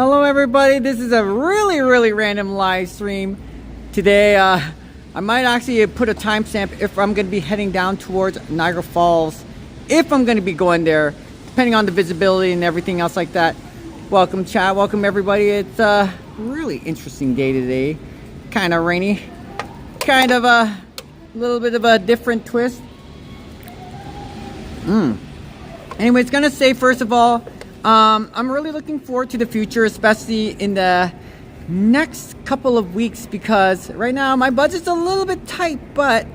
Hello everybody, this is a really random live stream. Today I might actually put a timestamp if I'm going to be heading down towards Niagara Falls, if I'm going to be going there, depending on the visibility and everything else like that. Welcome chat, welcome everybody. It's a really interesting day today, kind of rainy, kind of a little bit of a different twist. Anyway, it's gonna say first of all, I'm really looking forward to the future, especially in the next couple of weeks, because right now my budget's a little bit tight, but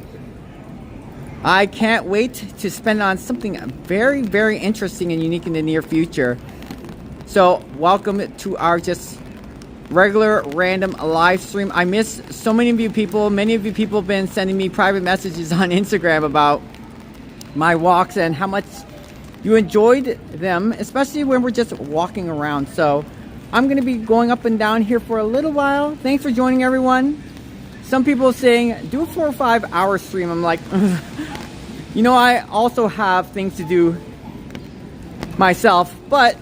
I can't wait to spend on something very interesting and unique in the near future. So welcome to our just regular random live stream. I miss so many of you people. Many of you people have been sending me private messages on Instagram about my walks and how much you enjoyed them, especially when we're just walking around. So I'm going to be going up and down here for a little while. Thanks for joining, everyone. Some people are saying do a 4 or 5 hour stream. I'm like, you know, I also have things to do myself, but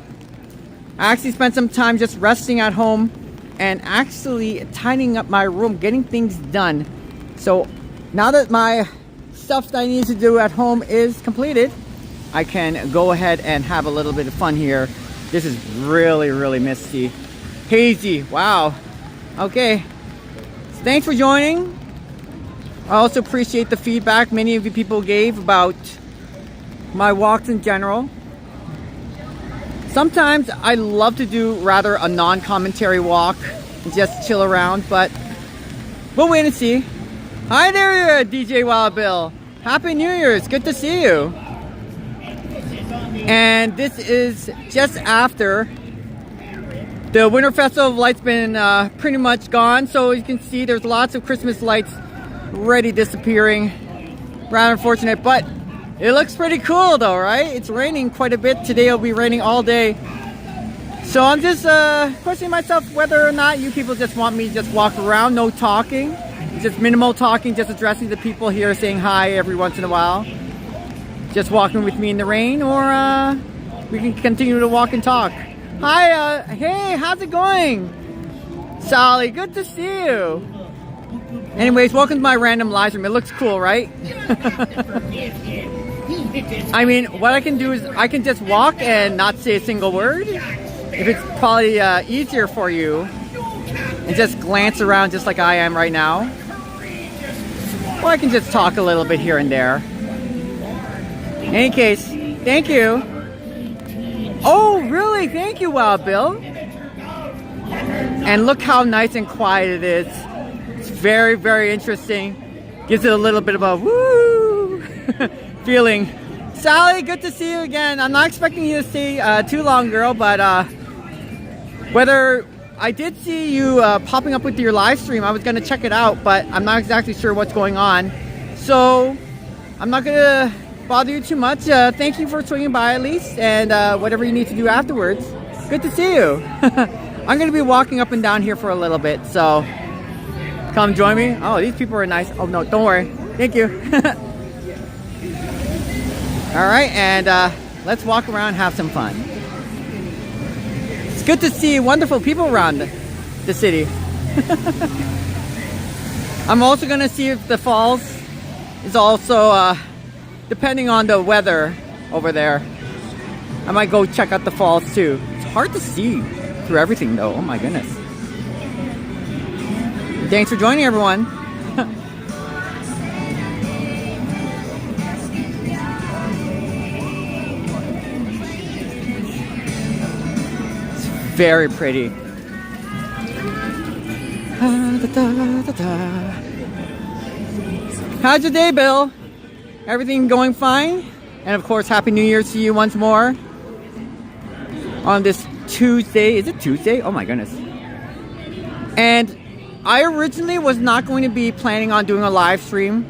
I actually spent some time just resting at home and actually tidying up my room, getting things done. So now that my stuff that I need to do at home is completed, I can go ahead and have a little bit of fun here. This is really misty, hazy. Wow. Okay, thanks for joining. I also appreciate the feedback many of you people gave about my walks in general. Sometimes I love to do rather a non-commentary walk and just chill around, but we'll wait and see. Hi there, DJ Wild Bill. Happy New Year's. Good to see you. And this is just after the Winter Festival of Lights been pretty much gone. So you can see there's lots of Christmas lights already disappearing. Rather unfortunate, but it looks pretty cool though, right? It's raining quite a bit. Today it'll be raining all day. So I'm just questioning myself whether or not you people just want me to just walk around, no talking. Just minimal talking, just addressing the people here, saying hi every once in a while. Just walking with me in the rain, or we can continue to walk and talk. Hi, hey, how's it going? Sally, good to see you. Anyways, welcome to my random live stream. It looks cool, right? I mean, what I can do is I can just walk and not say a single word. If it's probably easier for you, and just glance around just like I am right now. Or I can just talk a little bit here and there. In any case, thank you. Oh, really? Thank you, Wild Bill. And look how nice and quiet it is. It's very interesting. Gives it a little bit of a woo feeling. Sally, good to see you again. I'm not expecting you to stay too long, girl, but whether I did see you popping up with your live stream, I was going to check it out, but I'm not exactly sure what's going on. So I'm not going to bother you too much. Thank you for swinging by at least, and whatever you need to do afterwards. Good to see you. I'm going to be walking up and down here for a little bit, so come join me. Oh, these people are nice. Oh no, don't worry. Thank you. All right, and let's walk around and have some fun. It's good to see wonderful people around the city. I'm also going to see if the falls is also depending on the weather over there. I might go check out the falls too. It's hard to see through everything though. Oh my goodness. Thanks for joining, everyone. It's very pretty. How's your day, Bill? Everything going fine? And of course, Happy New Year to you once more. On this Tuesday. Is it Tuesday? Oh my goodness. And I originally was not going to be planning on doing a live stream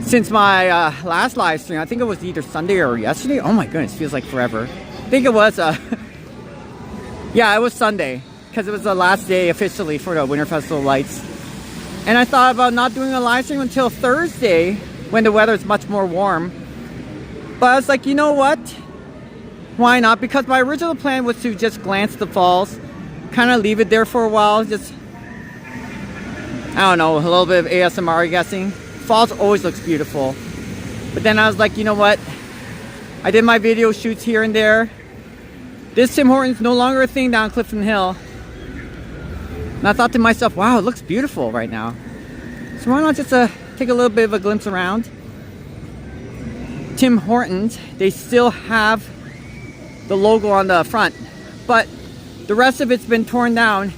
since my last live stream. I think it was either Sunday or yesterday. Oh my goodness, feels like forever. I think it was, yeah, it was Sunday. Because it was the last day officially for the Winter Festival Lights. And I thought about not doing a live stream until Thursday, when the weather is much more warm. But I was like, you know what? Why not? Because my original plan was to just glance the falls, kind of leave it there for a while, just, I don't know, a little bit of ASMR guessing. Falls always looks beautiful. But then I was like, you know what? I did my video shoots here and there. This Tim Hortons no longer a thing down Clifton Hill. And I thought to myself, wow, it looks beautiful right now. So why not just take a little bit of a glimpse around. Tim Hortons, they still have the logo on the front, but the rest of it's been torn down.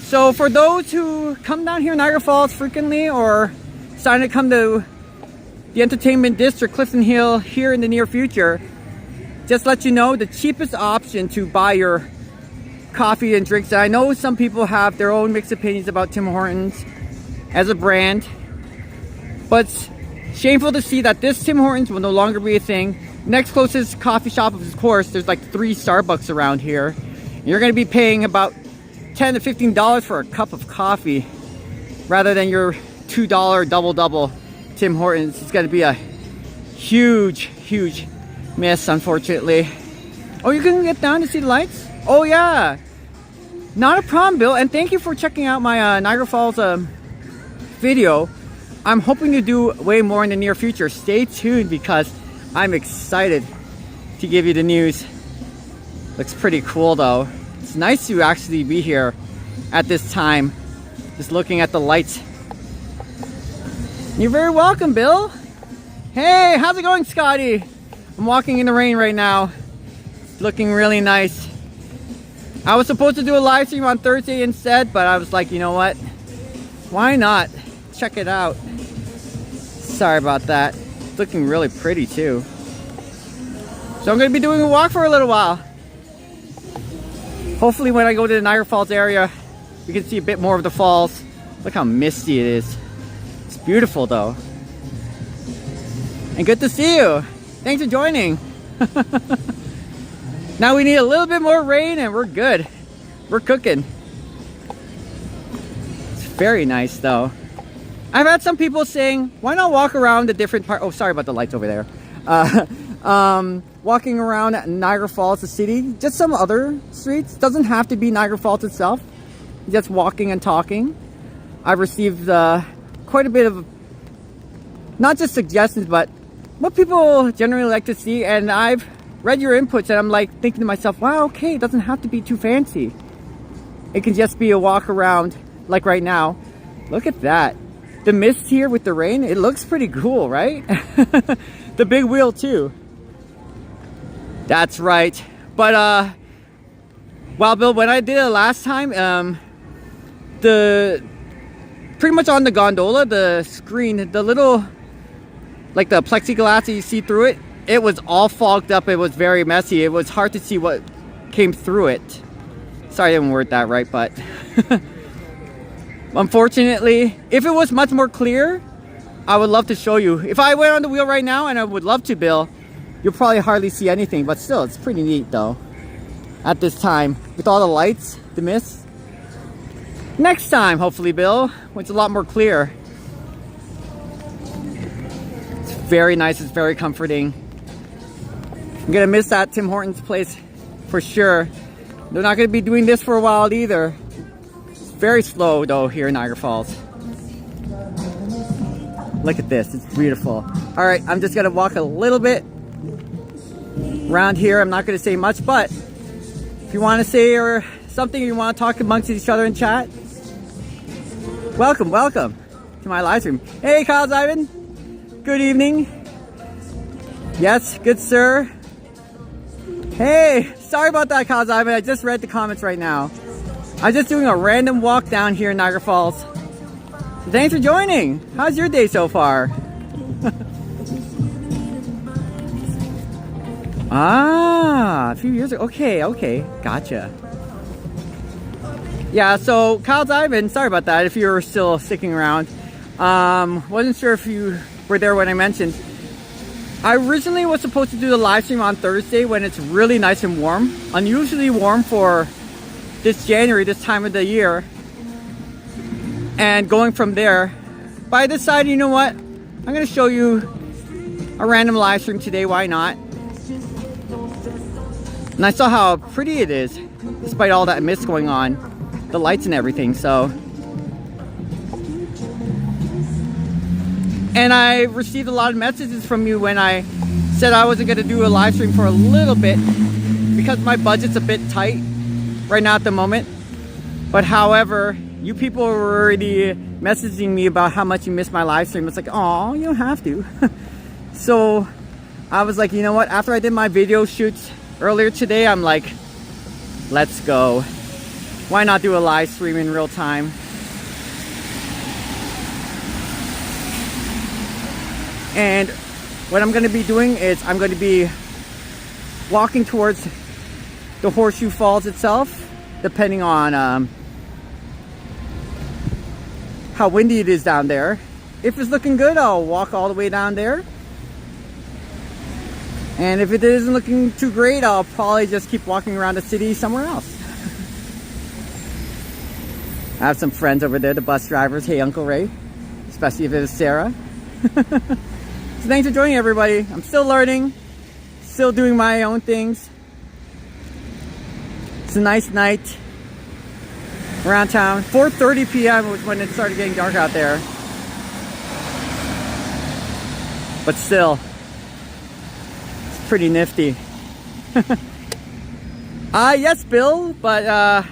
So for those who come down here in Niagara Falls frequently or starting to come to the entertainment district, Clifton Hill, here in the near future, just let you know the cheapest option to buy your coffee and drinks. And I know some people have their own mixed opinions about Tim Hortons as a brand, but it's shameful to see that this Tim Hortons will no longer be a thing. Next closest coffee shop, of course, there's like 3 Starbucks around here. You're going to be paying about $10 to $15 for a cup of coffee rather than your $2 double Tim Hortons. It's going to be a huge miss, unfortunately. Oh, you can get down to see the lights? Oh yeah, not a problem, Bill. And thank you for checking out my Niagara Falls video. I'm hoping to do way more in the near future. Stay tuned because I'm excited to give you the news. Looks pretty cool though. It's nice to actually be here at this time, just looking at the lights. You're very welcome, Bill. Hey, how's it going, Scotty? I'm walking in the rain right now. It's looking really nice. I was supposed to do a live stream on Thursday instead, but I was like, you know what? Why not? Check it out. Sorry about that. It's looking really pretty too. So I'm going to be doing a walk for a little while. Hopefully when I go to the Niagara Falls area, you can see a bit more of the falls. Look how misty it is. It's beautiful though. And good to see you. Thanks for joining. Now we need a little bit more rain and we're good. We're cooking. It's very nice though. I've had some people saying, why not walk around the different part? Oh, sorry about the lights over there. Walking around Niagara Falls, the city, just some other streets. Doesn't have to be Niagara Falls itself. Just walking and talking. I've received quite a bit of, not just suggestions, but what people generally like to see. And I've read your inputs and I'm like thinking to myself, wow, okay, it doesn't have to be too fancy. It can just be a walk around like right now. Look at that. The mist here with the rain, it looks pretty cool, right? The big wheel too. That's right. But well, Bill, when I did it last time, the pretty much on the gondola, the screen, the little, like the plexiglass that you see through it, it was all fogged up. It was very messy. It was hard to see what came through it. Sorry I didn't word that right, but unfortunately, if it was much more clear, I would love to show you. If I went on the wheel right now, and I would love to, Bill, you'll probably hardly see anything, but still, it's pretty neat though. At this time, with all the lights, the mist. Next time, hopefully, Bill, when it's a lot more clear. It's very nice, it's very comforting. I'm gonna miss that Tim Hortons place for sure. They're not gonna be doing this for a while either. It's very slow though here in Niagara Falls. Look at this, it's beautiful. All right, I'm just gonna walk a little bit around here. I'm not gonna say much, but if you wanna say or something, you wanna talk amongst each other and chat, welcome to my live stream. Hey, Kyle Ivan, good evening. Yes, good sir. Hey, sorry about that, Kyle Ivan. I just read the comments right now. I'm just doing a random walk down here in Niagara Falls. So thanks for joining. How's your day so far? Ah, a few years ago. Okay, gotcha. Yeah, so Kyle Ivan, sorry about that if you're still sticking around. Wasn't sure if you were there when I mentioned. I originally was supposed to do the live stream on Thursday when it's really nice and warm. Unusually warm for this January, this time of the year. And going from there. But I decided, you know what? I'm going to show you a random live stream today. Why not? And I saw how pretty it is, despite all that mist going on, the lights and everything, so. And I received a lot of messages from you when I said I wasn't gonna do a live stream for a little bit because my budget's a bit tight right now at the moment. But however, you people were already messaging me about how much you missed my live stream. It's like, oh, you don't have to. So I was like, you know what? After I did my video shoots earlier today, I'm like, let's go. Why not do a live stream in real time? And what I'm going to be doing is I'm going to be walking towards the Horseshoe Falls itself, depending on how windy it is down there. If it's looking good, I'll walk all the way down there. And if it isn't looking too great, I'll probably just keep walking around the city somewhere else. I have some friends over there, the bus drivers. Hey, Uncle Ray. Especially if it was Sarah. So thanks for joining, everybody. I'm still learning. Still doing my own things. It's a nice night around town. 4:30 p.m. was when it started getting dark out there. But still, it's pretty nifty. Yes, Bill, but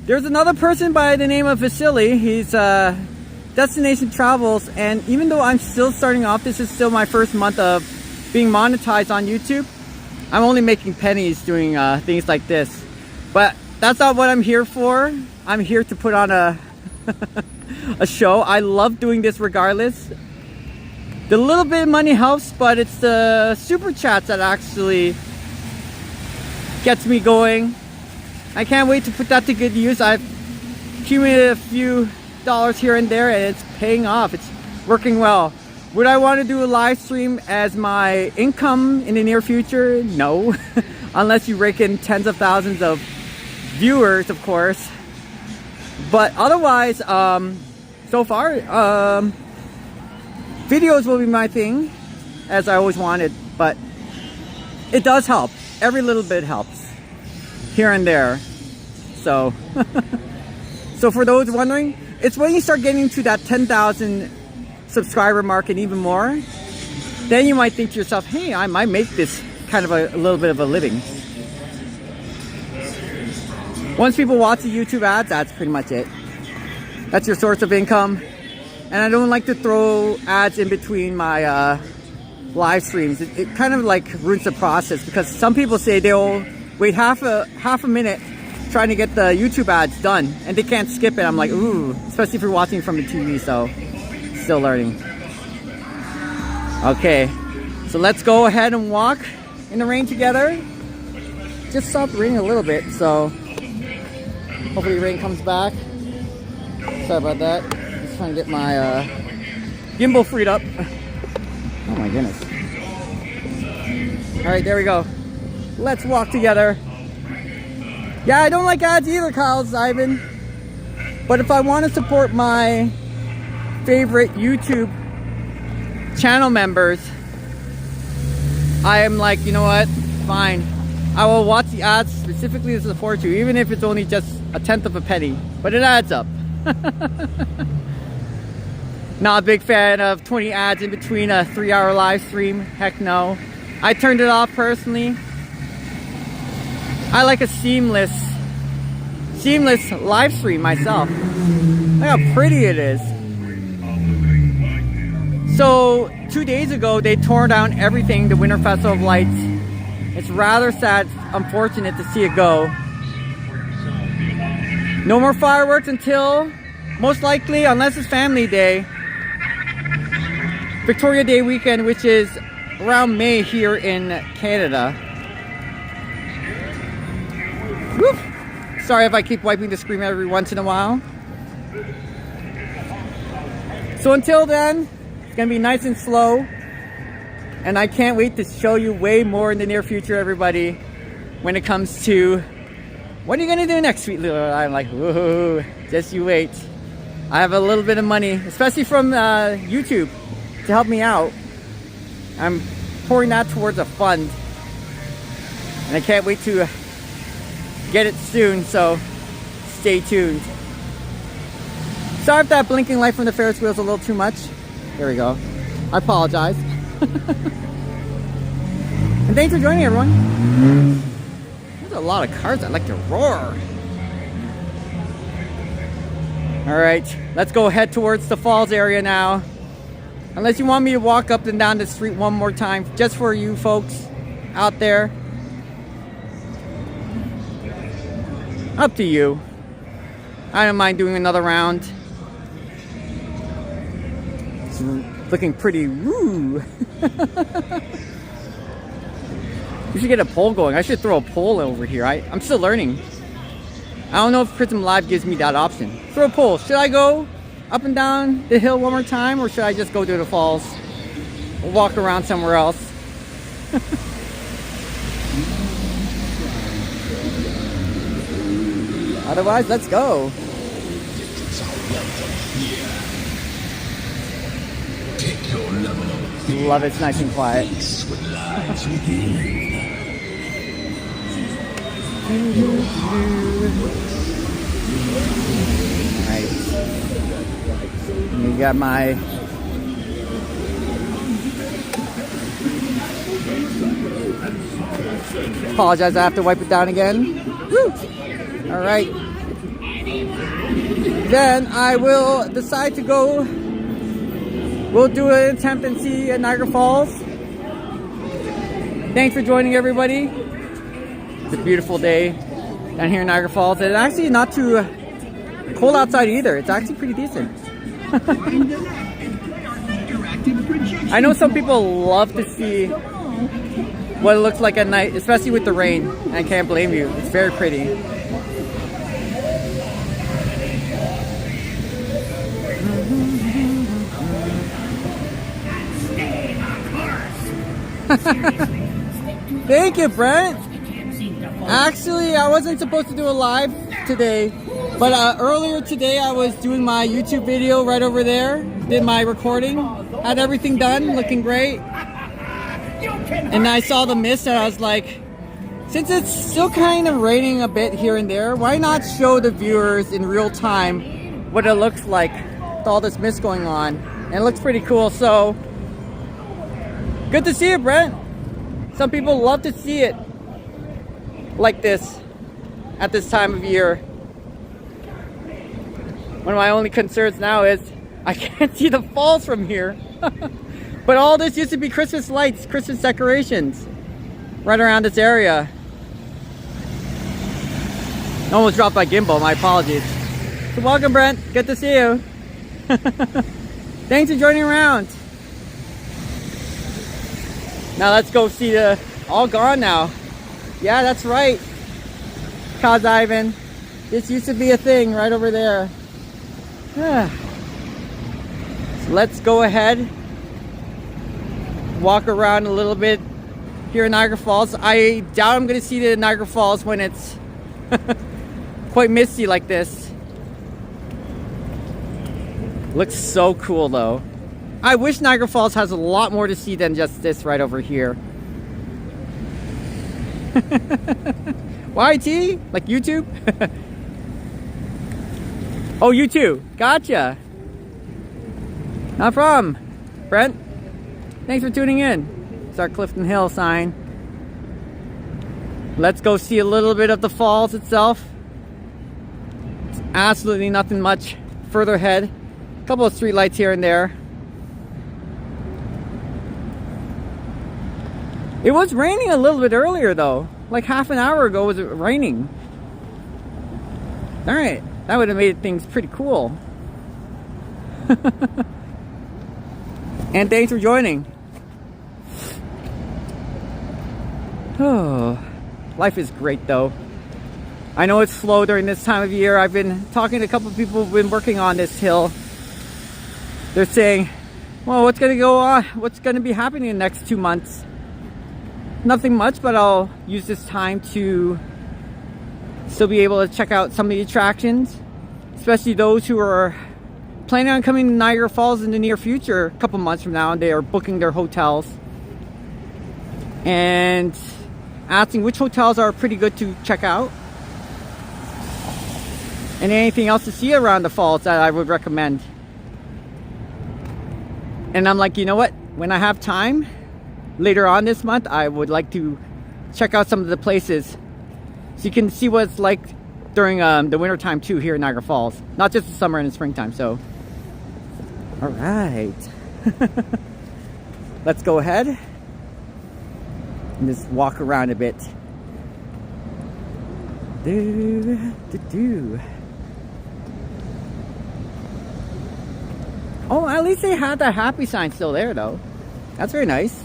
there's another person by the name of Vasily. He's Destination Travels, and even though I'm still starting off, this is still my first month of being monetized on YouTube. I'm only making pennies doing things like this, but that's not what I'm here for. I'm here to put on a a show. I love doing this regardless. The little bit of money helps, but it's the super chats that actually gets me going. I can't wait to put that to good use. I've accumulated a few dollars here and there, and it's paying off. It's working well. Would I want to do a live stream as my income in the near future? No. Unless you rake in tens of thousands of viewers, of course. But otherwise, so far, videos will be my thing, as I always wanted. But it does help. Every little bit helps here and there. So so for those wondering, it's when you start getting to that 10,000 subscriber mark and even more, then you might think to yourself, hey, I might make this kind of a little bit of a living. Once people watch the YouTube ads, that's pretty much it. That's your source of income. And I don't like to throw ads in between my live streams. It kind of like ruins the process, because some people say they'll wait half a minute trying to get the YouTube ads done, and they can't skip it. I'm like, ooh, especially if you're watching from the TV. So still learning. Okay, so let's go ahead and walk in the rain together. Just stopped raining a little bit, so hopefully rain comes back. Sorry about that. Just trying to get my gimbal freed up. Oh my goodness. All right, there we go. Let's walk together. Yeah, I don't like ads either, Kyle Ivan. But if I want to support my favorite YouTube channel members, I am like, you know what? Fine. I will watch the ads specifically to support you, even if it's only just a tenth of a penny. But it adds up. Not a big fan of 20 ads in between a 3-hour live stream. Heck no. I turned it off personally. I like a seamless live stream myself. Look how pretty it is. So 2 days ago, they tore down everything, the Winter Festival of Lights. It's rather sad, unfortunate to see it go. No more fireworks until, most likely, unless it's Family Day, Victoria Day weekend, which is around May here in Canada. Woo! Sorry if I keep wiping the screen every once in a while. So until then, it's gonna be nice and slow, and I can't wait to show you way more in the near future, everybody, when it comes to what are you gonna do next, sweet little. I'm like, whoa, just you wait. I have a little bit of money, especially from YouTube, to help me out. I'm pouring that towards a fund, and I can't wait to get it soon, so stay tuned. Sorry if that blinking light from the Ferris wheel is a little too much. There we go. I apologize. And thanks for joining, everyone. There's a lot of cars that like to roar. Alright, let's go head towards the falls area now. Unless you want me to walk up and down the street one more time, just for you folks out there. Up to you. I don't mind doing another round. It's looking pretty woo. We should get a poll going. I should throw a poll over here. I'm still learning. I don't know if Prism Live gives me that option. Throw a poll. Should I go up and down the hill one more time, or should I just go to the falls? We'll walk around somewhere else. Otherwise, let's go. Love it. It's nice and quiet. Right. You got my apologize, I have to wipe it down again. Woo! All right. Then I will decide to go. We'll do an attempt and see at Niagara Falls. Thanks for joining, everybody. It's a beautiful day down here in Niagara Falls. And it's actually not too cold outside either. It's actually pretty decent. I know some people love to see what it looks like at night, especially with the rain. And I can't blame you. It's very pretty. Thank you, Brent. Actually, I wasn't supposed to do a live today, but earlier today I was doing my YouTube video right over there. Did my recording, had everything done, looking great. And I saw the mist and I was like, since it's still kind of raining a bit here and there, why not show the viewers in real time what it looks like with all this mist going on? And it looks pretty cool, so good to see you, Brent. Some people love to see it like this at this time of year. One of my only concerns now is I can't see the falls from here. But all this used to be Christmas lights, Christmas decorations right around this area. Almost dropped my gimbal, my apologies. So welcome, Brent, good to see you. Thanks for joining around. Now let's go see the, all gone now. Yeah, that's right. Cause Ivan, this used to be a thing right over there. So let's go ahead, walk around a little bit here in Niagara Falls. I doubt I'm gonna see the Niagara Falls when it's quite misty like this. Looks so cool though. I wish Niagara Falls has a lot more to see than just this right over here. YT? Like YouTube? Oh, you too. Gotcha. No problem. Brent, thanks for tuning in. It's our Clifton Hill sign. Let's go see a little bit of the falls itself. It's absolutely nothing much further ahead. A couple of street lights here and there. It was raining a little bit earlier though. Like half an hour ago was it raining. Alright, that would have made things pretty cool. And thanks for joining. Oh, life is great though. I know it's slow during this time of year. I've been talking to a couple of people who've been working on this hill. They're saying, well, what's going to go on? What's going to be happening in the next 2 months? Nothing much, but I'll use this time to still be able to check out some of the attractions, especially those who are planning on coming to Niagara Falls in the near future, a couple months from now, and they are booking their hotels and asking which hotels are pretty good to check out. and anything else to see around the falls that I would recommend. And I'm like, you know what? When I have time later on this month, I would like to check out some of the places so you can see what it's like during the winter time too here in Niagara Falls, not just the summer and the springtime. So all right. Let's go ahead and just walk around a bit. Oh, at least they had that happy sign still there though. That's very nice.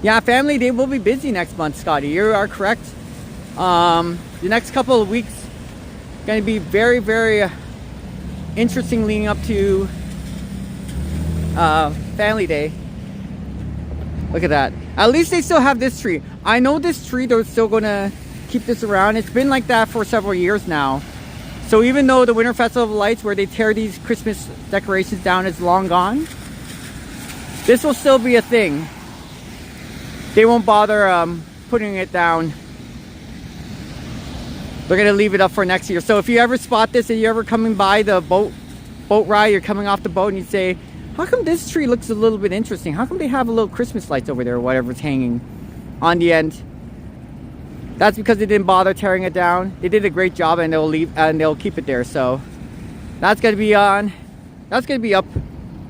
Yeah, family day will be busy next month, Scotty. You are correct. The next couple of weeks going to be very, very interesting leading up to family day. Look at that. At least they still have this tree. I know this tree, they're still going to keep this around. It's been like that for several years now. So even though the Winter Festival of Lights, where they tear these Christmas decorations down, is long gone, this will still be a thing. They won't bother putting it down. They're gonna leave it up for next year. So if you ever spot this and you're ever coming by the boat ride, you're coming off the boat and you say, how come this tree looks a little bit interesting? How come they have a little Christmas lights over there or whatever's hanging on the end? That's because they didn't bother tearing it down. They did a great job and they'll leave and they'll keep it there. So that's gonna be on. That's gonna be up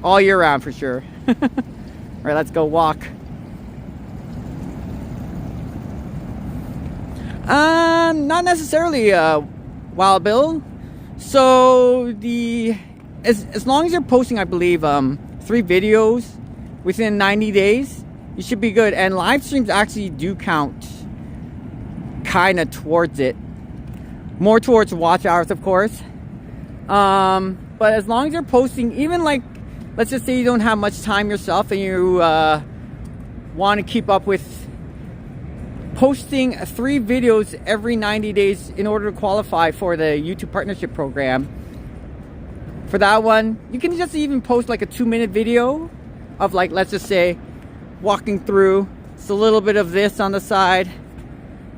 all year round for sure. All right, let's go walk. Not necessarily Wild Bill. So as long as you're posting, I believe 3 videos within 90 days, you should be good. And live streams actually do count kind of towards it, more towards watch hours, of course. But as long as you're posting, even like, let's just say you don't have much time yourself and you want to keep up with posting 3 videos every 90 days in order to qualify for the YouTube partnership program. For that one, you can just even post like a 2-minute video of, like, let's just say walking through. It's a little bit of this on the side.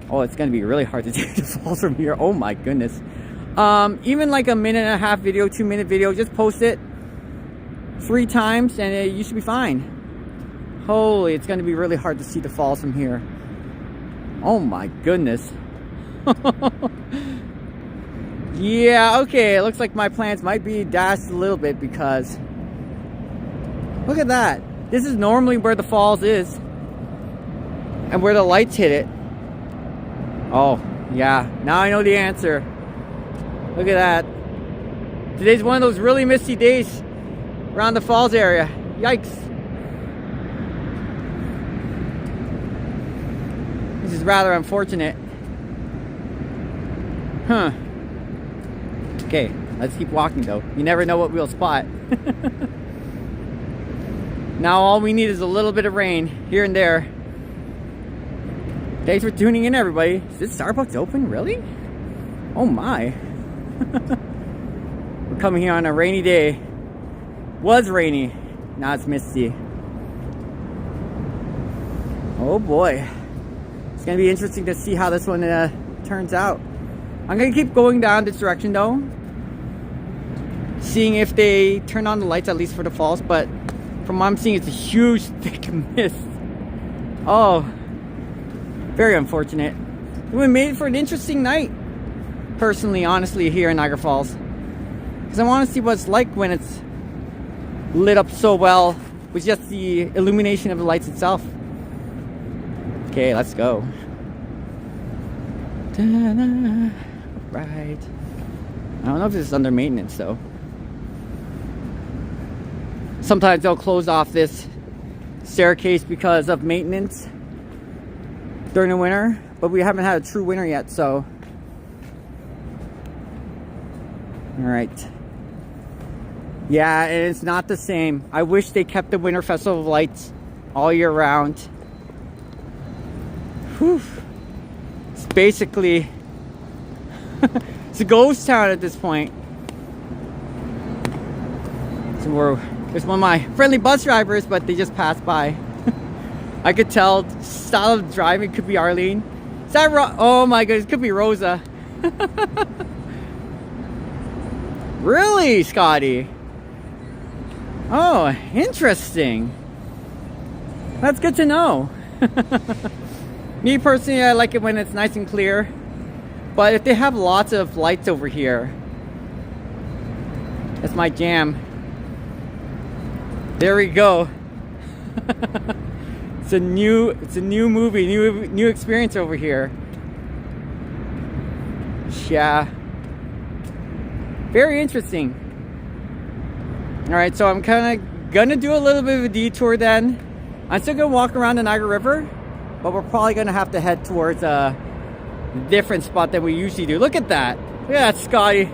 Oh, it's gonna be really hard to take the falls from here. Oh my goodness. Even like a 1.5-minute video, 2-minute video, just post it 3 times and you should be fine. Holy, it's gonna be really hard to see the falls from here. Oh my goodness. Yeah, okay, it looks like my plans might be dashed a little bit because look at that. This is normally where the falls is and where the lights hit it. Oh, yeah, now I know the answer. Look at that. Today's one of those really misty days around the falls area. Yikes. This is rather unfortunate. Huh. Okay, let's keep walking though. You never know what we'll spot. Now all we need is a little bit of rain here and there. Thanks for tuning in, everybody. Is this Starbucks open? Really? Oh my. We're coming here on a rainy day. Was rainy. Now it's misty. Oh boy. It's gonna be interesting to see how this one turns out. I'm gonna keep going down this direction though, seeing if they turn on the lights at least for the falls. But from what I'm seeing, it's a huge thick mist. Oh, very unfortunate. We made it for an interesting night, personally, honestly, here in Niagara Falls, because I want to see what it's like when it's lit up so well with just the illumination of the lights itself. Okay, let's go. Ta-da. Right. I don't know if this is under maintenance though. Sometimes they'll close off this staircase because of maintenance during the winter, but we haven't had a true winter yet, so. All right. Yeah, and it's not the same. I wish they kept the Winter Festival of Lights all year round. Whew. It's basically it's a ghost town at this point. So there's one of my friendly bus drivers, but they just passed by. I could tell style of driving could be Arlene. Is that oh my goodness, it could be Rosa. Really, Scotty? Oh, interesting. That's good to know. Me personally, I like it when it's nice and clear. But if they have lots of lights over here, that's my jam. There we go. It's a new movie, new experience over here. Yeah. Very interesting. Alright, so I'm kind of gonna do a little bit of a detour then. I'm still gonna walk around the Niagara River, but we're probably gonna have to head towards a different spot than we usually do. Look at that. Look at that, Scotty.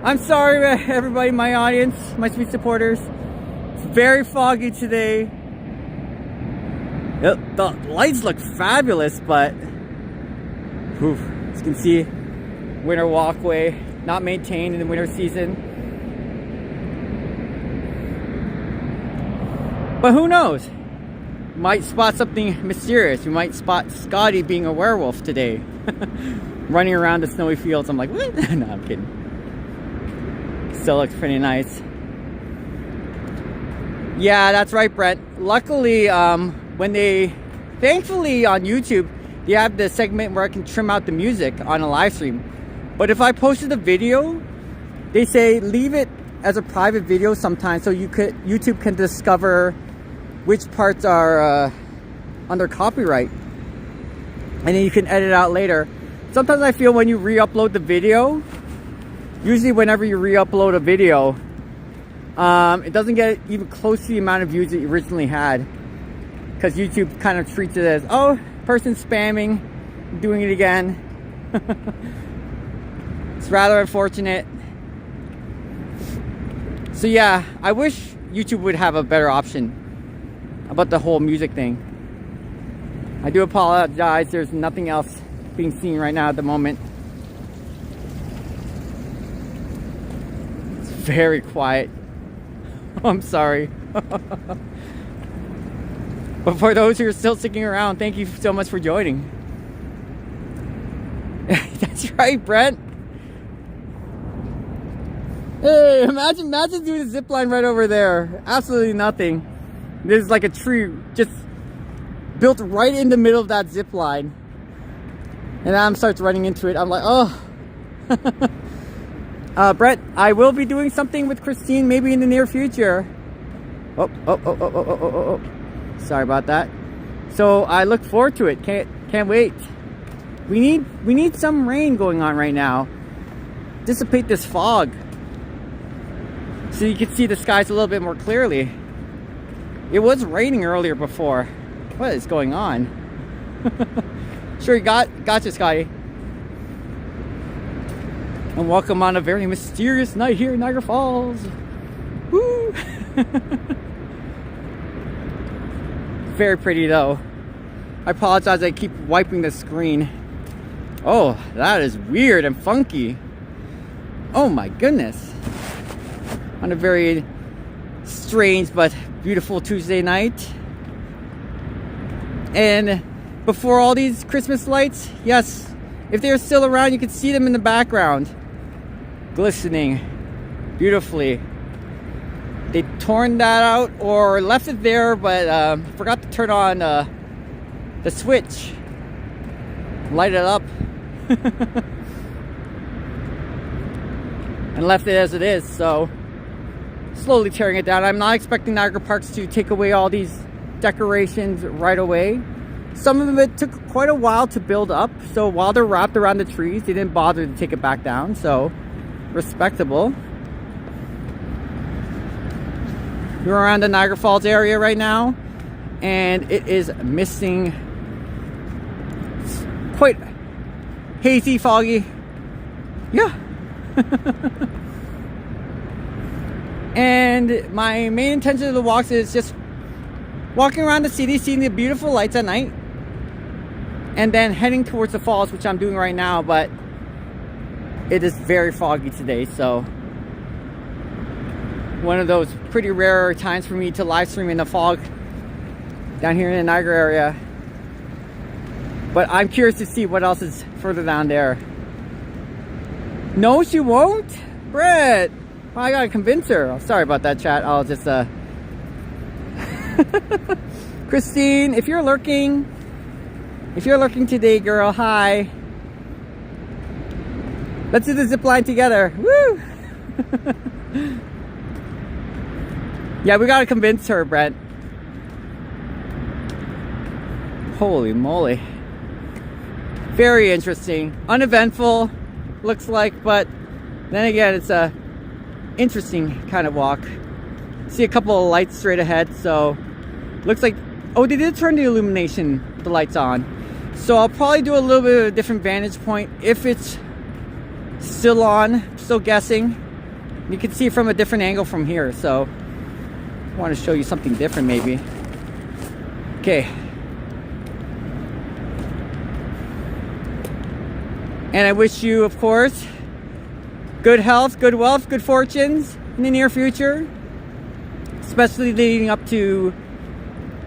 I'm sorry, everybody, my audience, my sweet supporters. It's very foggy today. The lights look fabulous, but oof, as you can see, winter walkway not maintained in the winter season. But who knows? Might spot something mysterious. We might spot Scotty being a werewolf today. Running around the snowy fields. I'm like, what? No, I'm kidding. Still looks pretty nice. Yeah, that's right, Brent. Luckily, thankfully on YouTube, they have the segment where I can trim out the music on a live stream. But if I posted a video, they say leave it as a private video sometimes, so YouTube can discover which parts are under copyright, and then you can edit out later. Sometimes I feel when you re-upload the video, usually whenever you re-upload a video, it doesn't get even close to the amount of views that you originally had, because YouTube kind of treats it as, oh, person spamming, doing it again. It's rather unfortunate. So yeah, I wish YouTube would have a better option about the whole music thing. I do apologize, there's nothing else being seen right now at the moment. It's very quiet. I'm sorry. But for those who are still sticking around, thank you so much for joining. That's right, Brent. Hey, imagine doing a zip line right over there. Absolutely nothing. There's like a tree just built right in the middle of that zip line. And Adam starts running into it. I'm like, oh. Brett, I will be doing something with Christine maybe in the near future. Oh. Sorry about that. So I look forward to it. Can't wait. We need some rain going on right now. Dissipate this fog, so you can see the skies a little bit more clearly. It was raining earlier before. What is going on? Sure, you gotcha, Scotty. And welcome on a very mysterious night here in Niagara Falls. Woo! Very pretty though. I apologize, I keep wiping the screen. Oh, that is weird and funky. Oh my goodness. On a very strange but beautiful Tuesday night. And before all these Christmas lights, yes, if they're still around, you can see them in the background, glistening beautifully. They torn that out or left it there, but forgot to turn on the switch, light it up, and left it as it is. So slowly tearing it down. I'm not expecting Niagara Parks to take away all these decorations right away. Some of it took quite a while to build up, so while they're wrapped around the trees, they didn't bother to take it back down, so respectable. We're around the Niagara Falls area right now, and it is misting. It's quite hazy, foggy. Yeah. And my main intention of the walks is just walking around the city, seeing the beautiful lights at night, and then heading towards the falls, which I'm doing right now, but it is very foggy today, so one of those pretty rare times for me to live stream in the fog down here in the Niagara area. But I'm curious to see what else is further down there. No, she won't? Brett, Well, I gotta convince her. Oh, sorry about that, chat. I'll just Christine, if you're lurking today, girl, hi. Let's do the zip line together. Woo! Yeah, we gotta convince her, Brent. Holy moly. Very interesting. Uneventful, looks like, but then again, it's a interesting kind of walk. See a couple of lights straight ahead, so looks like, oh, they did turn the illumination, the lights on. So I'll probably do a little bit of a different vantage point if it's still on, still guessing. You can see from a different angle from here, so I want to show you something different maybe. Okay. And I wish you, of course, good health, good wealth, good fortunes in the near future, especially leading up to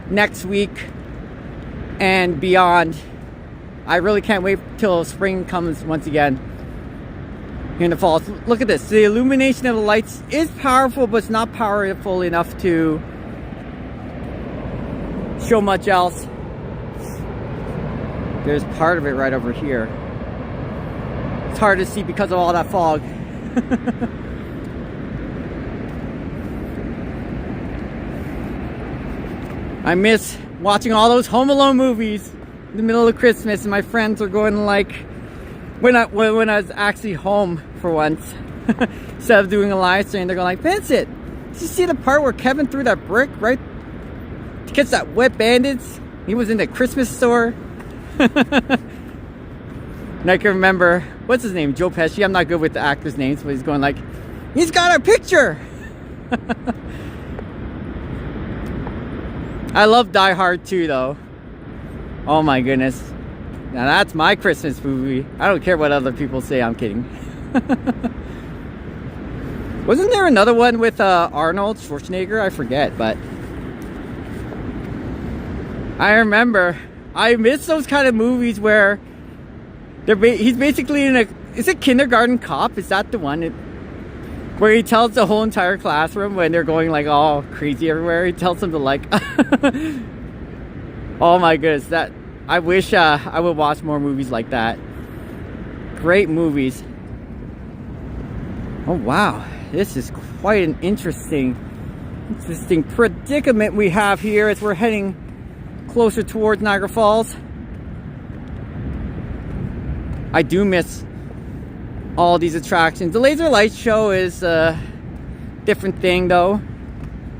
next week and beyond. I really can't wait till spring comes once again here in the falls. Look at this. The illumination of the lights is powerful, but it's not powerful enough to show much else. There's part of it right over here. It's hard to see because of all that fog. I miss watching all those Home Alone movies in the middle of Christmas, and my friends were going like, when I was actually home for once, instead of doing a live stream, they're going like, Vincent, did you see the part where Kevin threw that brick right to catch that wet bandits? He was in the Christmas store. And I can remember, what's his name? Joe Pesci. I'm not good with the actors' names, but he's going like, he's got our picture. I love Die Hard 2 though. Oh my goodness. Now that's my Christmas movie. I don't care what other people say. I'm kidding. Wasn't there another one with Arnold Schwarzenegger? I forget, but I remember. I miss those kind of movies where he's basically in a, is it Kindergarten Cop? Is that the one? Where he tells the whole entire classroom when they're going like all crazy everywhere. He tells them to like, oh my goodness, that, I wish I would watch more movies like that. Great movies. Oh wow, this is quite an interesting predicament we have here as we're heading closer towards Niagara Falls. I do miss all these attractions. The laser light show is a different thing though.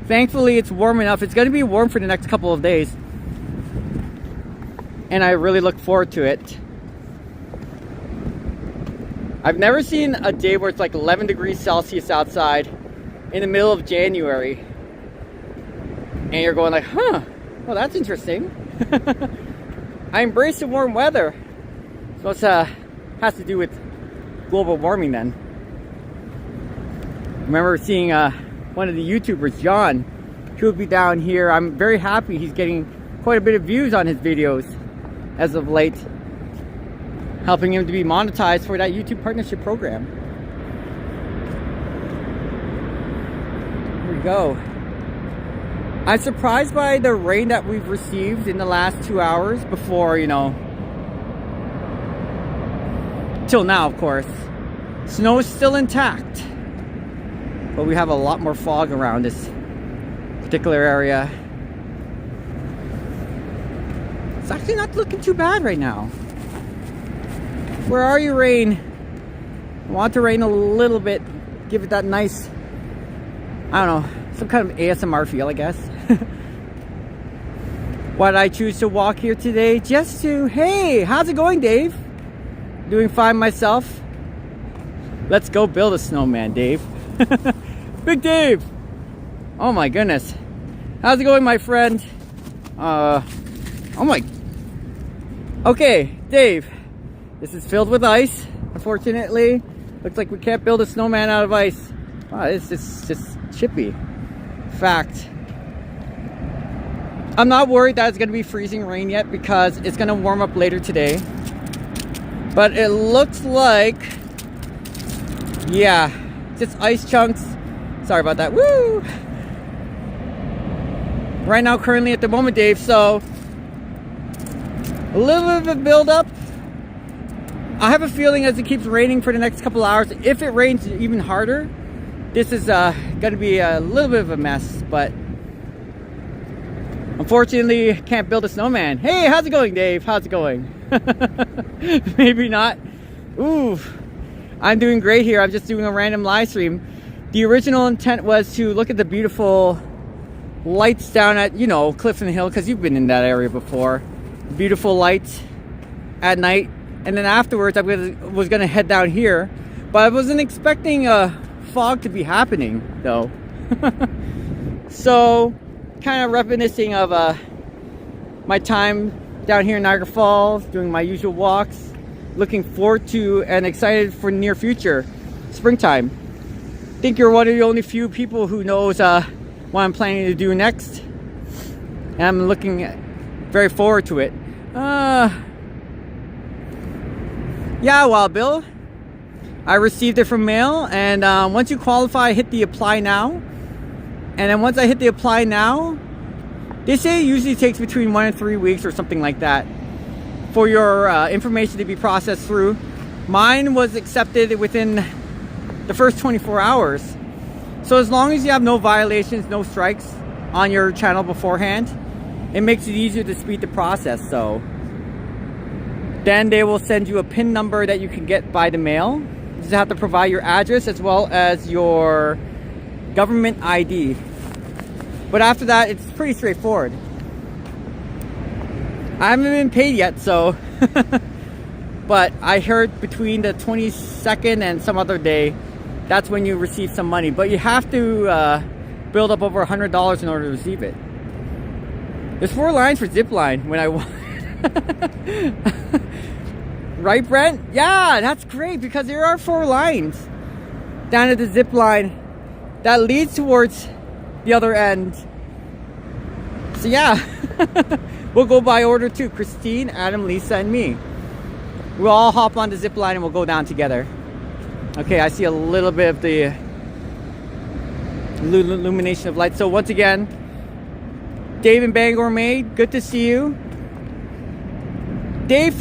Thankfully it's warm enough. It's going to be warm for the next couple of days, and I really look forward to it. I've never seen a day where it's like 11 degrees Celsius outside in the middle of January and you're going like, huh, well that's interesting. I embrace the warm weather. So it has to do with global warming then. Remember seeing one of the YouTubers, John, he would be down here. I'm very happy he's getting quite a bit of views on his videos as of late, helping him to be monetized for that YouTube partnership program. Here we go. I'm surprised by the rain that we've received in the last 2 hours before, you know, till now, of course. Snow is still intact, but we have a lot more fog around this particular area. It's actually not looking too bad right now. Where are you, rain? I want to rain a little bit, give it that nice, I don't know, some kind of ASMR feel, I guess. Why did I choose to walk here today? Just to, hey, how's it going, Dave? Doing fine myself. Let's go build a snowman, Dave. Big Dave. Oh my goodness. How's it going, my friend? Oh my. Okay, Dave. This is filled with ice. Unfortunately, looks like we can't build a snowman out of ice. Wow, it's just chippy. Fact. I'm not worried that it's going to be freezing rain yet because it's going to warm up later today. But it looks like, yeah, just ice chunks Sorry about that. Woo! Right now, currently at the moment, Dave, so a little bit of a build up. I have a feeling as it keeps raining for the next couple hours, if it rains even harder, this is going to be a little bit of a mess, but unfortunately can't build a snowman. Hey, how's it going, Dave? How's it going? Maybe not. Ooh, I'm doing great here. I'm just doing a random live stream. The original intent was to look at the beautiful lights down at, you know, Clifton Hill, because you've been in that area before. Beautiful lights at night, and then afterwards I was gonna head down here, but I wasn't expecting a fog to be happening though. So kind of reminiscing of my time down here in Niagara Falls, doing my usual walks, looking forward to and excited for the near future, springtime. I think you're one of the only few people who knows what I'm planning to do next, and I'm looking very forward to it. Yeah, Wild Bill, I received it from mail, and once you qualify, hit the apply now, and then once I hit the apply now, they say it usually takes between 1 and 3 weeks or something like that for your information to be processed through. Mine was accepted within the first 24 hours. So as long as you have no violations, no strikes on your channel beforehand, it makes it easier to speed the process. So then they will send you a PIN number that you can get by the mail. You just have to provide your address as well as your government ID. But after that, it's pretty straightforward. I haven't been paid yet, so but I heard between the 22nd and some other day, that's when you receive some money. But you have to build up over $100 in order to receive it. There's 4 lines for zipline when I right, Brent? Yeah, that's great, because there are 4 lines down at the zipline that leads towards the other end. So yeah, we'll go by order too. Christine, Adam, Lisa, and me. We'll all hop on the zipline and we'll go down together. Okay, I see a little bit of the illumination of light. So once again, Dave and Bangor Maid, good to see you. Big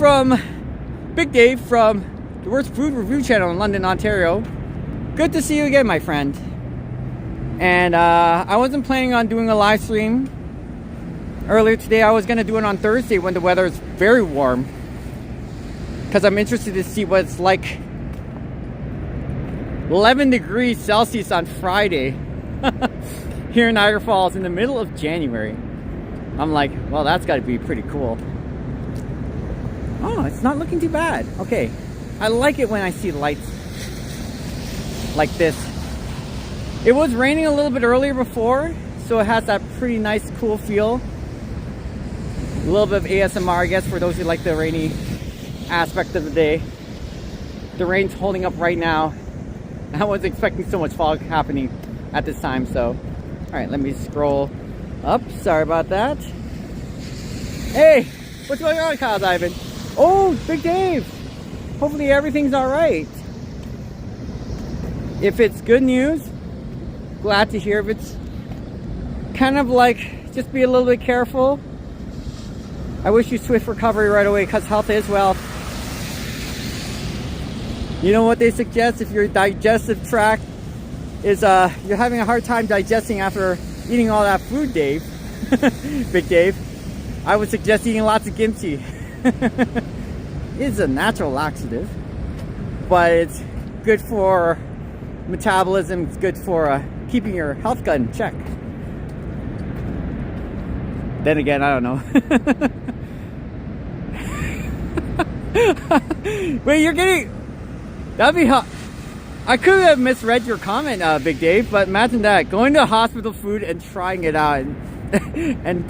Dave from the Worst Food Review Channel in London, Ontario. Good to see you again, my friend. And I wasn't planning on doing a live stream earlier today. I was going to do it on Thursday when the weather is very warm, because I'm interested to see what it's like. 11 degrees Celsius on Friday here in Niagara Falls in the middle of January. I'm like, well, that's got to be pretty cool. Oh, it's not looking too bad. Okay, I like it when I see lights like this. It was raining a little bit earlier before, so it has that pretty nice cool feel. A little bit of ASMR, I guess, for those who like the rainy aspect of the day. The rain's holding up right now. I wasn't expecting so much fog happening at this time, so all right, let me scroll up. Sorry about that. Hey, what's going on, Kyle Ivan? Oh, Big Dave. Hopefully everything's all right. If it's good news, glad to hear. If it's kind of like, just be a little bit careful, I wish you swift recovery right away, because health is wealth. You know what they suggest if your digestive tract is you're having a hard time digesting after eating all that food, Dave, Big Dave, I would suggest eating lots of kimchi. It's a natural laxative, but it's good for metabolism. It's good for keeping your health gut in check. Then again, I don't know. Wait, you're getting... That'd be hot. I could have misread your comment, Big Dave, but imagine that. Going to hospital food and trying it out and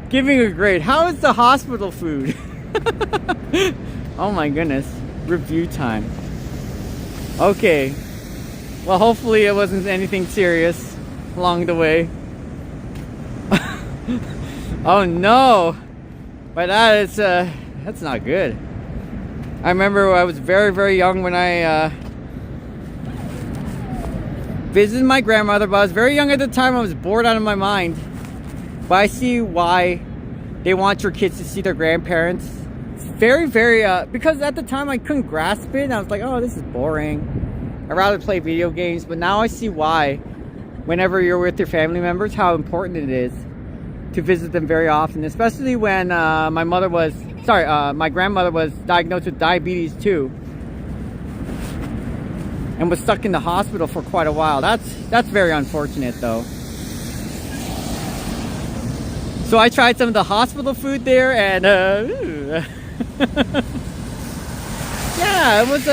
giving a grade. How is the hospital food? Oh my goodness. Review time. Okay. Well, hopefully it wasn't anything serious along the way. Oh no. By that, it's that's not good. I remember I was very, very young when I visited my grandmother, but I was very young at the time. I was bored out of my mind. But I see why they want your kids to see their grandparents. It's very, very, because at the time I couldn't grasp it. And I was like, oh, this is boring. I'd rather play video games. But now I see why, whenever you're with your family members, how important it is to visit them very often. Especially when my grandmother was diagnosed with diabetes too. And was stuck in the hospital for quite a while. That's very unfortunate though. So I tried some of the hospital food there, and yeah, it was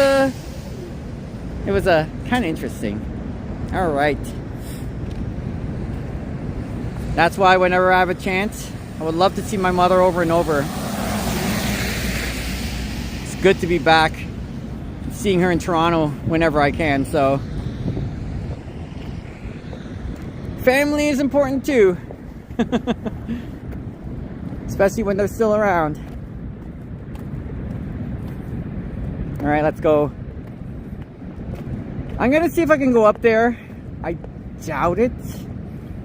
a kind of interesting. All right. That's why whenever I have a chance, I would love to see my mother over and over. It's good to be back, seeing her in Toronto whenever I can. So family is important too. Especially when they're still around. All right, let's go. I'm gonna see if I can go up there. I doubt it.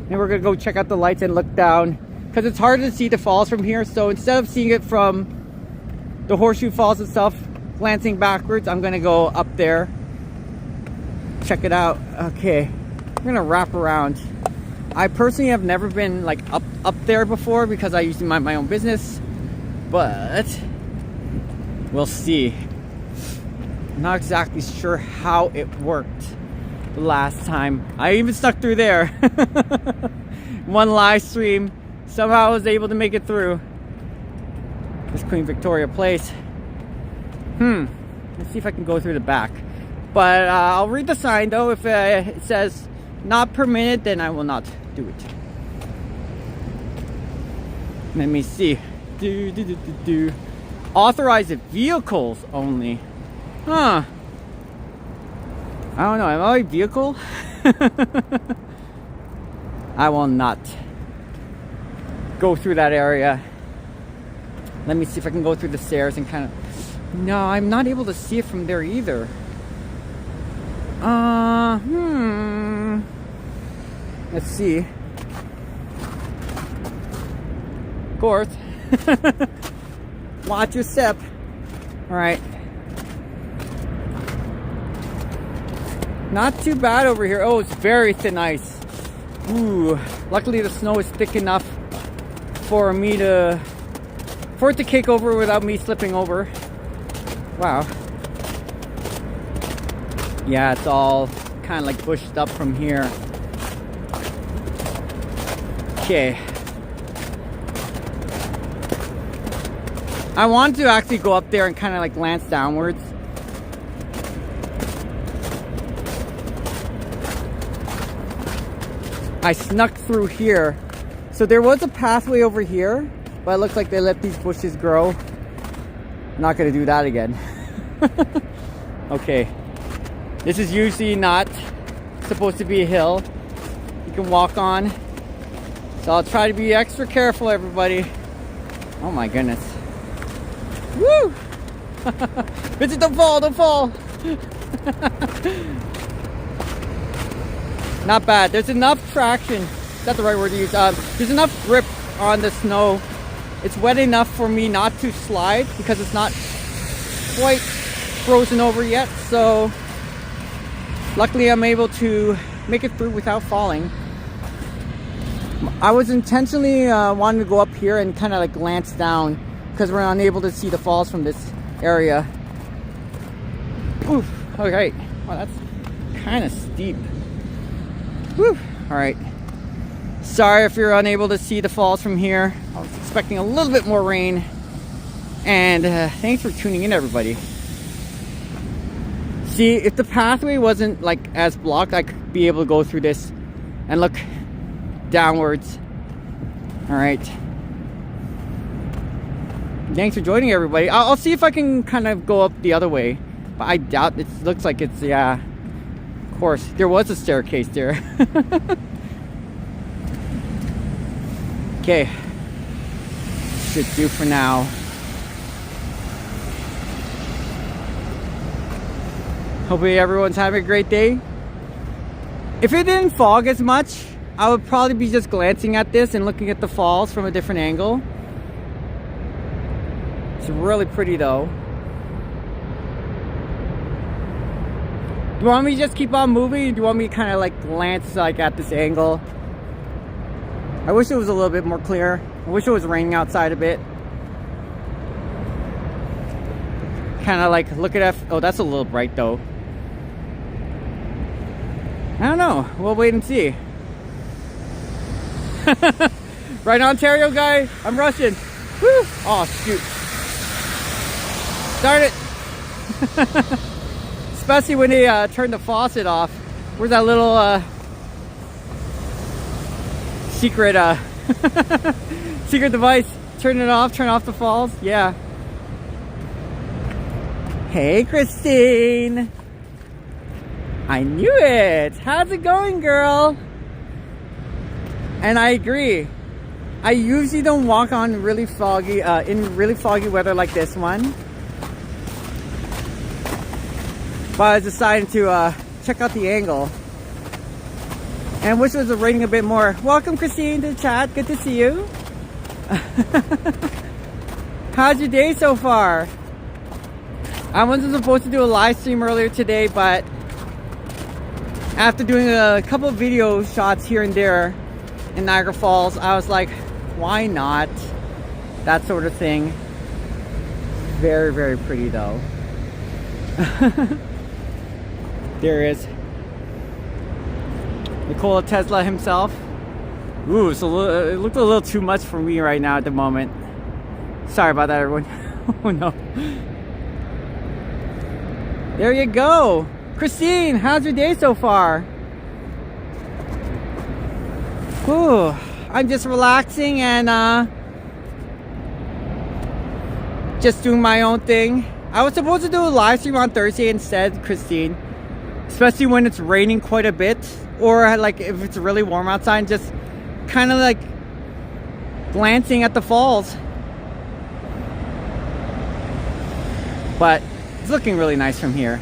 And we're gonna go check out the lights and look down, because it's hard to see the falls from here. So instead of seeing it from the Horseshoe Falls itself, glancing backwards, I'm gonna go up there, check it out. Okay, I'm gonna wrap around. I personally have never been like up there before, because I usually mind my own business, but we'll see. I'm not exactly sure how it worked the last time. I even stuck through there. One live stream, somehow I was able to make it through. This Queen Victoria Place. Let's see if I can go through the back. But I'll read the sign though. If it says not permitted, then I will not do it. Let me see. Authorized vehicles only. Huh. I don't know. Am I a vehicle? I will not go through that area. Let me see if I can go through the stairs and kind of... No, I'm not able to see it from there either. Let's see. Of course. Watch your step. Alright. Not too bad over here. Oh, it's very thin ice. Ooh. Luckily the snow is thick enough for it to cake over without me slipping over. Wow. Yeah, it's all kind of like bushed up from here. Okay. I want to actually go up there and kind of like glance downwards. I snuck through here. So there was a pathway over here, but it looks like they let these bushes grow. I'm not gonna do that again. Okay. This is usually not supposed to be a hill you can walk on. So I'll try to be extra careful, everybody. Oh my goodness. Woo! Bitches, don't fall, don't fall. Not bad. There's enough traction. Is that the right word to use? There's enough grip on the snow. It's wet enough for me not to slide, because it's not quite frozen over yet. So luckily I'm able to make it through without falling. I was intentionally wanting to go up here and kind of like glance down, because we're unable to see the falls from this area. Oof. Okay. Wow, that's kind of steep. Woo. All right. Sorry if you're unable to see the falls from here. I was expecting a little bit more rain. And thanks for tuning in, everybody. See, if the pathway wasn't like as blocked, I could be able to go through this and look downwards. All right. Thanks for joining, everybody. I'll see if I can kind of go up the other way, but I doubt it. Looks like it's, yeah, of course there was a staircase there. Okay, should do for now. Hopefully everyone's having a great day. If it didn't fog as much, I would probably be just glancing at this and looking at the falls from a different angle. It's really pretty though. Do you want me to just keep on moving? Or do you want me to kind of like glance like at this angle? I wish it was a little bit more clear. I wish it was raining outside a bit. Kind of like look at oh, that's a little bright though. I don't know. We'll wait and see. Right, Ontario guy. I'm rushing. Woo! Oh shoot! Start it. Especially when they turn the faucet off. Where's that little secret secret device? Turn it off. Turn off the falls. Yeah. Hey, Christine. I knew it. How's it going, girl? And I agree. I usually don't walk on really foggy, in really foggy weather like this one. But I decided to check out the angle. And I wish it was raining a bit more. Welcome, Christine, to the chat. Good to see you. How's your day so far? I wasn't supposed to do a live stream earlier today, but after doing a couple of video shots here and there in Niagara Falls, I was like, why not? That sort of thing. Very, very pretty though. There is Nikola Tesla himself. Ooh, it looked a little too much for me right now at the moment. Sorry about that, everyone. Oh no. There you go. Christine, how's your day so far? Ooh, I'm just relaxing and just doing my own thing. I was supposed to do a live stream on Thursday instead, Christine. Especially when it's raining quite a bit, or like if it's really warm outside, just kind of like glancing at the falls. But it's looking really nice from here.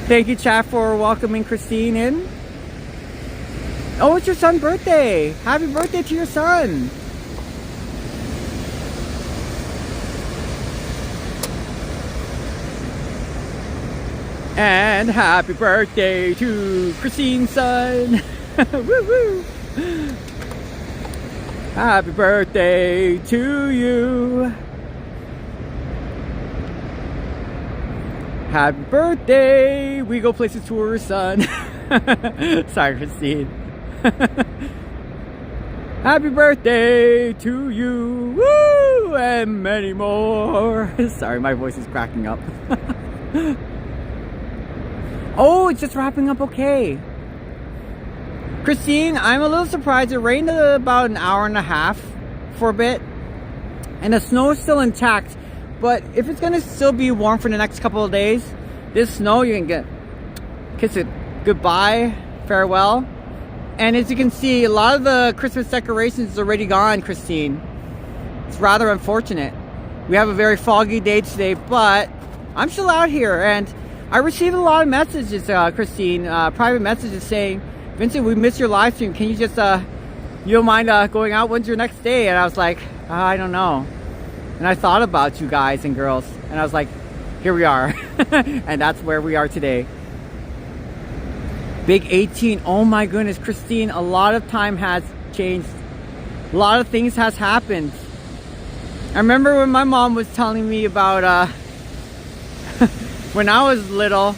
Thank you, chat, for welcoming Christine in. Oh, it's your son's birthday. Happy birthday to your son. And happy birthday to Christine's son. Woo woo. Happy birthday to you. Happy birthday. We go places tour, son. Sorry, Christine. Happy birthday to you. Woo! And many more. Sorry, my voice is cracking up. Oh, it's just wrapping up okay. Christine, I'm a little surprised. It rained about an hour and a half for a bit. And the snow is still intact. But if it's going to still be warm for the next couple of days, this snow, you can kiss it goodbye, farewell. And as you can see, a lot of the Christmas decorations is already gone, Christine. It's rather unfortunate. We have a very foggy day today, but I'm still out here. And I received a lot of messages, Christine, private messages saying, Vincent, we missed your live stream. Can you just, you don't mind going out? When's your next day? And I was like, I don't know. And I thought about you guys and girls. And I was like, here we are. And that's where we are today. Big 18. Oh my goodness, Christine, a lot of time has changed. A lot of things has happened. I remember when my mom was telling me about when I was little,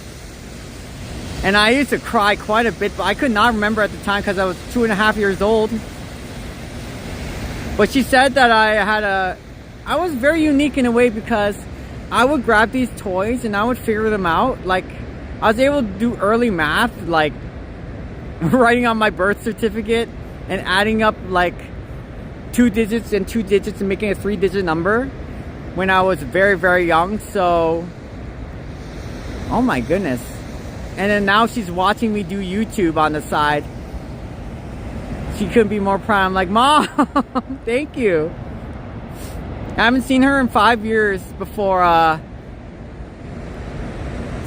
and I used to cry quite a bit, but I could not remember at the time because I was 2.5 years old. But she said that I was very unique in a way because I would grab these toys and I would figure them out. Like, I was able to do early math, like writing on my birth certificate and adding up like 2 digits and 2 digits and making a 3-digit number when I was very, very young. So, oh my goodness. And then now she's watching me do YouTube on the side. She couldn't be more proud. I'm like, Mom, thank you. I haven't seen her in 5 years before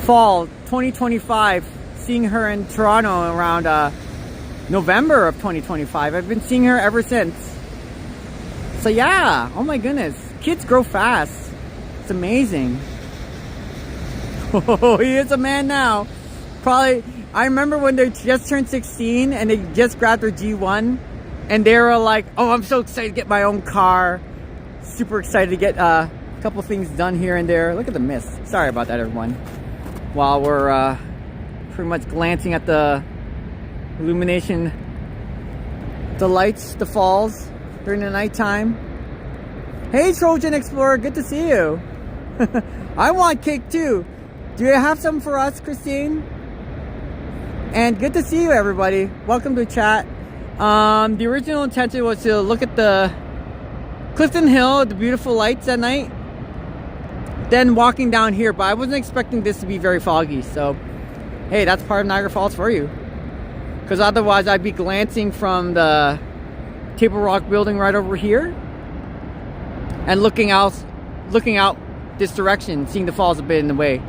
fall 2025 seeing her in Toronto around November of 2025. I've been seeing her ever since. So yeah, oh my goodness, kids grow fast. It's amazing. Oh, he is a man now. Probably, I remember when they just turned 16 and they just grabbed their G1 and they were like, oh, I'm so excited to get my own car. Super excited to get a couple things done here and there. Look at the mist. Sorry about that, everyone. While we're pretty much glancing at the Illumination, the lights, the falls during the nighttime. Hey, Trojan Explorer, good to see you. I want cake too. Do you have some for us, Christine? And good to see you, everybody. Welcome to chat. The original intention was to look at the Clifton Hill, the beautiful lights at night, then walking down here, but I wasn't expecting this to be very foggy. So hey, that's part of Niagara Falls for you, because otherwise I'd be glancing from the Table Rock building right over here and looking out this direction, seeing the falls a bit in the way.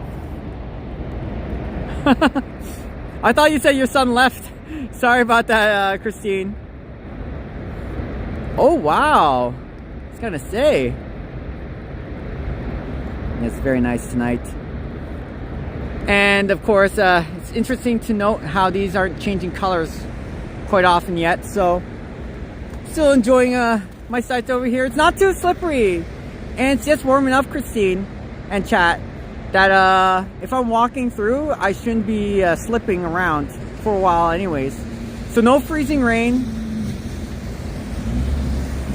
I thought you said your son left. Sorry about that, Christine. Oh wow, I was gonna say it's very nice tonight. And of course, it's interesting to note how these aren't changing colors quite often yet. So still enjoying my sights over here. It's not too slippery and it's just warm enough, Christine and chat, that if I'm walking through, I shouldn't be slipping around for a while anyways. So no freezing rain,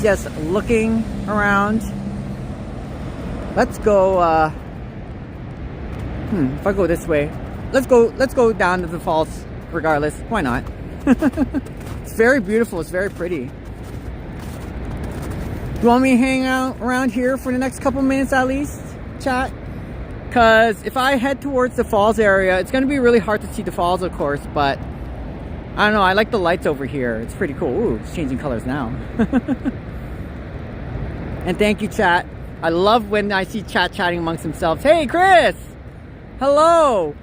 just looking around. Let's go if I go this way, let's go down to the falls regardless. Why not? It's very beautiful, it's very pretty. You want me to hang out around here for the next couple minutes at least, chat? Because if I head towards the falls area, it's going to be really hard to see the falls, of course, but I don't know, I like the lights over here. It's pretty cool. Ooh, it's changing colors now. And thank you, chat. I love when I see chat chatting amongst themselves. Hey, Chris! Hello!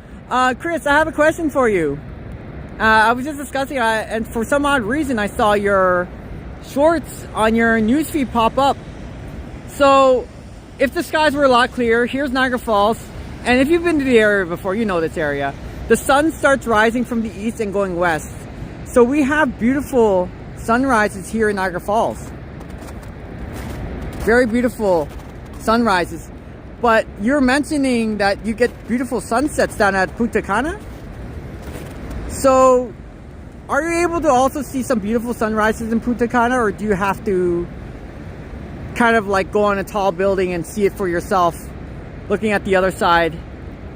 Chris, I have a question for you. I was just discussing, and for some odd reason, I saw your shorts on your newsfeed pop up. So, if the skies were a lot clearer, here's Niagara Falls, and if you've been to the area before, you know this area. The sun starts rising from the east and going west. So we have beautiful sunrises here in Niagara Falls. Very beautiful sunrises. But you're mentioning that you get beautiful sunsets down at Punta Cana. So are you able to also see some beautiful sunrises in Punta Cana, or do you have to kind of like go on a tall building and see it for yourself, looking at the other side?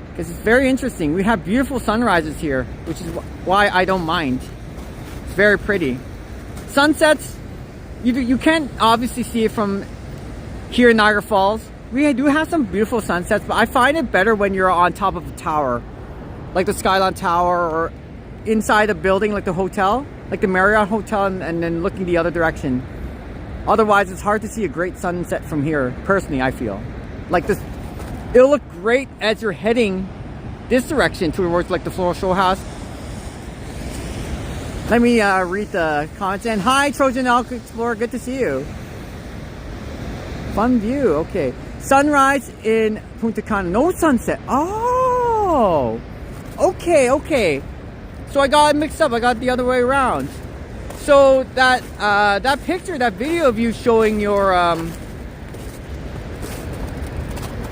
Because it's very interesting. We have beautiful sunrises here, which is why I don't mind. It's very pretty. Sunsets, you can't obviously see it from here in Niagara Falls. We do have some beautiful sunsets, but I find it better when you're on top of a tower, like the Skyline Tower, or inside a building like the hotel, like the Marriott Hotel, and then looking the other direction. Otherwise, it's hard to see a great sunset from here, personally, I feel. Like this, it'll look great as you're heading this direction towards like the Floral Show House. Let me read the comments. And hi, Trojan Explorer, good to see you. Fun view, okay. Sunrise in Punta Cana, no sunset. Oh, okay. So I got it mixed up. I got it the other way around. So that that picture, that video of you showing your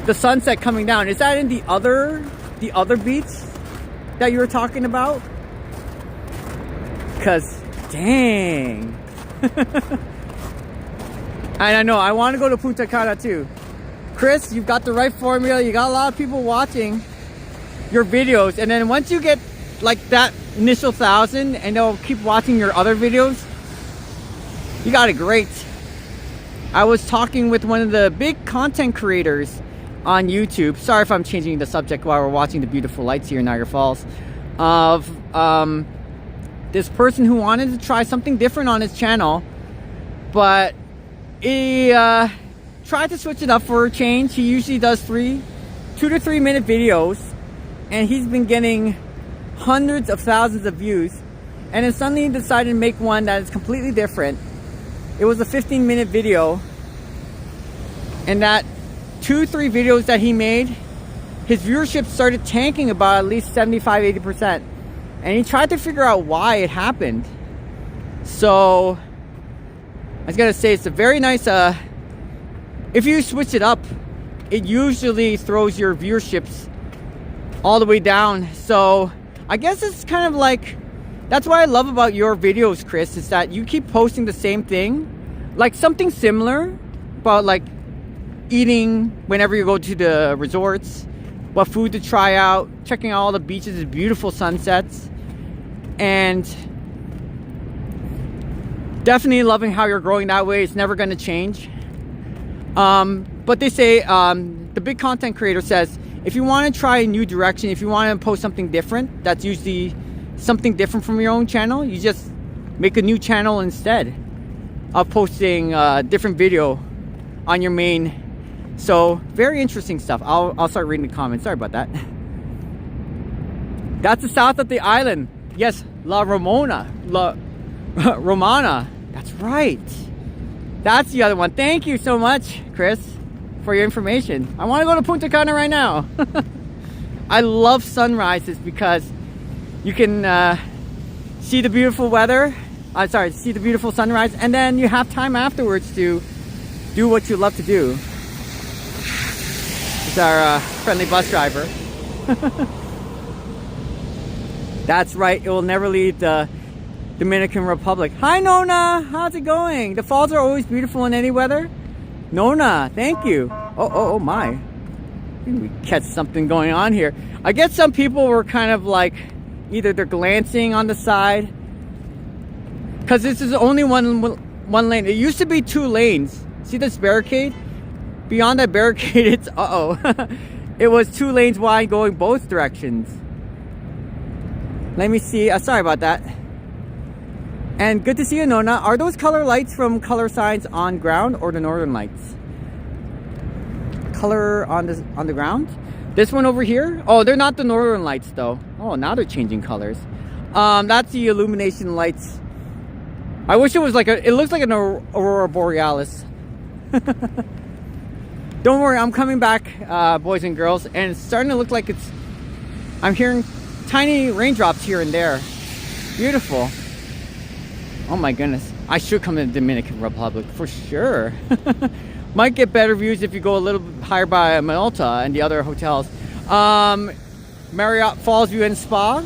the sunset coming down, is that in the other beach that you were talking about? Cause dang. And I know I want to go to Punta Cana too. Chris, you've got the right formula. You got a lot of people watching your videos, and then once you get like that initial 1,000 and they'll keep watching your other videos, you got it great. I was talking with one of the big content creators on YouTube. Sorry if I'm changing the subject while we're watching the beautiful lights here in Niagara Falls. Of this person who wanted to try something different on his channel, but he tried to switch it up for a change. He usually does 2 to 3 minute videos, and he's been getting hundreds of thousands of views, and then suddenly he decided to make one that is completely different. It was a 15-minute video, and that 2-3 videos that he made, his viewership started tanking about at least 75-80%, and he tried to figure out why it happened. So I was gonna say, it's a very nice if you switch it up, it usually throws your viewerships all the way down. So I guess it's kind of like, that's what I love about your videos, Chris, is that you keep posting the same thing, like something similar about like eating whenever you go to the resorts, what food to try out, checking out all the beaches, the beautiful sunsets, and definitely loving how you're growing that way. It's never going to change. But they say, the big content creator says, if you want to try a new direction, if you want to post something different, that's usually something different from your own channel, you just make a new channel instead of posting a different video on your main. So very interesting stuff. I'll start reading the comments. Sorry about that. That's the south of the island. Yes, La Romana. That's right. That's the other one. Thank you so much, Chris, for your information. I want to go to Punta Cana right now. I love sunrises because you can see the beautiful weather. See the beautiful sunrise, and then you have time afterwards to do what you love to do. It's our friendly bus driver. That's right. It will never leave the Dominican Republic. Hi, Nona. How's it going? The falls are always beautiful in any weather. Nona, thank you. Oh my. We catch something going on here. I guess some people were kind of like, either they're glancing on the side, because this is only one lane. It used to be 2 lanes. See this barricade? Beyond that barricade, it's it was 2 lanes wide going both directions. Let me see. Sorry about that. And good to see you, Nona. Are those color lights from color signs on ground or the northern lights? Color on the ground? This one over here? Oh, they're not the northern lights though. Oh, now they're changing colors. That's the Illumination lights. I wish it was like it looks like an Aurora Borealis. Don't worry, I'm coming back, boys and girls, and it's starting to look like I'm hearing tiny raindrops here and there. Beautiful. Oh my goodness. I should come to the Dominican Republic for sure. Might get better views if you go a little bit higher by Minolta and the other hotels. Marriott Falls View and Spa.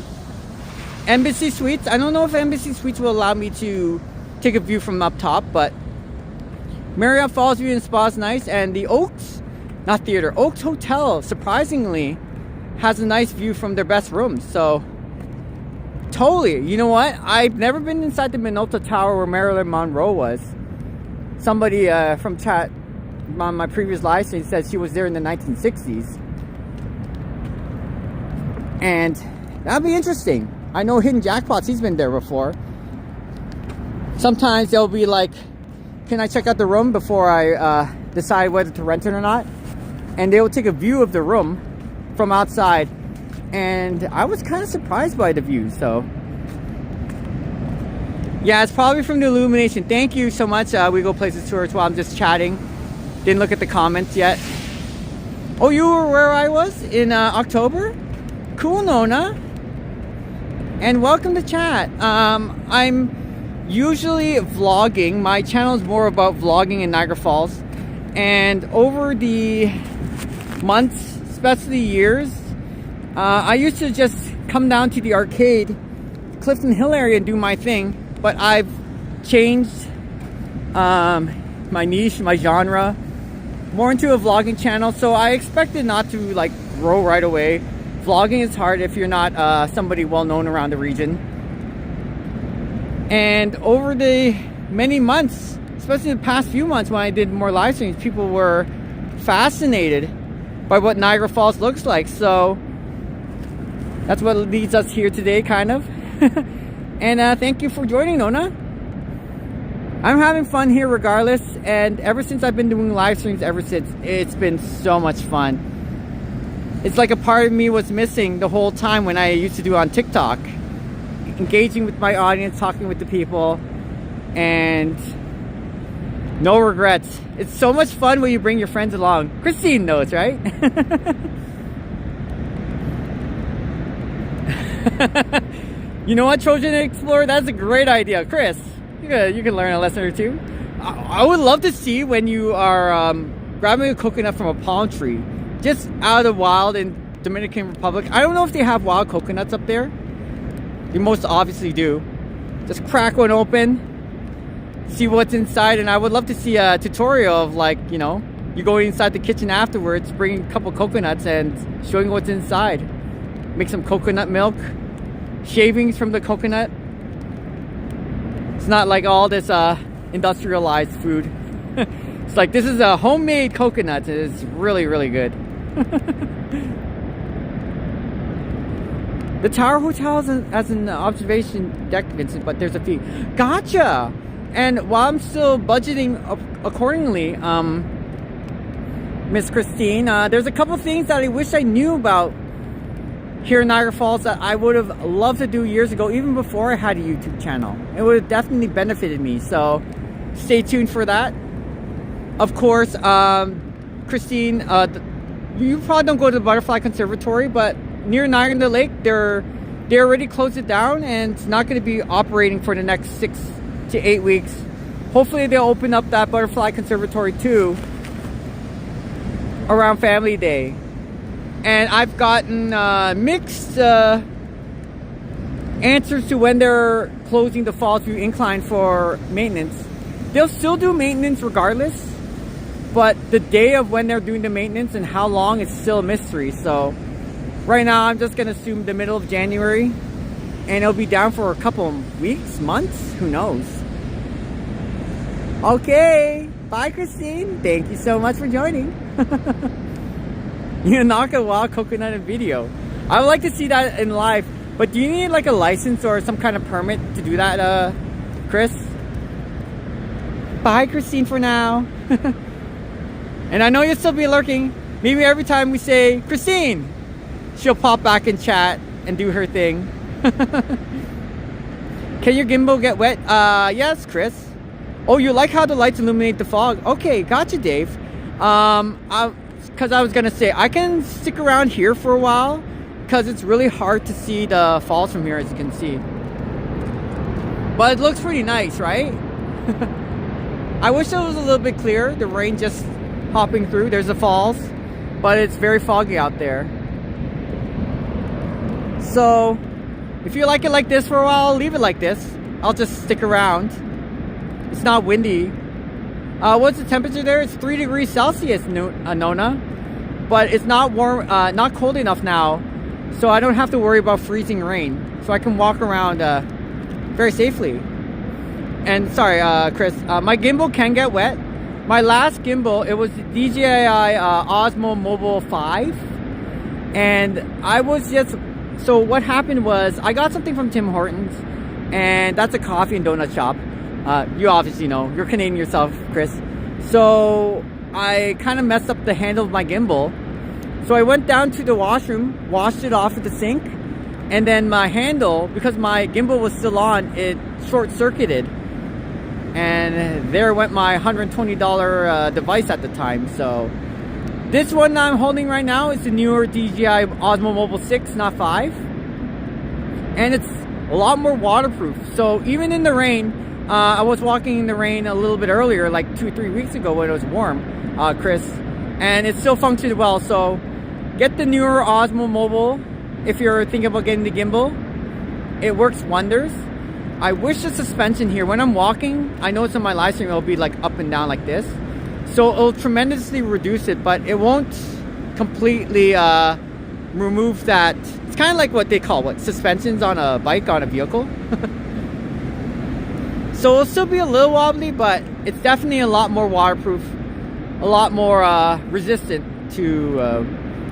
Embassy Suites. I don't know if Embassy Suites will allow me to take a view from up top, but Marriott Falls View and Spa is nice. And the Oaks, not theater, Oaks Hotel, surprisingly, has a nice view from their best rooms. So, totally. You know what? I've never been inside the Minolta Tower where Marilyn Monroe was. Somebody from chat on my previous live stream said she was there in the 1960s. And that'd be interesting. I know Hidden Jackpots, he's been there before. Sometimes they'll be like, can I check out the room before I decide whether to rent it or not? And they will take a view of the room from outside. And I was kind of surprised by the view, so. Yeah, it's probably from the Illumination. Thank you so much, We Go Places Tours, while I'm just chatting. Didn't look at the comments yet. Oh, you were where I was in October? Cool, Nona. And welcome to chat. I'm usually vlogging. My channel is more about vlogging in Niagara Falls. And over the months, especially years, I used to just come down to the arcade, Clifton Hill area, and do my thing. But I've changed my niche, my genre, more into a vlogging channel. So I expected not to like grow right away. Vlogging is hard if you're not somebody well known around the region. And over the many months, especially the past few months when I did more live streams, people were fascinated by what Niagara Falls looks like. So that's what leads us here today, kind of. And thank you for joining, Nona. I'm having fun here regardless, and ever since I've been doing live streams, it's been so much fun. It's like a part of me was missing the whole time when I used to do on TikTok. Engaging with my audience, talking with the people, and no regrets. It's so much fun when you bring your friends along. Christine knows, right? You know what, Trojan Explorer? That's a great idea. Chris, you can learn a lesson or two. I would love to see when you are grabbing a coconut from a palm tree, just out of the wild in Dominican Republic. I don't know if they have wild coconuts up there. They most obviously do. Just crack one open, see what's inside, and I would love to see a tutorial of, like, you know, you go inside the kitchen afterwards, bring a couple coconuts and showing what's inside. Make some coconut milk, shavings from the coconut. It's not like all this industrialized food. It's like, this is a homemade coconut. It's really, really good. The Tower Hotel has an observation deck, Vincent, but there's a fee. Gotcha! And while I'm still budgeting accordingly, Miss Christine, there's a couple things that I wish I knew about here in Niagara Falls that I would have loved to do years ago, even before I had a YouTube channel. It would have definitely benefited me, so stay tuned for that. Of course, Christine, you probably don't go to the Butterfly Conservatory, but near Niagara Lake, they already closed it down, and it's not going to be operating for the next 6 to 8 weeks. Hopefully they'll open up that Butterfly Conservatory too around Family Day. And I've gotten mixed answers to when they're closing the Falls View Incline for maintenance. They'll still do maintenance regardless, but the day of when they're doing the maintenance and how long is still a mystery. So right now I'm just gonna assume the middle of January, and it'll be down for a couple of weeks, months, who knows. Okay, bye Christine, thank you so much for joining. You knock a wild coconut in video. I would like to see that in live, but do you need like a license or some kind of permit to do that, Chris? Bye Christine for now. And I know you'll still be lurking. Maybe every time we say Christine, she'll pop back in chat and do her thing. Can your gimbal get wet? Yes, Chris. Oh, you like how the lights illuminate the fog? Okay, gotcha, Dave. Because I was gonna say, I can stick around here for a while because it's really hard to see the falls from here, as you can see. But it looks pretty nice, right? I wish it was a little bit clearer. The rain just hopping through. There's the falls, but it's very foggy out there. So if you like it like this for a while, leave it like this. I'll just stick around. It's not windy. What's the temperature there? It's 3 degrees Celsius, Nona. But it's not warm, not cold enough now, so I don't have to worry about freezing rain. So I can walk around very safely. And sorry, Chris, my gimbal can get wet. My last gimbal, it was the DJI Osmo Mobile 5. And I was just... So what happened was, I got something from Tim Hortons, and that's a coffee and donut shop. You obviously know. You're Canadian yourself, Chris. So I kind of messed up the handle of my gimbal. So I went down to the washroom, washed it off with the sink, and then my handle, because my gimbal was still on, it short-circuited. And there went my $120 device at the time. So this one I'm holding right now is the newer DJI Osmo Mobile 6, not 5. And it's a lot more waterproof. So even in the rain, I was walking in the rain a little bit earlier, like 2-3 weeks ago when it was warm, Chris, and it still functioned well. So get the newer Osmo Mobile if you're thinking about getting the gimbal. It works wonders. I wish the suspension here, when I'm walking, I know it's on my live stream, it'll be like up and down like this. So it'll tremendously reduce it, but it won't completely remove that. It's kind of like what they call, suspensions on a bike, on a vehicle. So it'll still be a little wobbly, but it's definitely a lot more waterproof, a lot more resistant to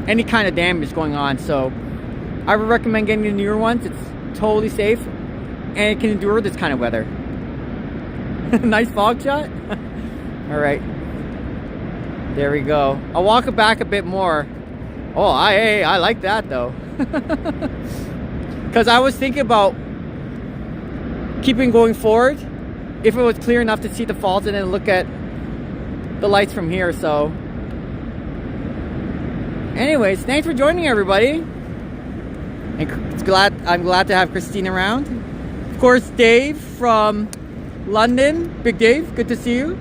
any kind of damage going on. So I would recommend getting the newer ones. It's totally safe, and it can endure this kind of weather. Nice fog shot. All right, there we go. I'll walk it back a bit more. Oh, I like that though. Because I was thinking about keeping going forward if it was clear enough to see the falls and then look at the lights from here. So anyways, thanks for joining everybody. And I'm glad to have Christine around. Of course, Dave from London. Big Dave, good to see you.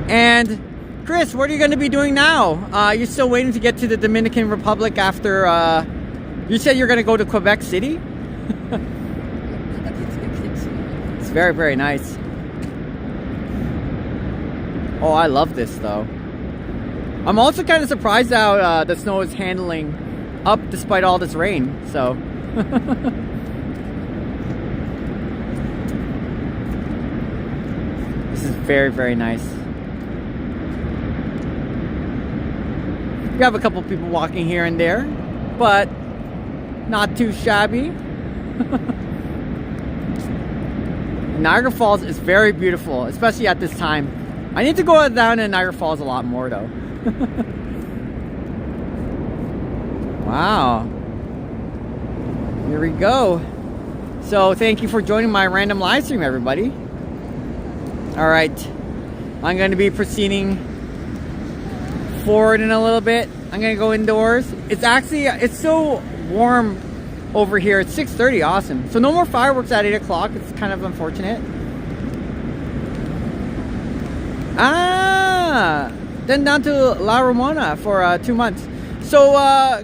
And Chris, what are you going to be doing now? You're still waiting to get to the Dominican Republic after you said you're going to go to Quebec City? It's very, very nice. Oh, I love this though. I'm also kind of surprised how the snow is handling up despite all this rain. So this is very, very nice. We have a couple people walking here and there, but not too shabby. Niagara Falls is very beautiful, especially at this time. I need to go down to Niagara Falls a lot more though. Wow. Here we go. So thank you for joining my random live stream, everybody. All right, I'm going to be proceeding forward in a little bit. I'm gonna go indoors. It's so warm over here. It's 6:30. Awesome. So no more fireworks at 8 o'clock. It's kind of unfortunate. Then down to La Romana for 2 months. So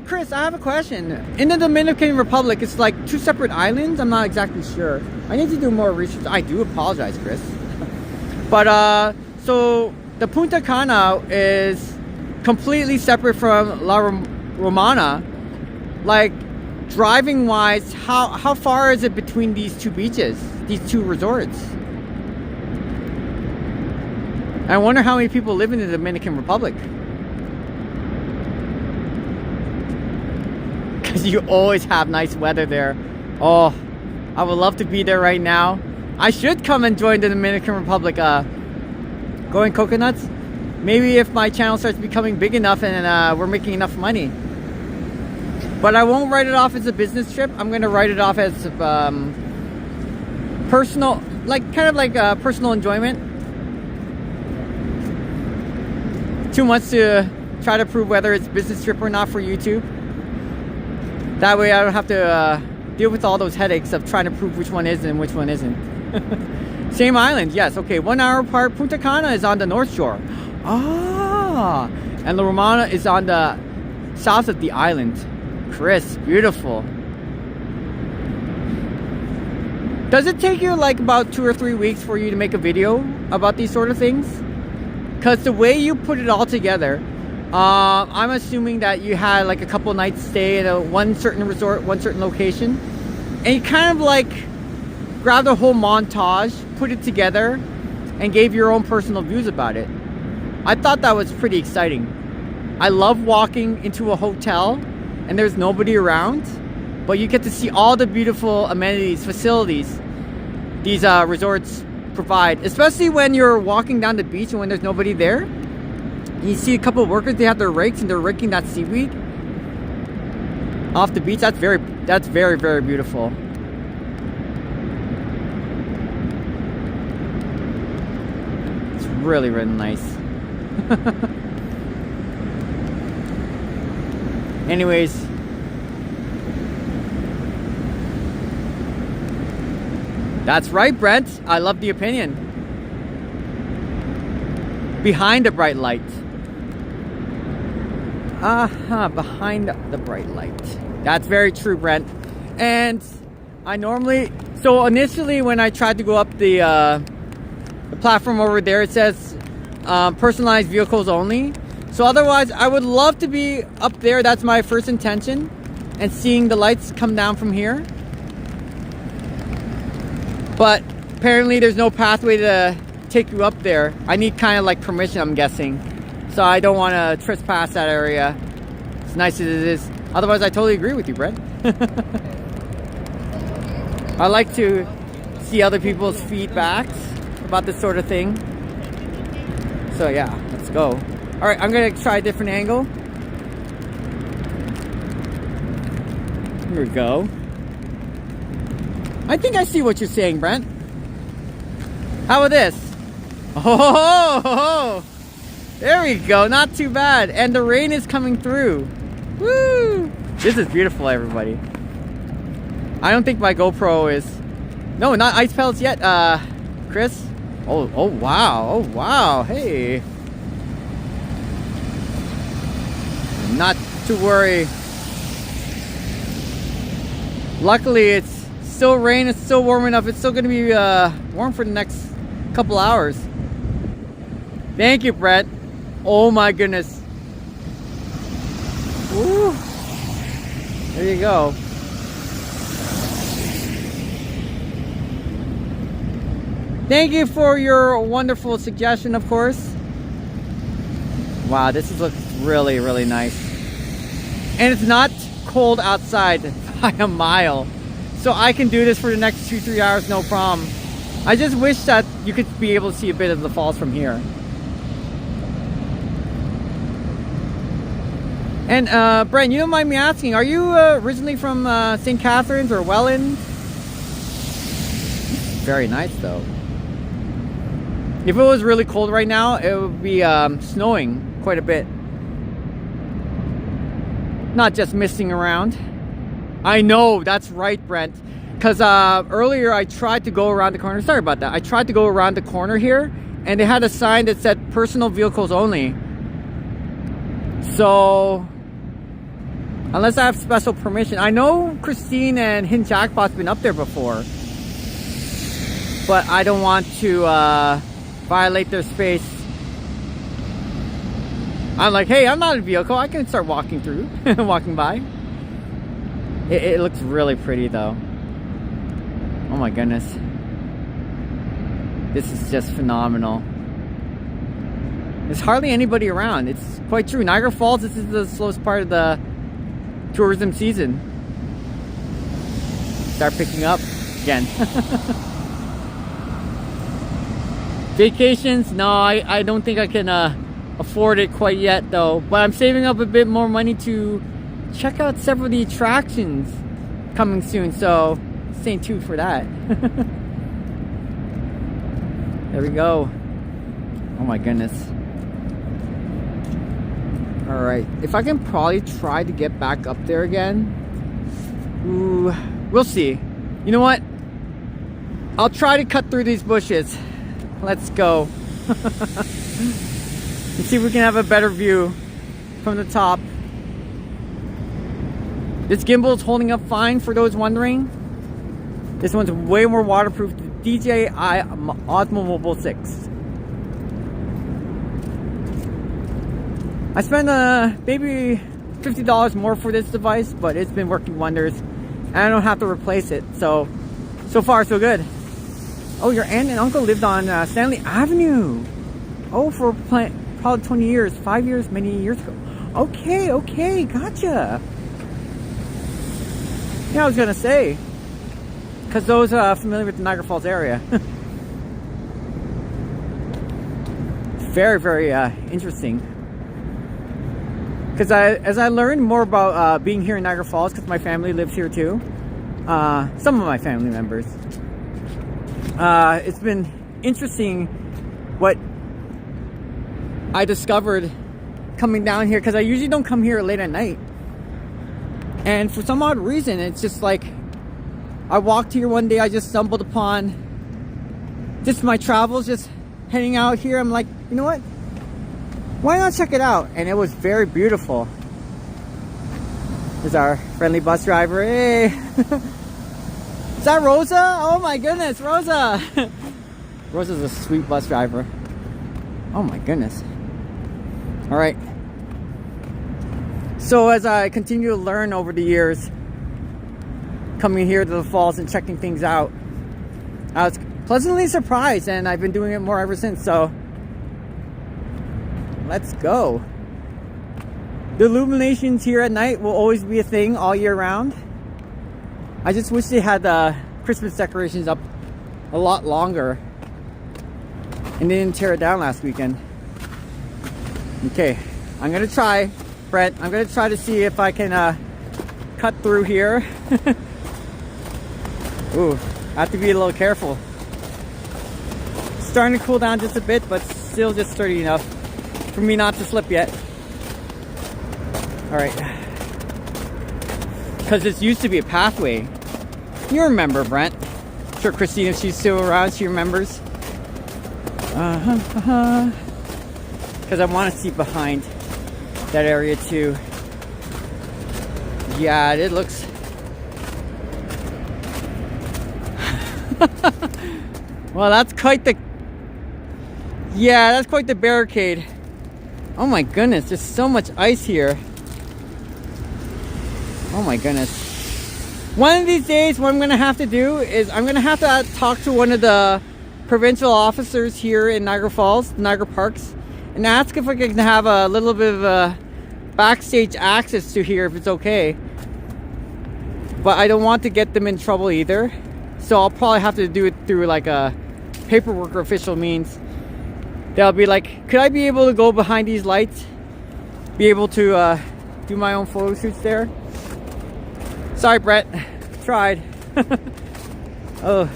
Chris, I have a question. In the Dominican Republic, it's like 2 separate islands. I'm not exactly sure. I need to do more research. I do apologize, Chris. But so the Punta Cana is completely separate from La Romana. Like driving wise, how far is it between these 2 beaches, these 2 resorts? I wonder how many people live in the Dominican Republic. Because you always have nice weather there. Oh, I would love to be there right now. I should come and join the Dominican Republic growing coconuts. Maybe if my channel starts becoming big enough and we're making enough money. But I won't write it off as a business trip. I'm going to write it off as personal, kind of like personal enjoyment. 2 months to try to prove whether it's a business trip or not for YouTube. That way I don't have to deal with all those headaches of trying to prove which one is and which one isn't. Same island, yes. Okay, 1 hour apart. Punta Cana is on the north shore. Ah, and La Romana is on the south of the island. Chris, beautiful. Does it take you like about 2 or 3 weeks for you to make a video about these sort of things? Because the way you put it all together, I'm assuming that you had like a couple nights stay at one certain resort, one certain location, and you kind of like grabbed a whole montage, put it together, and gave your own personal views about it. I thought that was pretty exciting. I love walking into a hotel and there's nobody around, but you get to see all the beautiful amenities, facilities these resorts provide, especially when you're walking down the beach and when there's nobody there. And you see a couple of workers, they have their rakes and they're raking that seaweed off the beach. That's very, very beautiful. It's really, really nice. Anyways, that's right, Brent. I love the opinion. Behind the bright light. Behind the bright light. That's very true, Brent. And I normally, so initially when I tried to go up the platform over there, it says personalized vehicles only. So otherwise, I would love to be up there. That's my first intention. And seeing the lights come down from here. But apparently there's no pathway to take you up there. I need kind of like permission, I'm guessing. So I don't want to trespass that area. As nice as it is. Otherwise, I totally agree with you, Brett. I like to see other people's feedbacks about this sort of thing. So yeah, let's go. Alright, I'm gonna try a different angle. Here we go. I think I see what you're saying, Brent. How about this? Oh, there we go. Not too bad. And the rain is coming through. Woo! This is beautiful, everybody. I don't think my GoPro is... No, not ice pellets yet, Chris. Oh wow. Oh, wow. Hey. Not to worry. Luckily, it's still rain. It's still warm enough. It's still going to be warm for the next couple hours. Thank you, Brett. Oh my goodness. Woo. There you go. Thank you for your wonderful suggestion, of course. Wow, this looks really, really nice. And it's not cold outside by a mile. So I can do this for the next 2-3 hours, no problem. I just wish that you could be able to see a bit of the falls from here. And Brent, you don't mind me asking, are you originally from St. Catharines or Welland? Very nice though. If it was really cold right now, it would be snowing quite a bit. Not just misting around. I know, that's right, Brent. Because earlier I tried to go around the corner. Sorry about that. I tried to go around the corner here, and they had a sign that said personal vehicles only. So, unless I have special permission. I know Christine and Hint Jackpot's been up there before. But I don't want to violate their space. I'm like, hey, I'm not a vehicle. I can start walking through, walking by. It looks really pretty though. Oh my goodness. This is just phenomenal. There's hardly anybody around. It's quite true. Niagara Falls, this is the slowest part of the tourism season. Start picking up again. Vacations? No, I don't think I can afford it quite yet though. But I'm saving up a bit more money to check out several of the attractions coming soon. So stay tuned for that. There we go. Oh my goodness. Alright, if I can probably try to get back up there again. Ooh, we'll see. You know what? I'll try to cut through these bushes. Let's go. Let's see if we can have a better view from the top. This gimbal is holding up fine for those wondering. This one's way more waterproof than DJI Osmo Mobile 6. I spent maybe $50 more for this device, but it's been working wonders. And I don't have to replace it. So far so good. Oh, your aunt and uncle lived on Stanley Avenue. Oh, for probably 20 years, 5 years, many years ago. Okay, gotcha. Yeah, I was gonna say, because those familiar with the Niagara Falls area. Very, very interesting. Because as I learned more about being here in Niagara Falls, because my family lives here too, some of my family members, it's been interesting what I discovered coming down here, because I usually don't come here late at night. And for some odd reason, it's just like, I walked here one day, I just stumbled upon just my travels, just heading out here. I'm like, you know what? Why not check it out? And it was very beautiful. There's our friendly bus driver. Hey! Is that Rosa? Oh my goodness, Rosa! Rosa's a sweet bus driver. Oh my goodness. Alright. So as I continue to learn over the years, coming here to the falls and checking things out, I was pleasantly surprised, and I've been doing it more ever since. So let's go. The illuminations here at night will always be a thing all year round. I just wish they had the Christmas decorations up a lot longer, and they didn't tear it down last weekend. Okay, I'm gonna try, Brent. I'm gonna try to see if I can cut through here. Ooh, I have to be a little careful. Starting to cool down just a bit, but still just sturdy enough for me not to slip yet. All right, because this used to be a pathway. You remember, Brent? I'm sure Christine, if she's still around, she remembers. Because I want to see behind that area too. Yeah, it looks. Well, that's quite the. Yeah, that's quite the barricade. Oh my goodness, there's so much ice here. Oh my goodness. One of these days, what I'm going to have to do is I'm going to have to talk to one of the provincial officers here in Niagara Falls, Niagara Parks, and ask if I can have a little bit of a backstage access to here, if it's okay. But I don't want to get them in trouble either. So I'll probably have to do it through like a paperwork or official means. They'll be like, could I be able to go behind these lights? Be able to do my own photo shoots there? Sorry, Brett. Tried. Oh,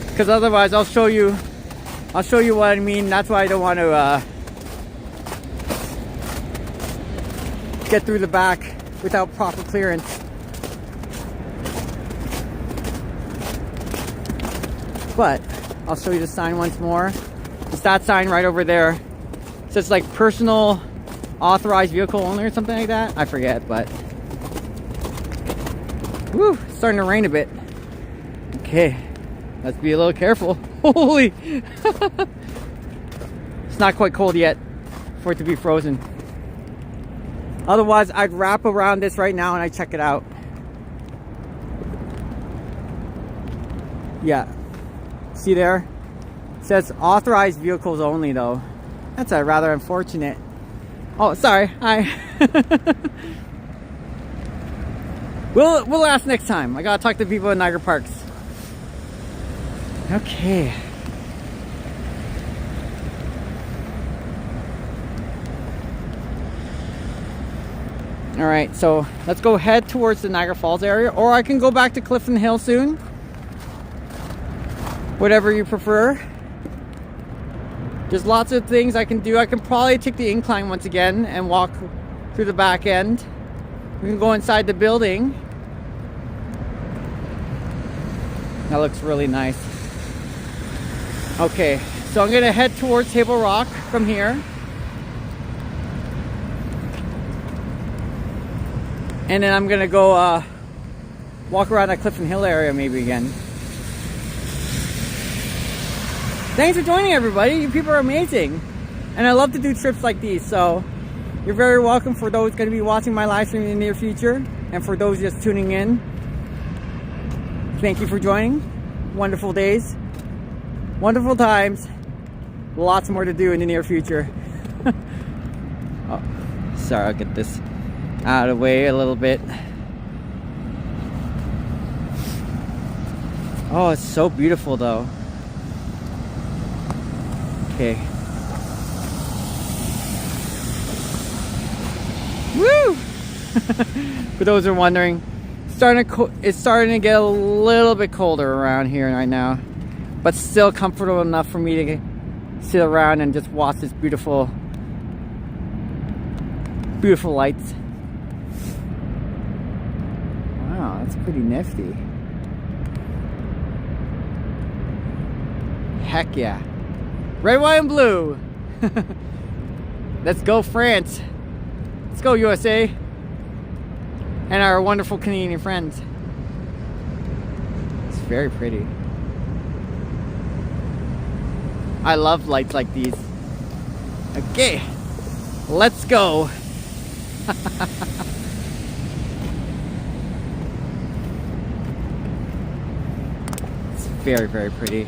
because otherwise I'll show you what I mean. That's why I don't want to get through the back without proper clearance. But I'll show you the sign once more. It's that sign right over there. So it's like personal authorized vehicle only or something like that. I forget, but woo, it's starting to rain a bit. Okay, let's be a little careful. Holy! It's not quite cold yet for it to be frozen. Otherwise, I'd wrap around this right now and I'd check it out. Yeah. See there? It says authorized vehicles only though. That's a rather unfortunate. Oh, sorry. Hi. We'll ask next time. I gotta talk to people in Niagara Parks. Okay. Alright, so let's go head towards the Niagara Falls area, or I can go back to Clifton Hill soon. Whatever you prefer. There's lots of things I can do. I can probably take the incline once again and walk through the back end. We can go inside the building. That looks really nice. Okay, so I'm gonna head towards Table Rock from here. And then I'm gonna go walk around that Clifton Hill area maybe again. Thanks for joining, everybody. You people are amazing. And I love to do trips like these, so you're very welcome for those going to be watching my live stream in the near future. And for those just tuning in, thank you for joining. Wonderful days. Wonderful times. Lots more to do in the near future. Oh, sorry, I'll get this out of the way a little bit. Oh, it's so beautiful though. Okay. Woo! For those who are wondering, it's starting to get a little bit colder around here right now, but still comfortable enough for me to sit around and just watch this beautiful, beautiful lights. Wow, that's pretty nifty. Heck yeah. Red, white, and blue. Let's go, France. Let's go, USA. And our wonderful Canadian friends. It's very pretty. I love lights like these. Okay, let's go. It's very, very pretty.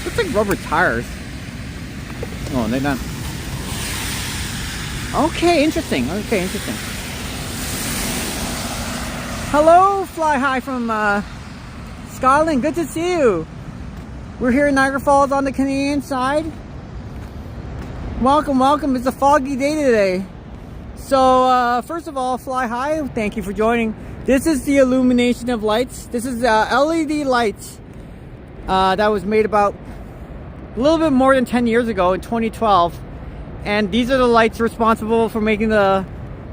Looks like rubber tires. Oh, they're not. Okay, interesting. Okay, interesting. Hello, Fly High from Scotland. Good to see you. We're here in Niagara Falls on the Canadian side. Welcome, welcome. It's a foggy day today. So first of all, fly high. Thank you for joining. This is the illumination of lights. This is LED lights that was made about a little bit more than 10 years ago in 2012. And these are the lights responsible for making the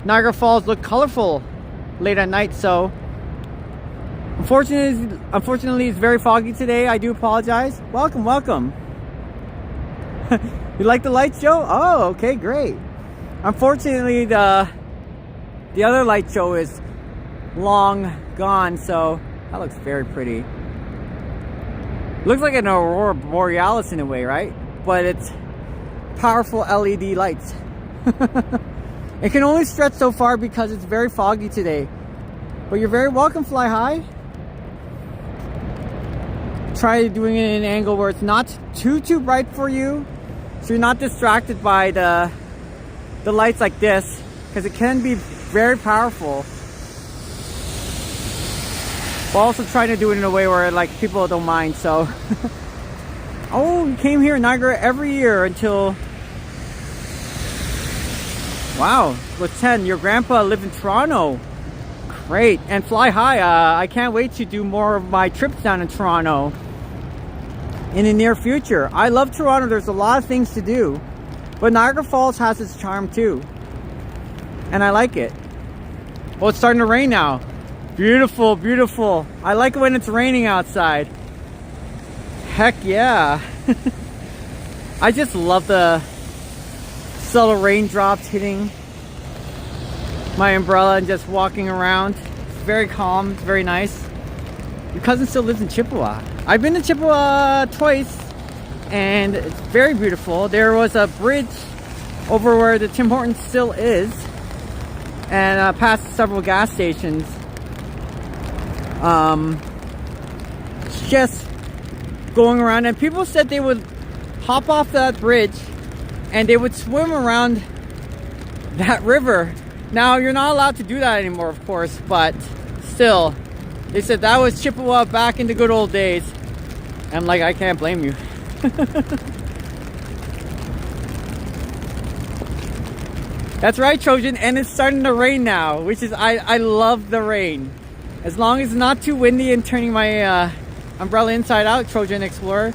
Niagara Falls look colorful late at night. So unfortunately it's very foggy today. I do apologize. Welcome, welcome. You like the lights, Joe? Oh, okay, great. Unfortunately, the other light show is long gone, so that looks very pretty. Looks like an Aurora Borealis in a way, right? But it's powerful LED lights. It can only stretch so far because it's very foggy today. But you're very welcome, fly high. Try doing it in an angle where it's not too bright for you, so you're not distracted by the lights like this, because it can be very powerful. But also trying to do it in a way where like people don't mind. So oh, you came here in Niagara every year until, wow, was 10. Your grandpa lived in Toronto. Great. And fly high. I can't wait to do more of my trips down in Toronto in the near future. I love Toronto. There's a lot of things to do, but Niagara Falls has its charm too, and I like it. Well, it's starting to rain now. Beautiful, beautiful. I like it when it's raining outside. Heck yeah. I just love the subtle raindrops hitting my umbrella and just walking around. It's very calm, it's very nice. Your cousin still lives in Chippewa. I've been to Chippewa twice, and it's very beautiful. There was a bridge over where the Tim Hortons still is, and past several gas stations. Just going around, and people said they would hop off that bridge and they would swim around that river. Now, you're not allowed to do that anymore, of course, but still, they said that was Chippewa back in the good old days. I'm like, I can't blame you. That's right, Trojan, and it's starting to rain now, which is, I love the rain. As long as it's not too windy and turning my umbrella inside out, Trojan Explorer.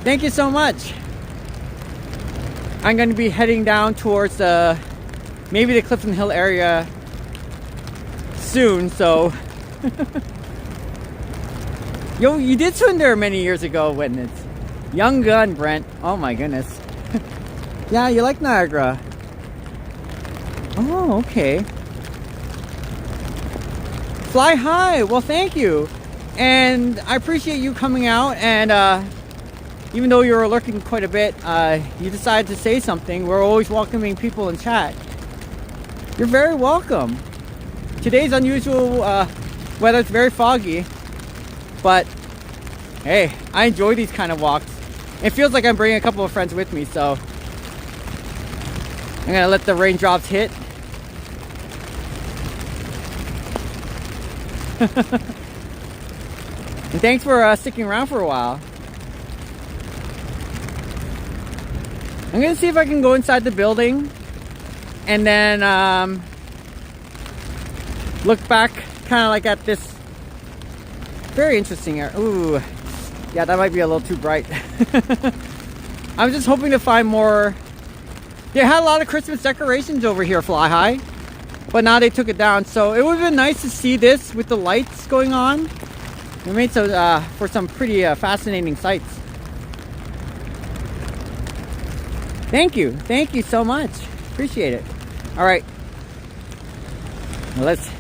Thank you so much. I'm going to be heading down towards maybe the Clifton Hill area soon, so. Yo, you did swim there many years ago when it's young gun, Brent. Oh my goodness. Yeah, you like Niagara. Oh, okay. Fly high. Well, thank you. And I appreciate you coming out, and even though you were lurking quite a bit, you decided to say something. We're always welcoming people in chat. You're very welcome. Today's unusual weather. It's very foggy, but hey, I enjoy these kind of walks. It feels like I'm bringing a couple of friends with me, so I'm gonna let the raindrops hit. And thanks for sticking around for a while. I'm gonna see if I can go inside the building and then look back kind of like at this very interesting area. Ooh, yeah, that might be a little too bright. I'm just hoping to find more. They had a lot of Christmas decorations over here, Fly High, but now they took it down. So it would have been nice to see this with the lights going on. We made for some pretty fascinating sights. Thank you so much. Appreciate it. All right, well, let's see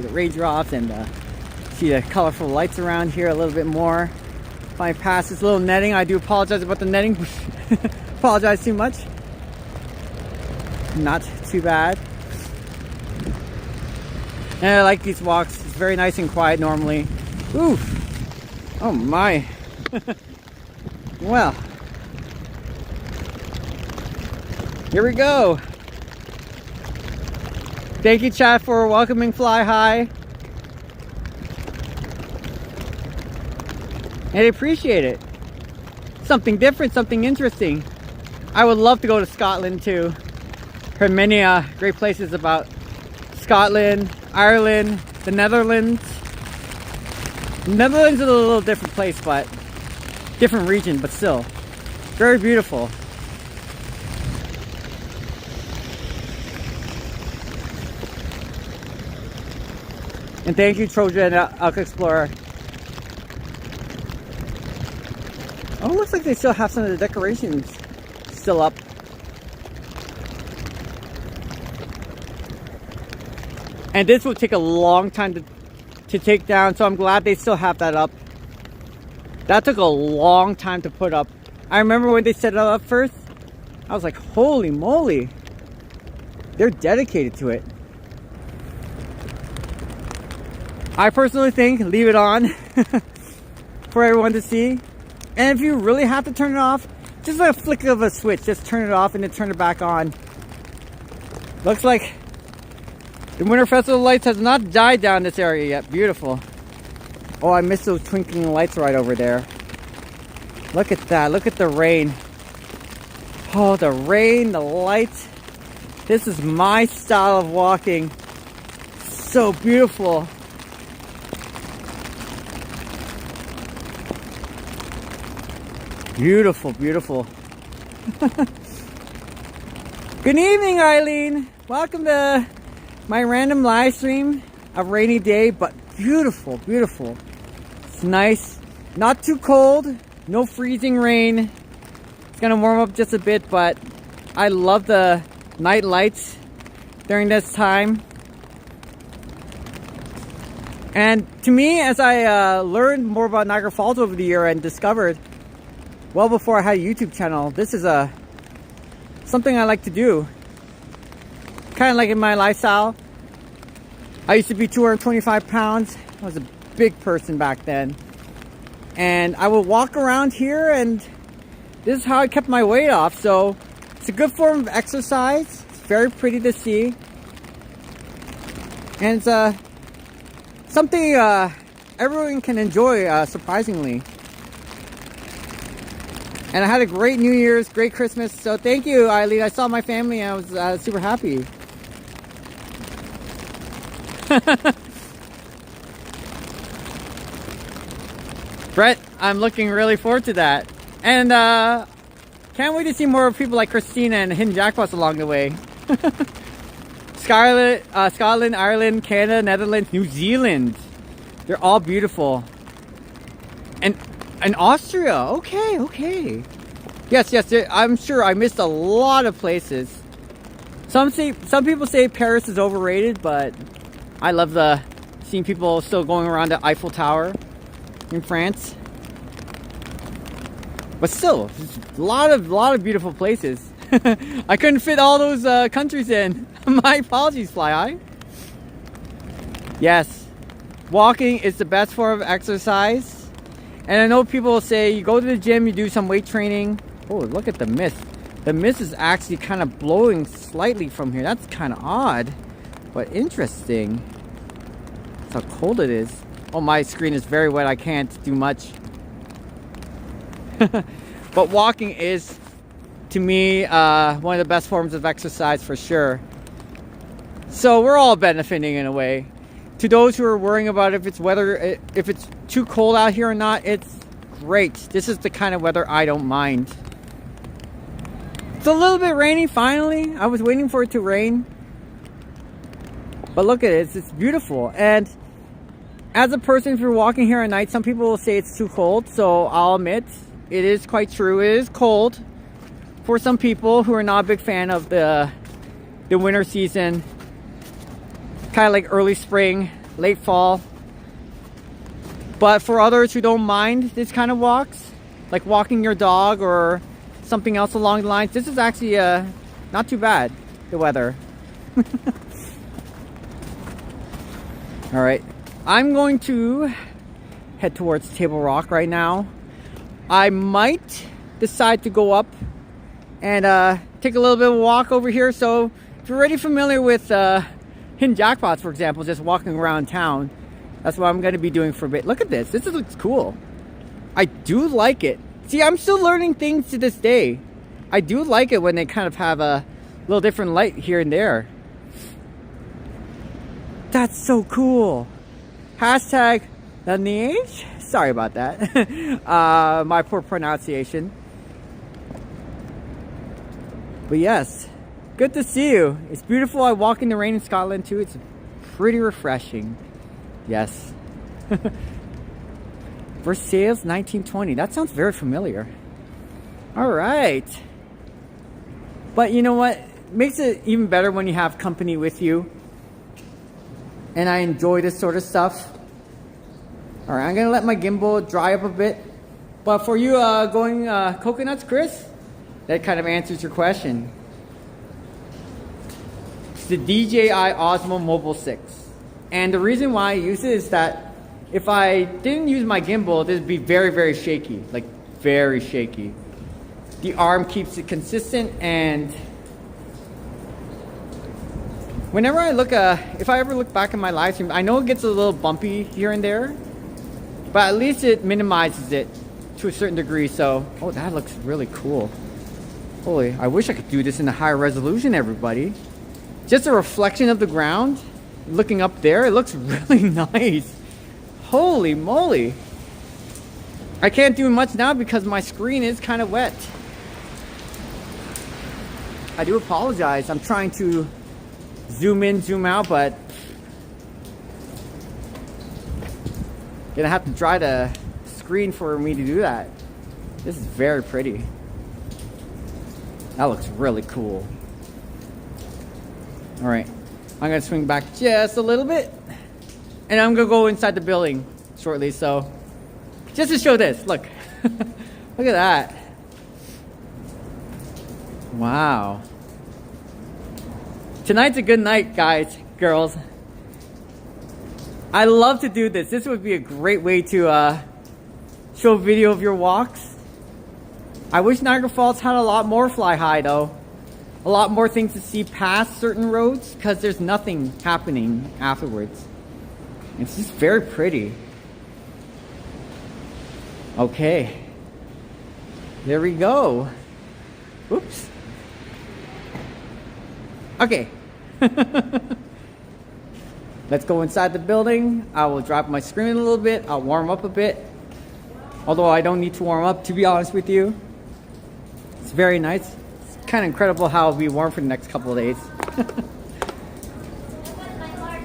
the raindrops and see the colorful lights around here a little bit more. If I pass this little netting, I do apologize about the netting. Apologize too much. Not too bad. And I like these walks. It's very nice and quiet normally. Ooh. Oh my. Well. Here we go. Thank you, chat, for welcoming Fly High. And they appreciate it. Something different, something interesting. I would love to go to Scotland too. Heard many great places about Scotland, Ireland, the Netherlands. The Netherlands is a little different place, but different region, but still very beautiful. And thank you, Trojan Elk Explorer. Oh, looks like they still have some of the decorations still up. And this will take a long time to take down, so I'm glad they still have that up. That took a long time to put up. I remember when they set it up first, I was like, holy moly. They're dedicated to it. I personally think leave it on for everyone to see. And if you really have to turn it off, just like a flick of a switch, just turn it off and then turn it back on. Looks like the Winter Festival lights has not died down this area yet. Beautiful. Oh, I missed those twinkling lights right over there. Look at that. Look at the rain. Oh, the rain, the lights. This is my style of walking. So beautiful. Beautiful, beautiful. Good evening, Eileen. Welcome to my random live stream. A rainy day, but beautiful, beautiful. It's nice. Not too cold. No freezing rain. It's gonna warm up just a bit, but I love the night lights during this time. And to me, as I learned more about Niagara Falls over the year and discovered, well before I had a YouTube channel, this is something I like to do. Kind of like in my lifestyle. I used to be 225 pounds. I was a big person back then. And I would walk around here, and this is how I kept my weight off. So it's a good form of exercise. It's very pretty to see. And it's something everyone can enjoy, surprisingly. And I had a great New Year's, great Christmas. So thank you, Eileen. I saw my family and I was super happy. Brett, I'm looking really forward to that. And can't wait to see more people like Christina and hidden jackpots along the way. Scotland, Ireland, Canada, Netherlands, New Zealand. They're all beautiful. And Austria. Okay. Yes, I'm sure I missed a lot of places. Some people say Paris is overrated, but I love seeing people still going around the Eiffel Tower in France. But still, a lot of beautiful places. I couldn't fit all those countries in. My apologies, Fly Eye. Yes, walking is the best form of exercise. And I know people will say you go to the gym, you do some weight training. Oh, look at the mist. The mist is actually kind of blowing slightly from here. That's kind of odd, but interesting. That's how cold it is. Oh, my screen is very wet. I can't do much. But walking is, to me, one of the best forms of exercise for sure. So we're all benefiting in a way. To those who are worrying about if it's too cold out here or not, it's great. This is the kind of weather I don't mind. It's a little bit rainy finally. I was waiting for it to rain. But look at it, it's beautiful. And as a person, if you're walking here at night, some people will say it's too cold. So I'll admit, it is quite true. It is cold for some people who are not a big fan of the winter season. Kind of like early spring, late fall. But for others who don't mind this kind of walks, like walking your dog or something else along the lines, this is actually not too bad, the weather. All right, I'm going to head towards Table Rock right now. I might decide to go up and take a little bit of a walk over here. So if you're already familiar with hidden jackpots, for example, just walking around town, that's what I'm going to be doing for a bit. Look at this. This looks cool. I do like it. See, I'm still learning things to this day. I do like it when they kind of have a little different light here and there. That's so cool. Hashtag Lineage. Sorry about that. My poor pronunciation. But yes, good to see you. It's beautiful. I walk in the rain in Scotland too. It's pretty refreshing. Yes. Versailles 1920. That sounds very familiar. All right. But you know what? It makes it even better when you have company with you. And I enjoy this sort of stuff. All right, I'm gonna let my gimbal dry up a bit. But for you going coconuts, Chris, that kind of answers your question. It's the DJI Osmo Mobile 6. And the reason why I use it is that if I didn't use my gimbal, this would be very, very shaky. Like, very shaky. The arm keeps it consistent, and whenever I look, if I ever look back in my live stream, I know it gets a little bumpy here and there, but at least it minimizes it to a certain degree. So, oh, that looks really cool. Holy, I wish I could do this in a higher resolution, everybody. Just a reflection of the ground, looking up there, it looks really nice. Holy moly. I can't do much now because my screen is kind of wet. I do apologize. I'm trying to zoom in, zoom out, but gonna have to dry the screen for me to do that. This is very pretty. That looks really cool. All right, I'm gonna swing back just a little bit, and I'm gonna go inside the building shortly. So, just to show this, look, look at that. Wow. Tonight's a good night, guys, girls. I love to do this. This would be a great way to show a video of your walks. I wish Niagara Falls had a lot more fly high though. A lot more things to see past certain roads because there's nothing happening afterwards. It's just very pretty. Okay. There we go. Oops. Okay. Let's go inside the building. I will drop my screen a little bit. I'll warm up a bit. Although I don't need to warm up, to be honest with you. It's very nice. It's kind of incredible how it'll be warm for the next couple of days.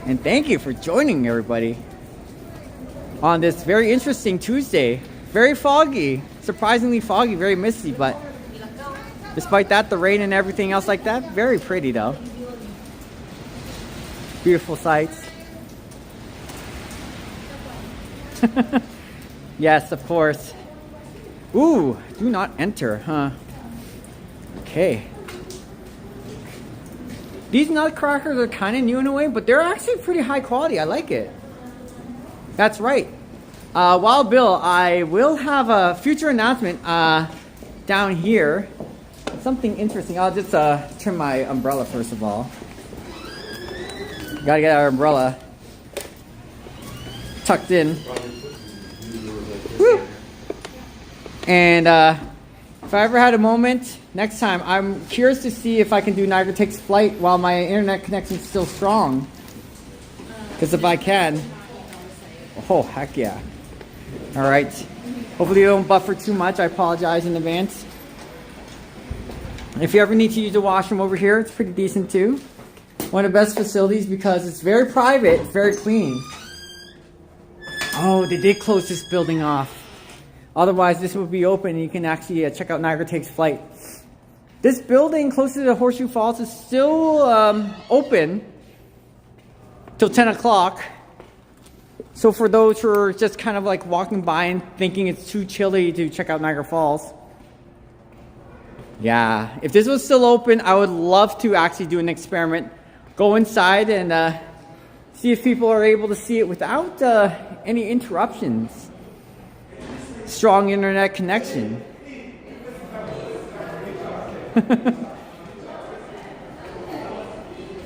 And thank you for joining, everybody, on this very interesting Tuesday. Very foggy. Surprisingly foggy, very misty, but despite that, the rain and everything else like that, very pretty though. Beautiful sights. Yes, of course. Ooh, do not enter, huh? Okay. These nutcrackers are kind of new in a way, but they're actually pretty high quality. I like it. That's right. Wild Bill, I will have a future announcement down here. Something interesting. I'll just turn my umbrella first of all. Gotta get our umbrella tucked in. Woo! And if I ever had a moment, next time, I'm curious to see if I can do Niagara Takes Flight while my internet connection is still strong. Because if I can, oh, heck yeah. All right. Hopefully you don't buffer too much. I apologize in advance. If you ever need to use the washroom over here, it's pretty decent too. One of the best facilities because it's very private, very clean. Oh, they did close this building off. Otherwise, this would be open and you can actually check out Niagara Takes Flight. This building close to the Horseshoe Falls is still open till 10 o'clock. So for those who are just kind of like walking by and thinking it's too chilly to check out Niagara Falls. Yeah, if this was still open, I would love to actually do an experiment. Go inside and see if people are able to see it without any interruptions. Strong internet connection.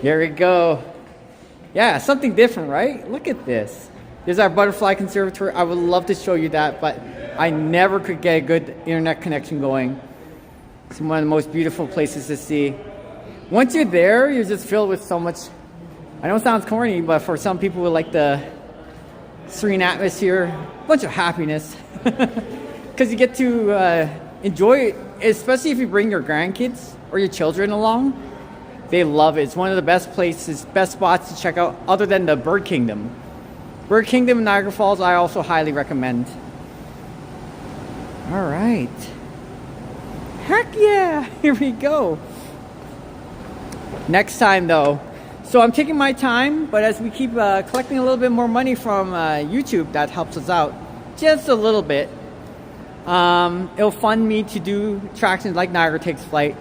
There we go. Yeah, something different, right? Look at this. There's our butterfly conservatory. I would love to show you that, but I never could get a good internet connection going. It's one of the most beautiful places to see. Once you're there, you're just filled with so much. I know it sounds corny, but for some people who like the serene atmosphere, a bunch of happiness. Because you get to enjoy it, especially if you bring your grandkids or your children along. They love it. It's one of the best places, best spots to check out other than the Bird Kingdom. Bird Kingdom in Niagara Falls, I also highly recommend. All right. Heck yeah, here we go. Next time though, so I'm taking my time, but as we keep collecting a little bit more money from YouTube, that helps us out just a little bit. It'll fund me to do attractions like Niagara Takes Flight.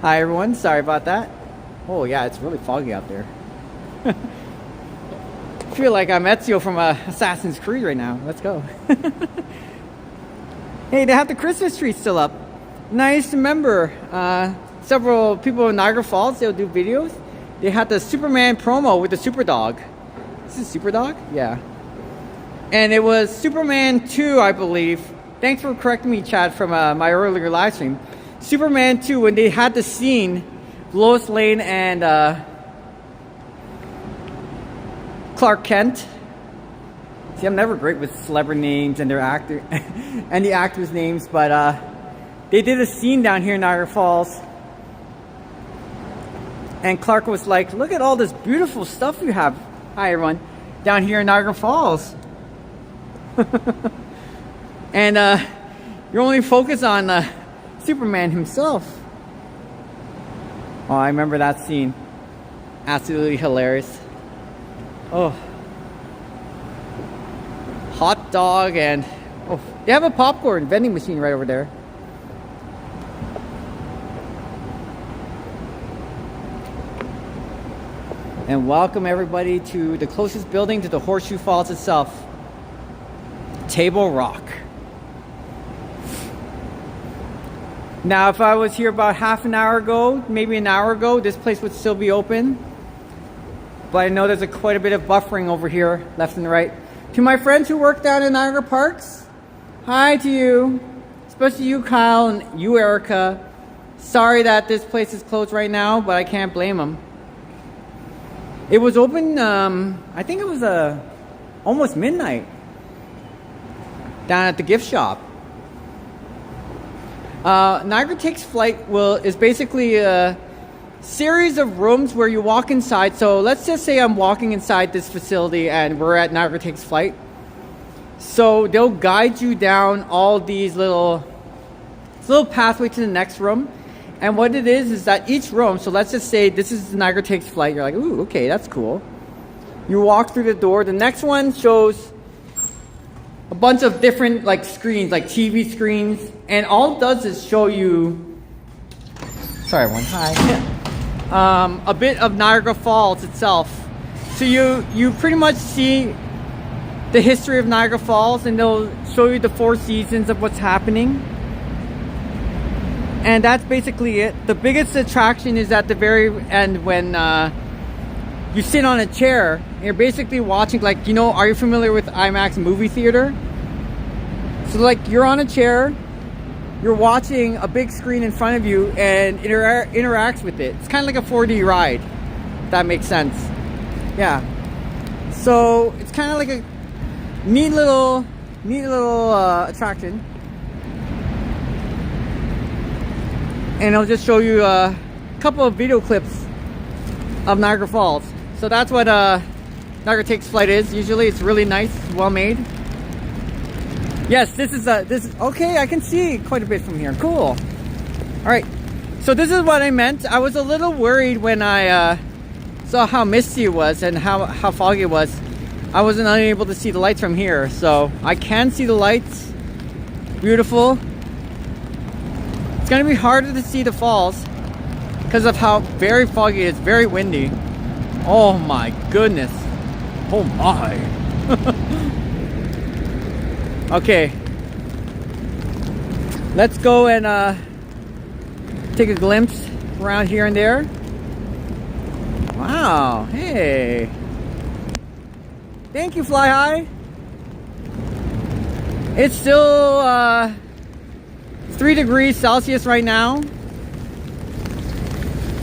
Hi everyone, sorry about that. Oh yeah, it's really foggy out there. I feel like I'm Ezio from Assassin's Creed right now. Let's go. Hey, they have the Christmas tree still up. Nice to remember. Several people in Niagara Falls, they'll do videos. They had the Superman promo with the Super Dog. Is this Super Dog? Yeah. And it was Superman 2, I believe. Thanks for correcting me, Chad, from my earlier live stream. Superman 2, when they had the scene, Lois Lane and Clark Kent. See, I'm never great with celebrity names and their actor and the actors' names, but they did a scene down here in Niagara Falls. And Clark was like, look at all this beautiful stuff you have. Hi, everyone. Down here in Niagara Falls. And you're only focused on Superman himself. Oh, I remember that scene. Absolutely hilarious. Oh. Hot dog and... oh, they have a popcorn vending machine right over there. And welcome everybody to the closest building to the Horseshoe Falls itself. Table Rock. Now, if I was here about half an hour ago, maybe an hour ago, this place would still be open. But I know there's quite a bit of buffering over here, left and right. To my friends who work down in Niagara Parks, hi to you. Especially you, Kyle, and you, Erica. Sorry that this place is closed right now, but I can't blame them. It was open, I think it was almost midnight. Down at the gift shop. Niagara Takes Flight is basically a series of rooms where you walk inside. So let's just say I'm walking inside this facility and we're at Niagara Takes Flight. So they'll guide you down all these little pathway to the next room. And what it is that each room, so let's just say this is Niagara Takes Flight. You're like, ooh, okay, that's cool. You walk through the door. The next one shows a bunch of different like screens, like TV screens. And all it does is show you, sorry everyone, hi. A bit of Niagara Falls itself. So you pretty much see the history of Niagara Falls, and they'll show you the 4 seasons of what's happening. And that's basically it. The biggest attraction is at the very end when you sit on a chair. And you're basically watching, like, you know, are you familiar with IMAX movie theater? So like you're on a chair, you're watching a big screen in front of you and interacts with it. It's kind of like a 4D ride, if that makes sense. Yeah. So it's kind of like a neat little attraction. And I'll just show you a couple of video clips of Niagara Falls. So that's what Niagara Takes Flight is. Usually it's really nice, well made. Yes, this is okay. I can see quite a bit from here. Cool. All right. So this is what I meant. I was a little worried when I saw how misty it was and how foggy it was. I wasn't unable to see the lights from here. So I can see the lights. Beautiful. It's going to be harder to see the falls because of how very foggy it is, very windy. Oh my goodness. Oh my. Okay. Let's go and take a glimpse around here and there. Wow. Hey. Thank you, Fly High. It's still 3 degrees Celsius right now.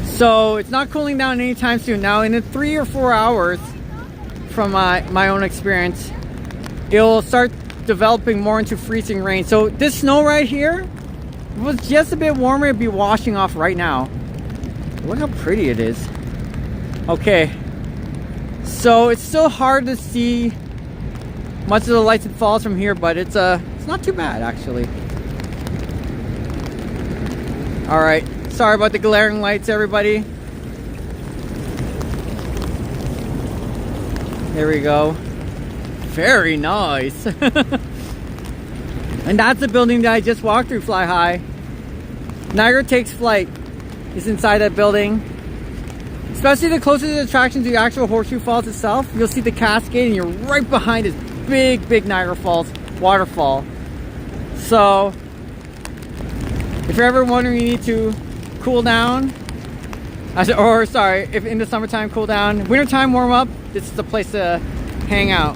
So it's not cooling down anytime soon. Now in 3 or 4 hours, from my own experience, it'll start developing more into freezing rain. So this snow right here, if it was just a bit warmer, it'd be washing off right now. Look how pretty it is. Okay, so it's still hard to see much of the lights and falls from here, but it's not too bad actually. All right, sorry about the glaring lights, everybody. There we go. Very nice. And that's the building that I just walked through, Fly High. Niagara Takes Flight is inside that building. Especially the closer the attraction to the actual Horseshoe Falls itself, you'll see the cascade and you're right behind this big Niagara Falls waterfall. So if you're ever wondering you need to cool down, or sorry, if in the summertime cool down, wintertime warm up, this is the place to hang out.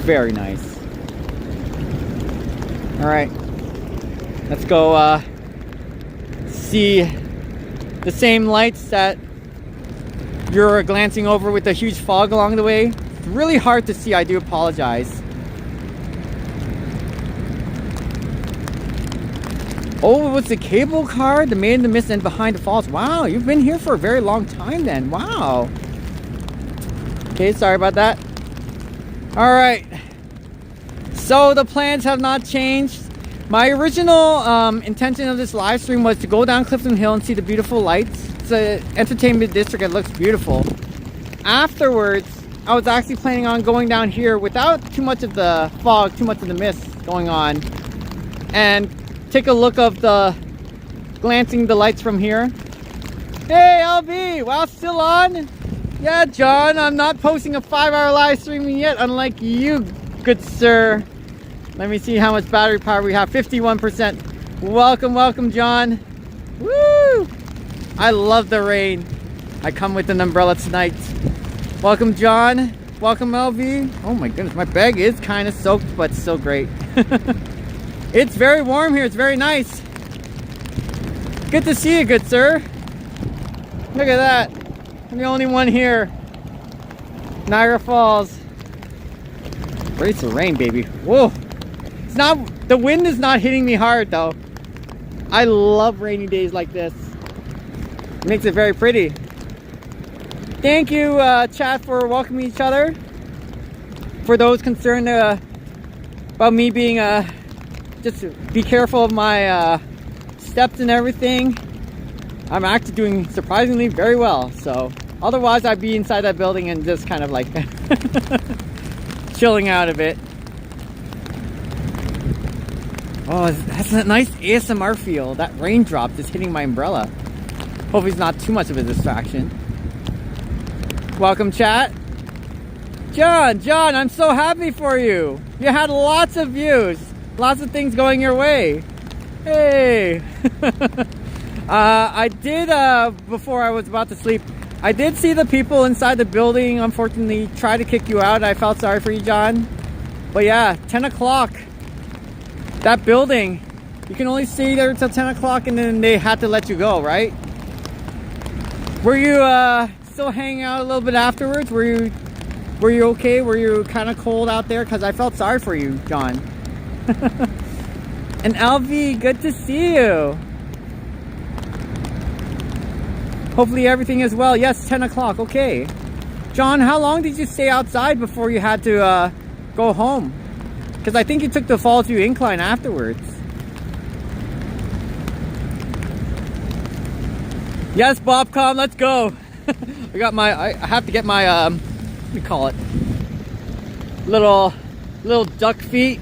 Very nice. All right, let's go see the same lights that you're glancing over with the huge fog along the way. It's really hard to see, I do apologize. Oh, it was the cable car, the Made in the Mist and Behind the Falls. Wow, you've been here for a very long time then. Wow. Okay, sorry about that. All right. So the plans have not changed. My original intention of this live stream was to go down Clifton Hill and see the beautiful lights. It's an entertainment district. It looks beautiful. Afterwards, I was actually planning on going down here without too much of the fog, too much of the mist going on, and take a look of glancing the lights from here. Hey LB, wow, still on? Yeah, John, I'm not posting a 5-hour live streaming yet, unlike you, good sir. Let me see how much battery power we have. 51%. Welcome, John. Woo! I love the rain. I come with an umbrella tonight. Welcome, John. Welcome, LV. Oh my goodness, my bag is kind of soaked, but still great. It's very warm here. It's very nice. Good to see you, good sir. Look at that. I'm the only one here. Niagara Falls. Brace of rain, baby. Whoa. It's not, the wind is not hitting me hard though. I love rainy days like this. It makes it very pretty. Thank you, chat, for welcoming each other. For those concerned about me being just be careful of my steps and everything, I'm actually doing surprisingly very well. So otherwise I'd be inside that building and just kind of like chilling out a bit. Oh, that's a nice ASMR feel. That raindrop just hitting my umbrella. Hopefully it's not too much of a distraction. Welcome, chat. John, I'm so happy for you. You had lots of views. Lots of things going your way. Hey. I did, before I was about to sleep, I did see the people inside the building, unfortunately, try to kick you out. I felt sorry for you, John. But yeah, 10 o'clock. That building, you can only stay there until 10 o'clock and then they had to let you go, right? Were you still hanging out a little bit afterwards? Were you okay? Were you kind of cold out there? Because I felt sorry for you, John. And LV, good to see you. Hopefully everything is well. Yes, 10 o'clock, okay. John, how long did you stay outside before you had to go home? Because I think you took the Falls View Incline afterwards. Yes, Bobcom, let's go. I have to get my, what do you call it? Little duck feet.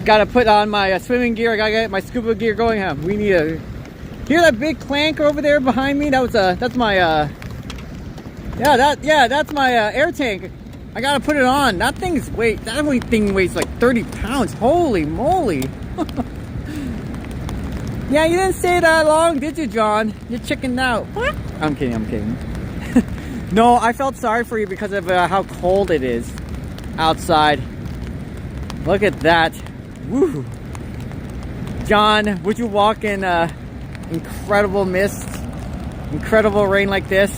Gotta put on my swimming gear. I gotta get my scuba gear going. We need a, hear that big clank over there behind me? That's my, that's my air tank. I gotta put it on. That thing weighs like 30 pounds. Holy moly. Yeah, you didn't stay that long, did you, John? You're chickened out. What? I'm kidding. No, I felt sorry for you because of how cold it is outside. Look at that. Woo! John, would you walk in incredible mist, incredible rain like this?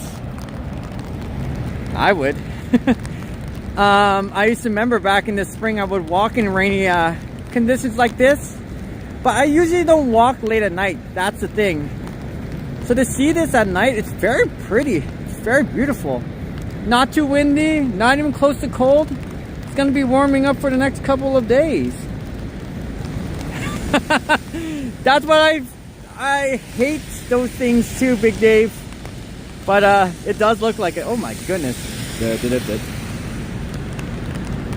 I would. I used to remember back in the spring I would walk in rainy conditions like this, but I usually don't walk late at night. That's the thing. So to see this at night, it's very pretty. It's very beautiful. Not too windy, not even close to cold. It's gonna be warming up for the next couple of days. That's what I hate those things too, Big Dave. But it does look like it. Oh my goodness.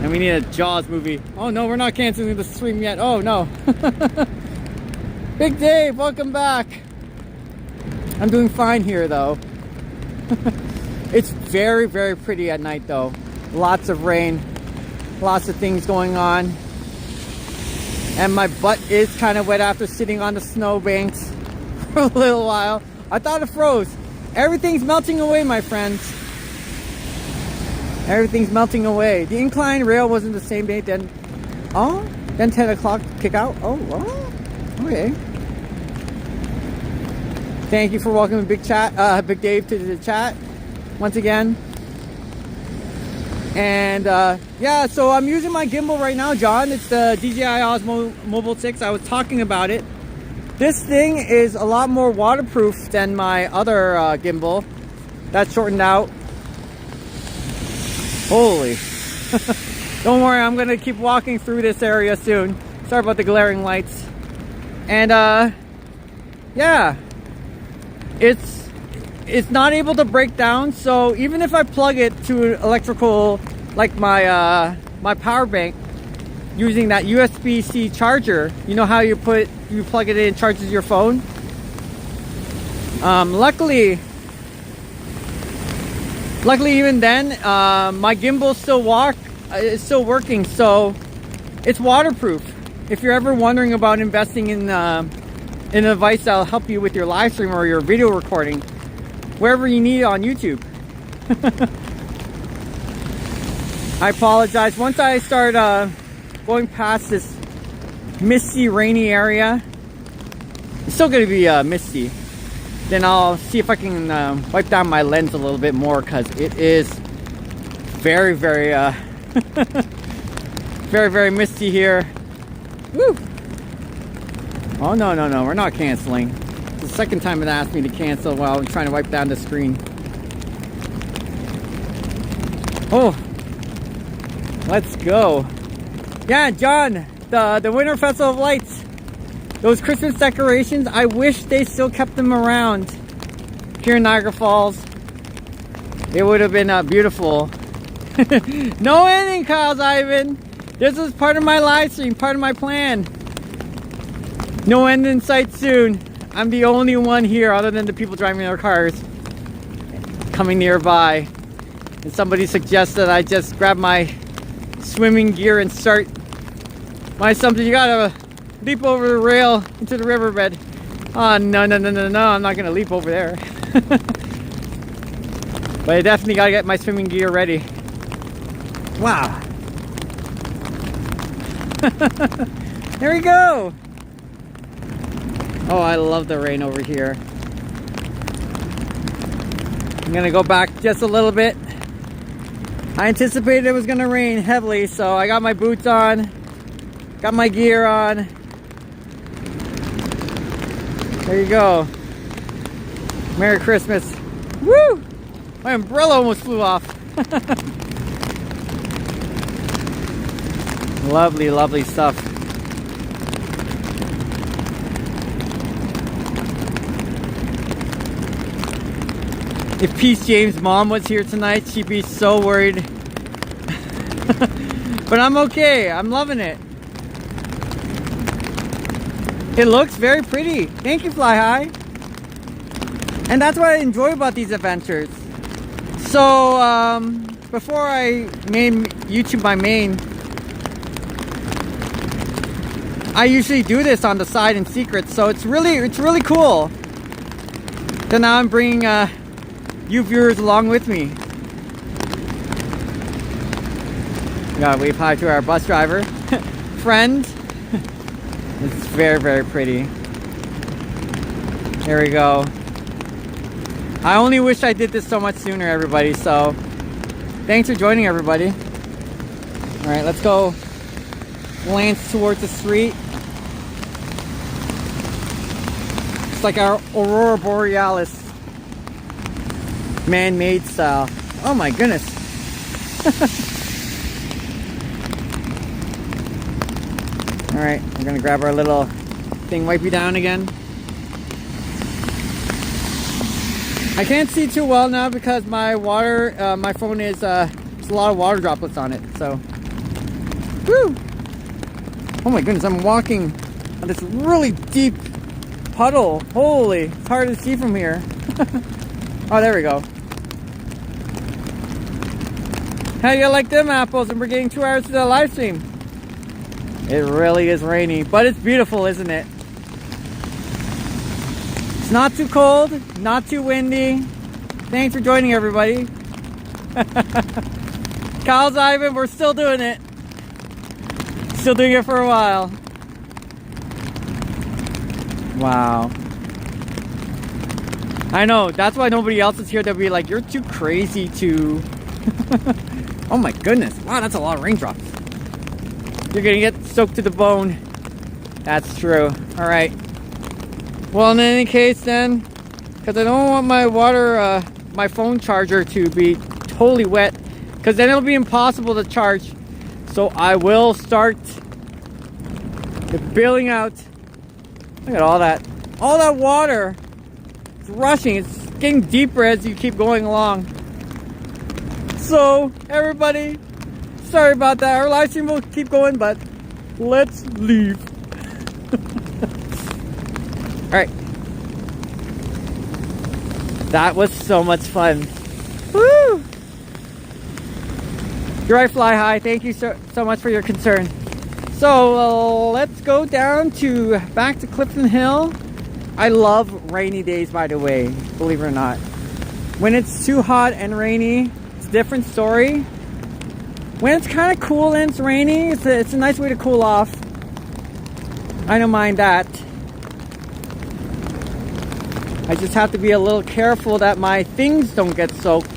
And we need a Jaws movie. Oh no, we're not canceling the stream yet. Oh no. Big Dave, welcome back. I'm doing fine here though. It's very, very pretty at night though. Lots of rain, lots of things going on. And my butt is kind of wet after sitting on the snowbanks for a little while. I thought it froze. Everything's melting away, my friends. Everything's melting away. The incline rail wasn't the same day then. Oh, then 10 o'clock kick out. Oh, okay. Thank you for welcoming Big Dave to the chat once again. And yeah, so I'm using my gimbal right now, John. It's the DJI Osmo Mobile 6. I was talking about it. This thing is a lot more waterproof than my other gimbal. That's shortened out. Holy. Don't worry, I'm gonna keep walking through this area soon. Sorry about the glaring lights. And yeah, it's not able to break down, so even if I plug it to electrical, like my my power bank, using that USB-C charger, you know how you plug it in, it charges your phone. Luckily even then, my gimbal is still working, so it's waterproof. If you're ever wondering about investing in a device that'll help you with your live stream or your video recording, wherever you need it on YouTube. I apologize. Once I start going past this misty, rainy area, it's still going to be misty, then I'll see if I can wipe down my lens a little bit more, because it is very, very, very, very misty here. Woo! Oh, no, we're not canceling. It's the second time it asked me to cancel while I'm trying to wipe down the screen. Oh, let's go. Yeah, John, the Winter Festival of Lights, those Christmas decorations, I wish they still kept them around here in Niagara Falls. It would have been beautiful. No ending, Kyle's Ivan. This was part of my live stream, part of my plan. No end in sight soon. I'm the only one here other than the people driving their cars coming nearby. And somebody suggested I just grab my swimming gear and start my something. You gotta leap over the rail into the riverbed. Oh, no, I'm not gonna leap over there. But I definitely gotta get my swimming gear ready. Wow. There we go. Oh, I love the rain over here. I'm gonna go back just a little bit. I anticipated it was gonna rain heavily, so I got my boots on, got my gear on. There you go. Merry Christmas. Woo! My umbrella almost flew off. Lovely, lovely stuff. If Peace James' mom was here tonight, she'd be so worried. But I'm okay. I'm loving it. It looks very pretty. Thank you, Fly High. And that's what I enjoy about these adventures. So, before I made YouTube my main, I usually do this on the side in secret. So it's really cool. So now I'm bringing you viewers along with me. We gotta wave hi to our bus driver friend. It's very, very pretty. There we go. I only wish I did this so much sooner, everybody. So thanks for joining, everybody. All right, let's go glance towards the street. It's like our Aurora Borealis man-made style. Oh my goodness. All right, we're gonna grab our little thing, wipe you down again. I can't see too well now because my water, my phone is, there's a lot of water droplets on it, so. Woo! Oh my goodness, I'm walking on this really deep puddle. Holy, it's hard to see from here. Oh, there we go. How do you like them apples? And we're getting 2 hours to the live stream. It really is rainy, but it's beautiful, isn't it? It's not too cold, not too windy. Thanks for joining, everybody. Kyle's Ivan, we're still doing it. Still doing it for a while. Wow. I know, that's why nobody else is here. They'll be like, you're too crazy to... Oh my goodness. Wow, that's a lot of raindrops. You're gonna get soaked to the bone. That's true. Alright. Well, in any case then, because I don't want my water, my phone charger to be totally wet, because then it'll be impossible to charge. So I will start bailing out. Look at all that water. It's rushing. It's getting deeper as you keep going along. So everybody, sorry about that. Our live stream will keep going, but let's leave. All right. That was so much fun. Woo! You're right, Fly High. Thank you so much for your concern. So let's go down to back to Clifton Hill. I love rainy days, by the way, believe it or not. When it's too hot and rainy, it's a different story. When it's kind of cool and it's rainy, it's a nice way to cool off. I don't mind that. I just have to be a little careful that my things don't get soaked.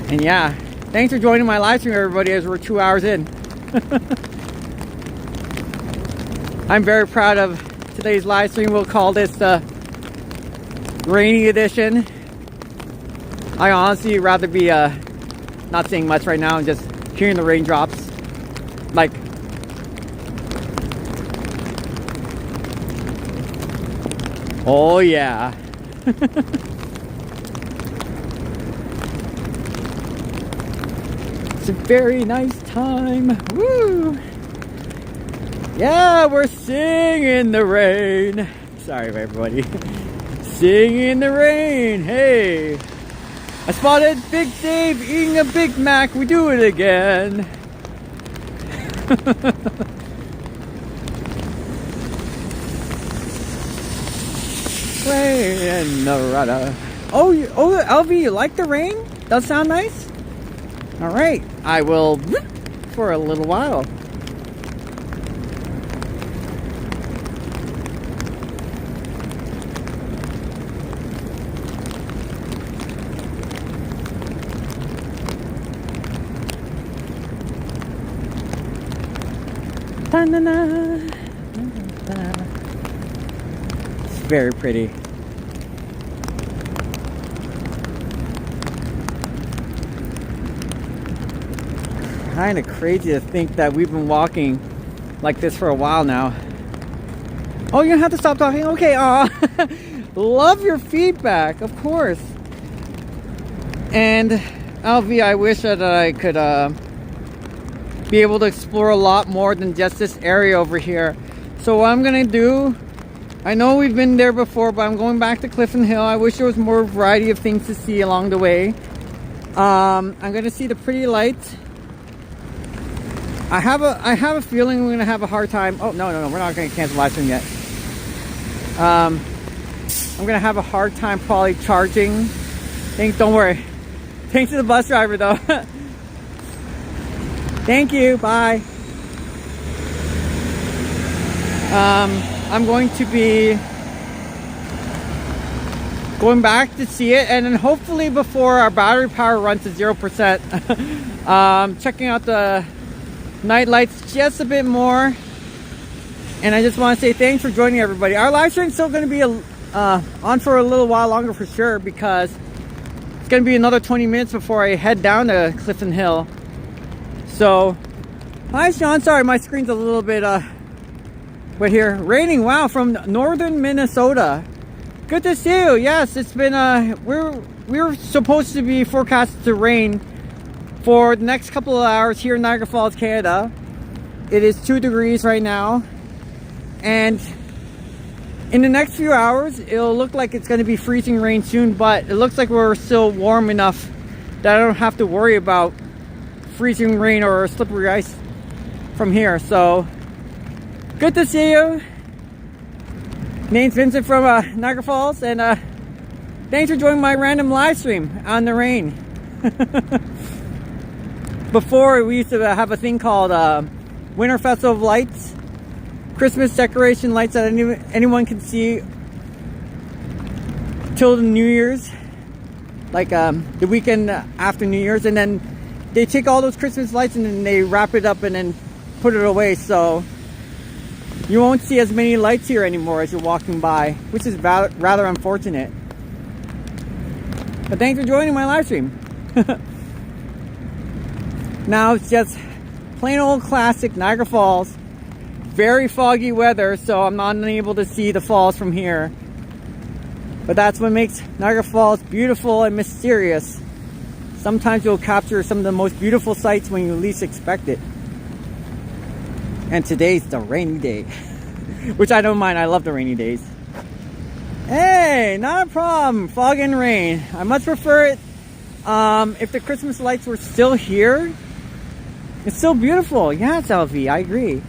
And yeah, thanks for joining my live stream, everybody, as we're 2 hours in. I'm very proud of today's live stream. We'll call this the rainy edition. I honestly rather be not saying much right now and just hearing the raindrops. Like, oh yeah. It's a very nice time. Woo! Yeah, we're singing in the rain. Sorry, everybody. Singing in the rain. Hey, I spotted Big Dave eating a Big Mac. We do it again. Rain in Nevada. Oh, LV, you like the rain? Does sound nice? All right, I will for a little while. It's very pretty. Kind of crazy to think that we've been walking like this for a while now. Oh, you're gonna have to stop talking? Okay, love your feedback, of course. And LV, I wish that I could be able to explore a lot more than just this area over here. So what I'm gonna do, I know we've been there before, but I'm going back to Clifton Hill. I wish there was more variety of things to see along the way. I'm gonna see the pretty lights. I have a feeling we're gonna have a hard time. Oh no, we're not gonna cancel live stream yet. I'm gonna have a hard time probably charging Don't worry. Thanks to the bus driver though. Thank you, bye. I'm going to be going back to see it, and then hopefully before our battery power runs to 0%, checking out the night lights just a bit more. And I just want to say thanks for joining everybody. Our live stream is still going to be on for a little while longer for sure, because it's going to be another 20 minutes before I head down to Clifton Hill. So, hi Sean, sorry my screen's a little bit wet here. Raining, wow, from northern Minnesota. Good to see you. Yes, it's been we're supposed to be forecasted to rain for the next couple of hours here in Niagara Falls, Canada. It is 2 degrees right now, and in the next few hours it'll look like it's going to be freezing rain soon, but it looks like we're still warm enough that I don't have to worry about freezing rain or slippery ice from here. So good to see you. Name's Vincent from Niagara Falls, and thanks for joining my random live stream on the rain. Before, we used to have a thing called Winter Festival of Lights, Christmas decoration lights that anyone can see till the New Year's, like the weekend after New Year's, and then they take all those Christmas lights and then they wrap it up and then put it away. So you won't see as many lights here anymore as you're walking by, which is rather unfortunate. But thanks for joining my live stream. Now it's just plain old classic Niagara Falls. Very foggy weather, so I'm not unable to see the falls from here. But that's what makes Niagara Falls beautiful and mysterious. Sometimes you'll capture some of the most beautiful sights when you least expect it. And today's the rainy day, which I don't mind. I love the rainy days. Hey, not a problem. Fog and rain. I much prefer it. If the Christmas lights were still here, it's still beautiful. Yeah, it's LV. I agree.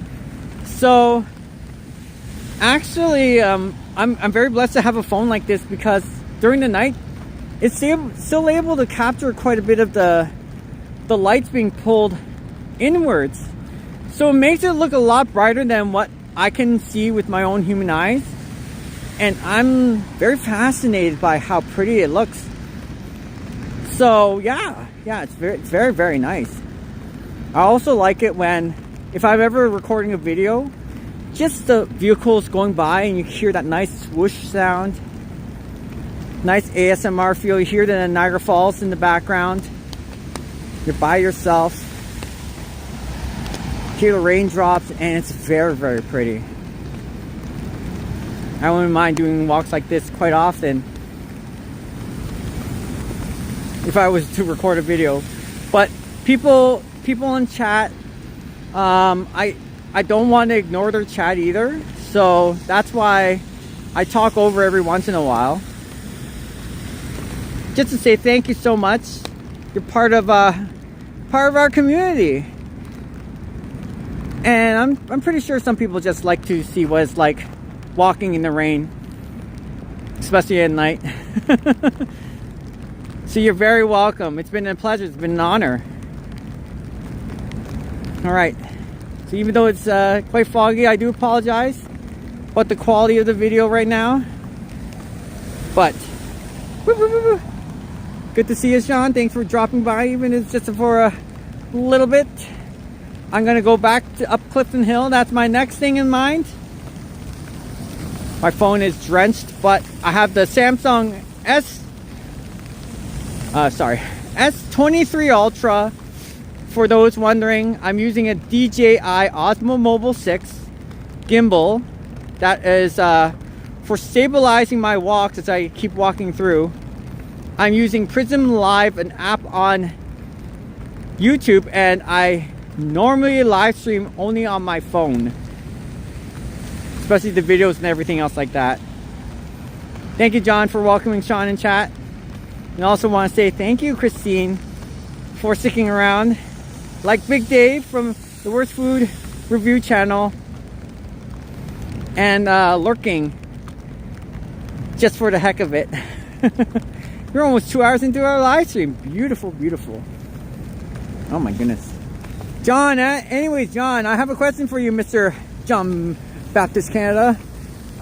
So, actually, I'm very blessed to have a phone like this, because during the night, it's still able to capture quite a bit of the lights being pulled inwards. So it makes it look a lot brighter than what I can see with my own human eyes. And I'm very fascinated by how pretty it looks. So yeah, it's very, very nice. I also like it when, if I'm ever recording a video, just the vehicles going by and you hear that nice swoosh sound. Nice ASMR feel. You hear the Niagara Falls in the background. You're by yourself. Hear the raindrops, and it's very, very pretty. I wouldn't mind doing walks like this quite often if I was to record a video. But people in chat, I don't want to ignore their chat either, so that's why I talk over every once in a while, just to say thank you so much. You're part of our community. And I'm pretty sure some people just like to see what it's like walking in the rain, especially at night. So you're very welcome. It's been a pleasure. It's been an honor. All right. So even though it's quite foggy, I do apologize about the quality of the video right now. But good to see you, Sean. Thanks for dropping by, even if it's just for a little bit. I'm gonna go back up Clifton Hill. That's my next thing in mind. My phone is drenched, but I have the Samsung S23 Ultra. For those wondering, I'm using a DJI Osmo Mobile 6 gimbal. That is for stabilizing my walks as I keep walking through. I'm using Prism Live, an app on YouTube, and I normally live stream only on my phone, especially the videos and everything else like that. Thank you, John, for welcoming Sean in chat. And I also want to say thank you, Christine, for sticking around, like Big Dave from the Worst Food Review channel, and lurking just for the heck of it. We're almost 2 hours into our live stream. Beautiful, beautiful. Oh my goodness. John, anyways, John, I have a question for you, Mr. John Baptist Canada.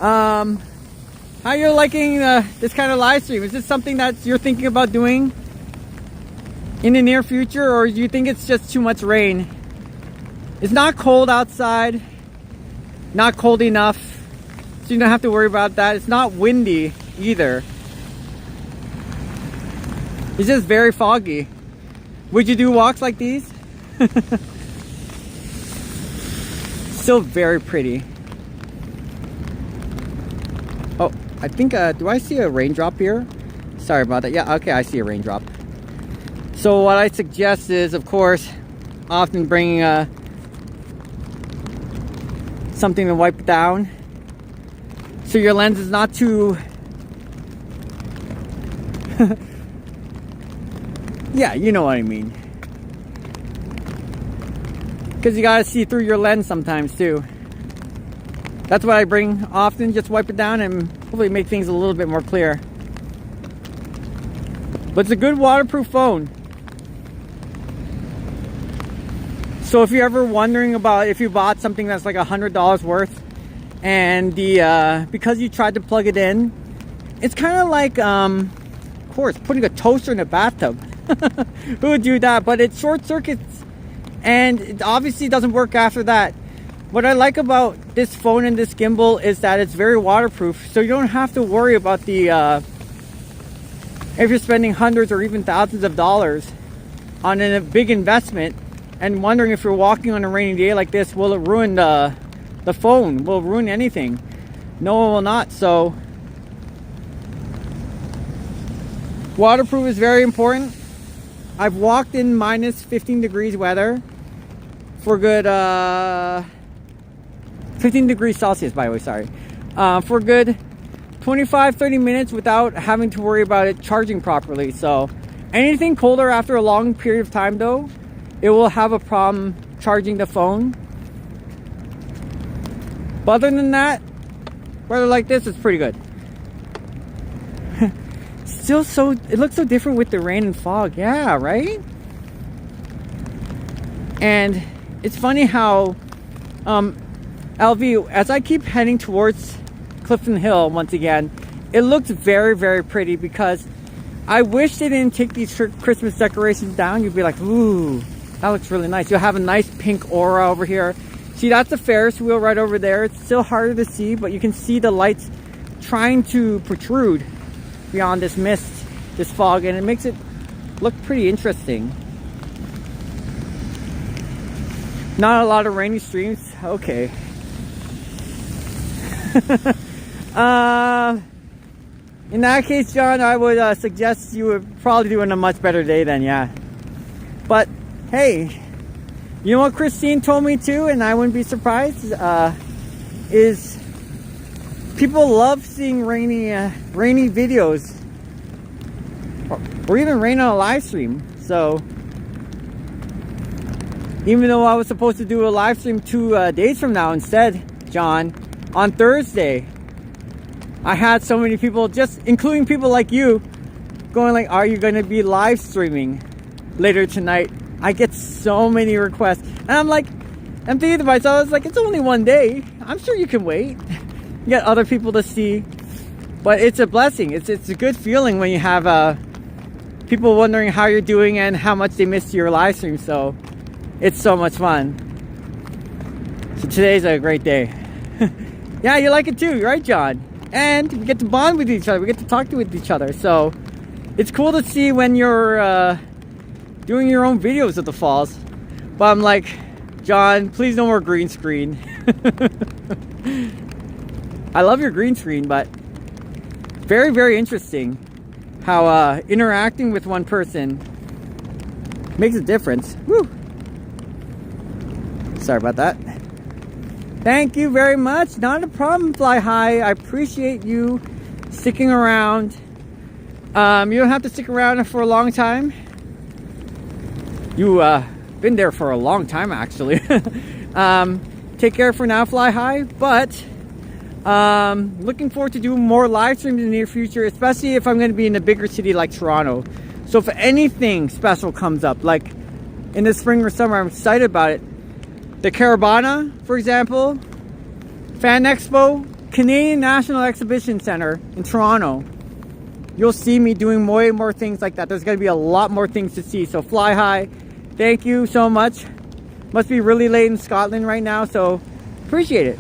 How you're liking this kind of live stream? Is this something that you're thinking about doing in the near future, or do you think it's just too much rain? It's not cold outside, not cold enough, so you don't have to worry about that. It's not windy either. It's just very foggy. Would you do walks like these? Still very pretty. Oh, I think, do I see a raindrop here? Sorry about that. Yeah, okay, I see a raindrop. So what I suggest is, of course, often bringing something to wipe down, so your lens is not too yeah, you know what I mean, because you gotta see through your lens sometimes too. That's what I bring often, just wipe it down and hopefully make things a little bit more clear. But it's a good waterproof phone. So if you're ever wondering about if you bought something that's like $100 worth, and the because you tried to plug it in, it's kind of like of course putting a toaster in a bathtub. Who would do that? But it short circuits, and it obviously doesn't work after that. What I like about this phone and this gimbal is that it's very waterproof, so you don't have to worry about the if you're spending hundreds or even thousands of dollars on a big investment and wondering if you're walking on a rainy day like this, will it ruin the phone? Will it ruin anything? No, it will not. So waterproof is very important. I've walked in minus 15 degrees weather for good 15 degrees Celsius, by the way, sorry, for good 25-30 minutes without having to worry about it charging properly. So anything colder after a long period of time though, it will have a problem charging the phone. But other than that, weather like this is pretty good. Still so, it looks so different with the rain and fog. Yeah, right? And it's funny how LV, as I keep heading towards Clifton Hill once again, it looks very, very pretty, because I wish they didn't take these Christmas decorations down. You'd be like, ooh, that looks really nice. You'll have a nice pink aura over here. See, that's the Ferris wheel right over there. It's still harder to see, but you can see the lights trying to protrude beyond this mist, this fog, and it makes it look pretty interesting. Not a lot of rainy streams. Okay. In that case, John, I would suggest you would probably do in a much better day then, yeah. But hey, you know what Christine told me too, and I wouldn't be surprised, is people love seeing rainy videos, or even rain on a live stream. So even though I was supposed to do a live stream 2 days from now instead, John, on Thursday, I had so many people, just including people like you, going like, are you going to be live streaming later tonight? I get so many requests, and I'm like, I'm thinking to myself, I was like, it's only 1 day, I'm sure you can wait. You get other people to see. But it's a blessing. It's a good feeling when you have people wondering how you're doing and how much they missed your live stream. So it's so much fun. So today's a great day. Yeah, you like it too, right, John? And we get to bond with each other. We get to talk with each other. So it's cool to see when you're doing your own videos at the falls. But I'm like, John, please no more green screen. I love your green screen, but very, very interesting how interacting with one person makes a difference. Woo! Sorry about that. Thank you very much. Not a problem, Fly High. I appreciate you sticking around. You don't have to stick around for a long time. You been there for a long time, actually. Take care for now, Fly High. But Looking forward to doing more live streams in the near future, especially if I'm going to be in a bigger city like Toronto. So if anything special comes up, like in the spring or summer, I'm excited about it. The Caravana, for example, Fan Expo, Canadian National Exhibition Center in Toronto. You'll see me doing way more things like that. There's going to be a lot more things to see. So fly high. Thank you so much. Must be really late in Scotland right now, so appreciate it.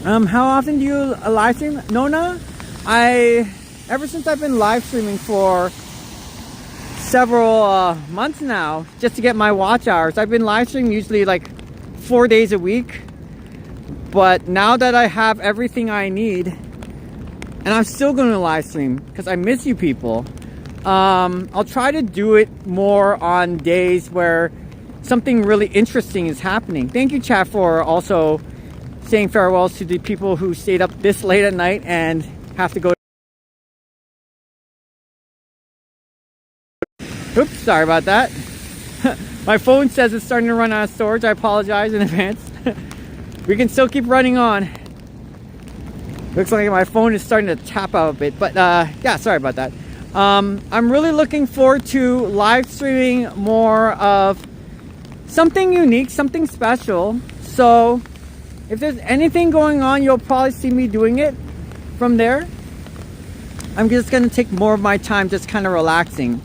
How often do you live stream? Nona, ever since I've been live streaming for several months now, just to get my watch hours, I've been live streaming usually like 4 days a week. But now that I have everything I need, and I'm still going to live stream because I miss you people, I'll try to do it more on days where something really interesting is happening. Thank you, chat, for also saying farewells to the people who stayed up this late at night and have to go. Oops, sorry about that. My phone says it's starting to run out of storage. I apologize in advance. We can still keep running on. Looks like my phone is starting to tap out a bit, but yeah, sorry about that. I'm really looking forward to live streaming more of something unique, something special. So if there's anything going on, you'll probably see me doing it from there. I'm just going to take more of my time just kind of relaxing.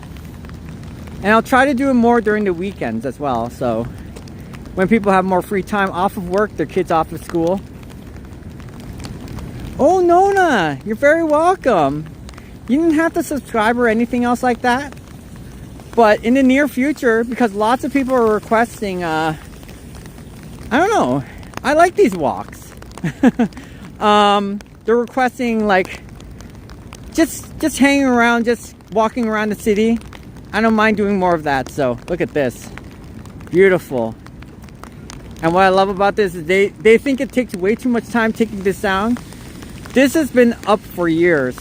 And I'll try to do it more during the weekends as well. So when people have more free time off of work, their kids off of school. Oh, Nona, you're very welcome. You didn't have to subscribe or anything else like that. But in the near future, because lots of people are requesting, I don't know, I like these walks. They're requesting like just hanging around, just walking around the city. I don't mind doing more of that. So look at this, beautiful. And what I love about this is they think it takes way too much time taking this down. This has been up for years,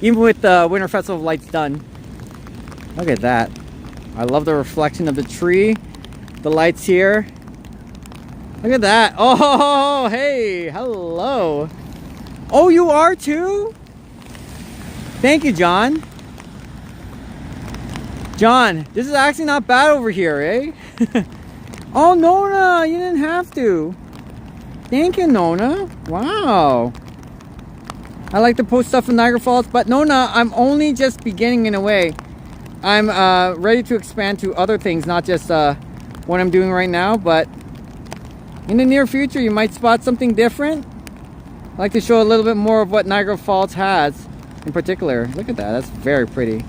even with the Winter Festival of Lights done. Look at that. I love the reflection of the tree, the lights here. Look at that. Oh, hey, hello. Oh, you are too? Thank you, John. John, this is actually not bad over here, eh? Oh, Nona, you didn't have to. Thank you, Nona. Wow. I like to post stuff in Niagara Falls, but Nona, I'm only just beginning in a way. I'm ready to expand to other things, not just what I'm doing right now, but in the near future, you might spot something different. I'd like to show a little bit more of what Niagara Falls has in particular. Look at that, that's very pretty.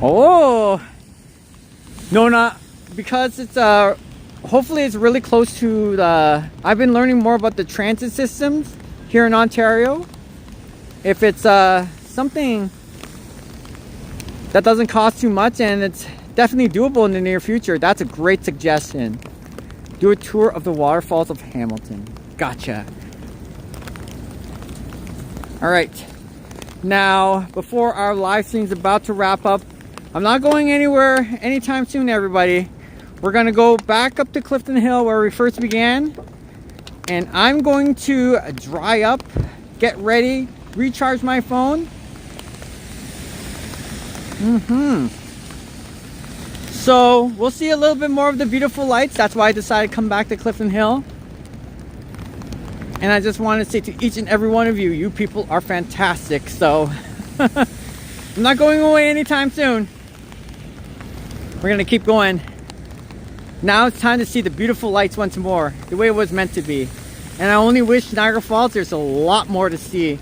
Oh, Nona, because it's hopefully it's really close to the, I've been learning more about the transit systems here in Ontario. If it's something that doesn't cost too much and it's definitely doable in the near future, that's a great suggestion. Do a tour of the waterfalls of Hamilton. Gotcha. All right. Now, before our live stream is about to wrap up, I'm not going anywhere anytime soon, everybody. We're going to go back up to Clifton Hill where we first began. And I'm going to dry up, get ready, recharge my phone. So we'll see a little bit more of the beautiful lights. That's why I decided to come back to Clifton Hill. And I just want to say to each and every one of you, you people are fantastic. So I'm not going away anytime soon. We're going to keep going. Now it's time to see the beautiful lights once more, the way it was meant to be. And I only wish Niagara Falls, there's a lot more to see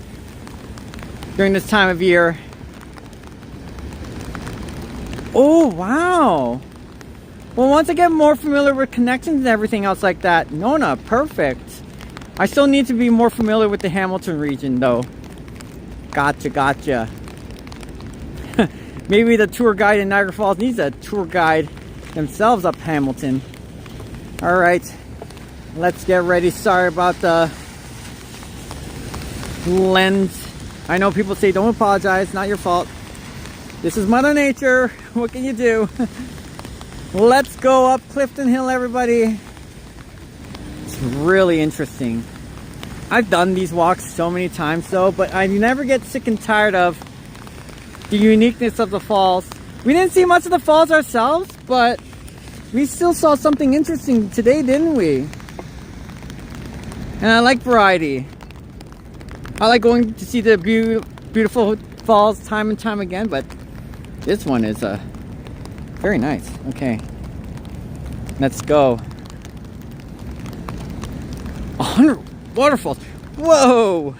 during this time of year. Oh, wow. Well, once I get more familiar with connections and everything else like that, Nona, perfect. I still need to be more familiar with the Hamilton region, though. Gotcha. Maybe the tour guide in Niagara Falls needs a tour guide themselves up Hamilton. All right, let's get ready. Sorry about the lens. I know people say don't apologize, not your fault. This is Mother Nature. What can you do? Let's go up Clifton Hill, everybody. It's really interesting. I've done these walks so many times though, but I never get sick and tired of the uniqueness of the falls. We didn't see much of the falls ourselves, but we still saw something interesting today, didn't we? And I like variety. I like going to see the beautiful falls time and time again, but this one is very nice. Okay, let's go. 100 waterfalls. Whoa!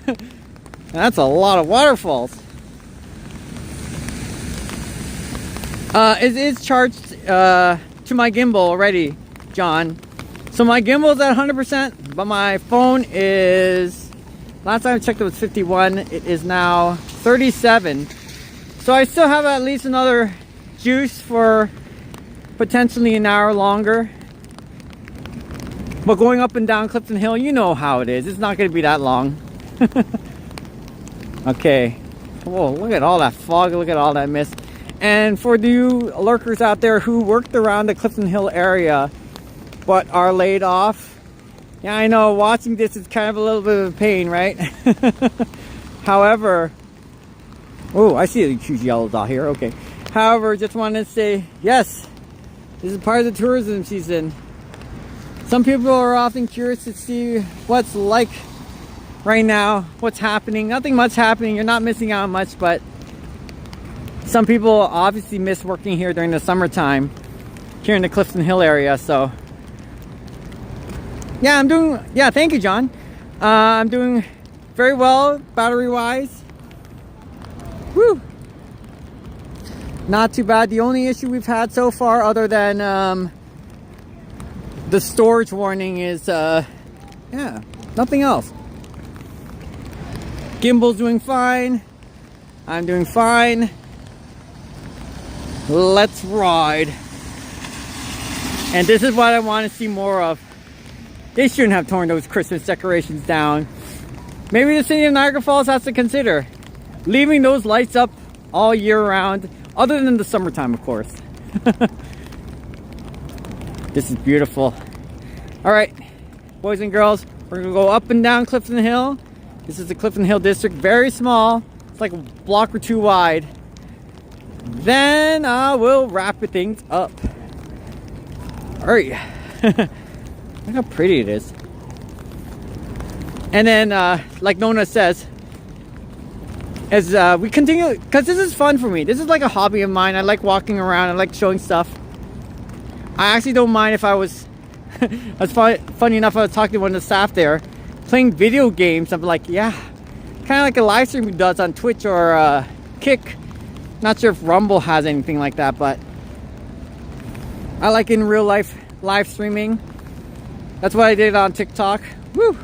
That's a lot of waterfalls. It is charged to my gimbal already, John. So my gimbal is at 100%, but my phone is, last time I checked it was 51. It is now 37. So I still have at least another juice for potentially an hour longer. But going up and down Clifton Hill, you know how it is. It's not going to be that long. Okay. Whoa, look at all that fog. Look at all that mist. And for you lurkers out there who worked around the Clifton Hill area but are laid off, yeah, I know watching this is kind of a little bit of a pain, right? However, oh, I see a huge yellow dot here. Okay. However, just wanted to say, yes, this is part of the tourism season. Some people are often curious to see what's like right now, what's happening. Nothing much happening. You're not missing out on much, but some people obviously miss working here during the summertime here in the Clifton Hill area. So yeah, thank you, John. I'm doing very well battery wise. Woo! Not too bad. The only issue we've had so far, other than the storage warning, is yeah, nothing else. Gimbal's doing fine. I'm doing fine. Let's ride. And this is what I want to see more of. They shouldn't have torn those Christmas decorations down. Maybe the city of Niagara Falls has to consider leaving those lights up all year round, other than the summertime, of course. This is beautiful. All right, boys and girls, we're gonna go up and down Clifton Hill. This is the Clifton Hill district, very small. It's like a block or two wide. Then I will wrap things up. All right. Look how pretty it is. And then, like Nona says, as we continue, because this is fun for me. This is like a hobby of mine. I like walking around. I like showing stuff. I actually don't mind if I was, funny enough, I was talking to one of the staff there, playing video games. I'm like, yeah, kind of like a live stream does on Twitch or Kick. Not sure if Rumble has anything like that, but I like in real life live streaming. That's what I did on TikTok. Woo!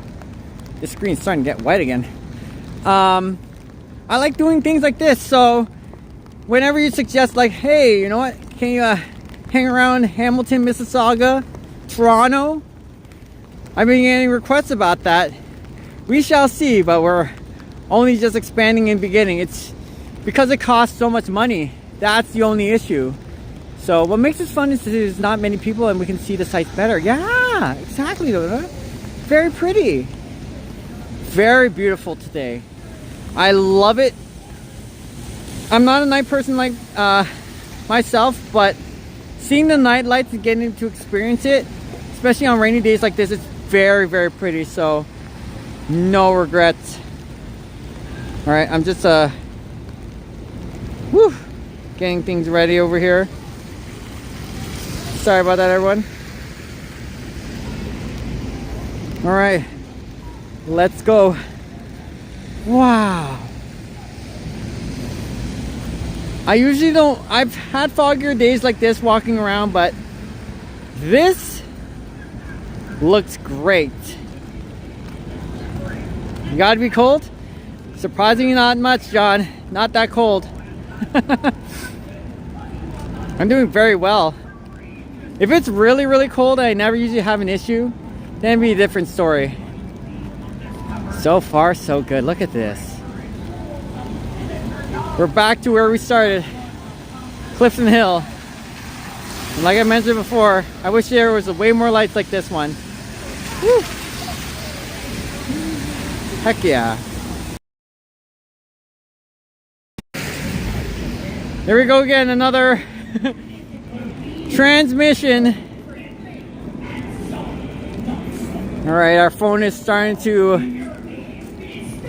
This screen's starting to get white again. I like doing things like this, so whenever you suggest, like, hey, you know what, can you hang around Hamilton, Mississauga, Toronto? I've been getting requests about that. We shall see, but we're only just expanding and beginning. It's because it costs so much money. That's the only issue. So what makes this fun is there's not many people and we can see the sights better. Yeah, exactly. Very pretty. Very beautiful today. I love it. I'm not a night person like myself, but seeing the night lights and getting to experience it, especially on rainy days like this, it's very, very pretty. So no regrets. All right, I'm just getting things ready over here. Sorry about that, everyone. All right, let's go. Wow. I usually don't, I've had foggier days like this walking around, but this looks great. You gotta be cold? Surprisingly not much, John. Not that cold. I'm doing very well. If it's really, really cold, I never usually have an issue, then it'd be a different story. So far, so good. Look at this. We're back to where we started. Clifton Hill. And like I mentioned before, I wish there was way more lights like this one. Woo. Heck yeah. There we go again, another transmission. All right, our phone is starting to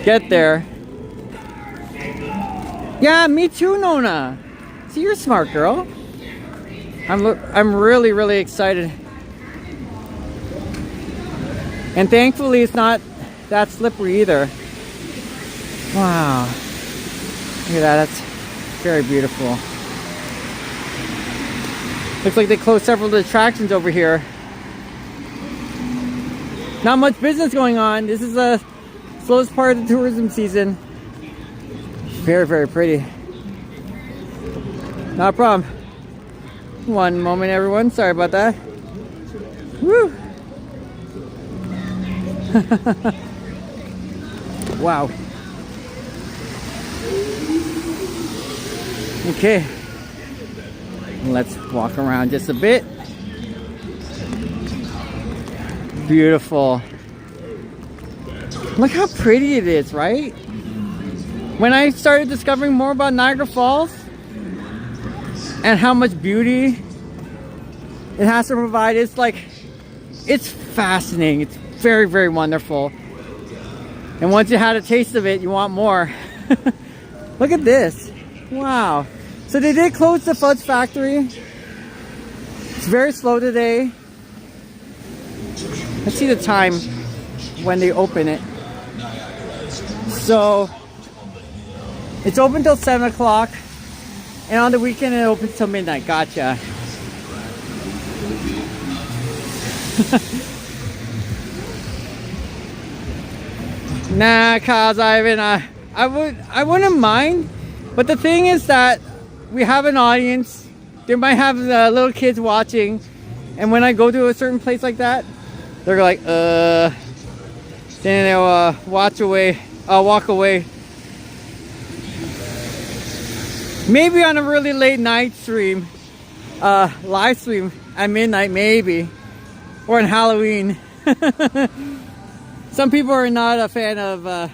get there. Yeah, me too, Nona. See, you're a smart girl. I'm really excited. And thankfully it's not that slippery either. Wow. Look at that, that's very beautiful. Looks like they closed several of the attractions over here. Not much business going on. This is the slowest part of the tourism season. Very pretty. Not a problem. One moment, everyone. Sorry about that. Woo! Wow. Okay. Let's walk around just a bit. Beautiful. Look how pretty it is, right? When I started discovering more about Niagara Falls and how much beauty it has to provide, it's like, it's fascinating. It's very wonderful. And once you had a taste of it, you want more. Look at this. Wow. So they did close the fudge factory. It's very slow today. Let's see the time when they open it. So it's open till 7 o'clock, and on the weekend it opens till midnight. Gotcha. Nah, cause Ivan, I wouldn't mind, but the thing is that we have an audience. They might have little kids watching, and when I go to a certain place like that, they're like, then they'll walk away. Maybe on a really late night stream, live stream at midnight, maybe, or on Halloween. Some people are not a fan of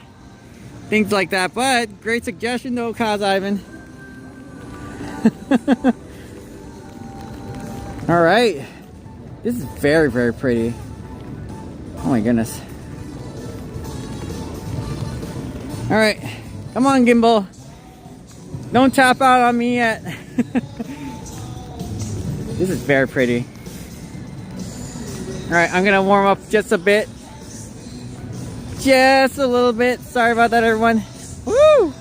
things like that, but great suggestion though, Kaz Ivan. All right, this is very pretty. Oh my goodness. All right, come on, gimbal. Don't tap out on me yet. This is very pretty. All right, I'm gonna warm up just a bit. Just a little bit. Sorry about that, everyone. Woo!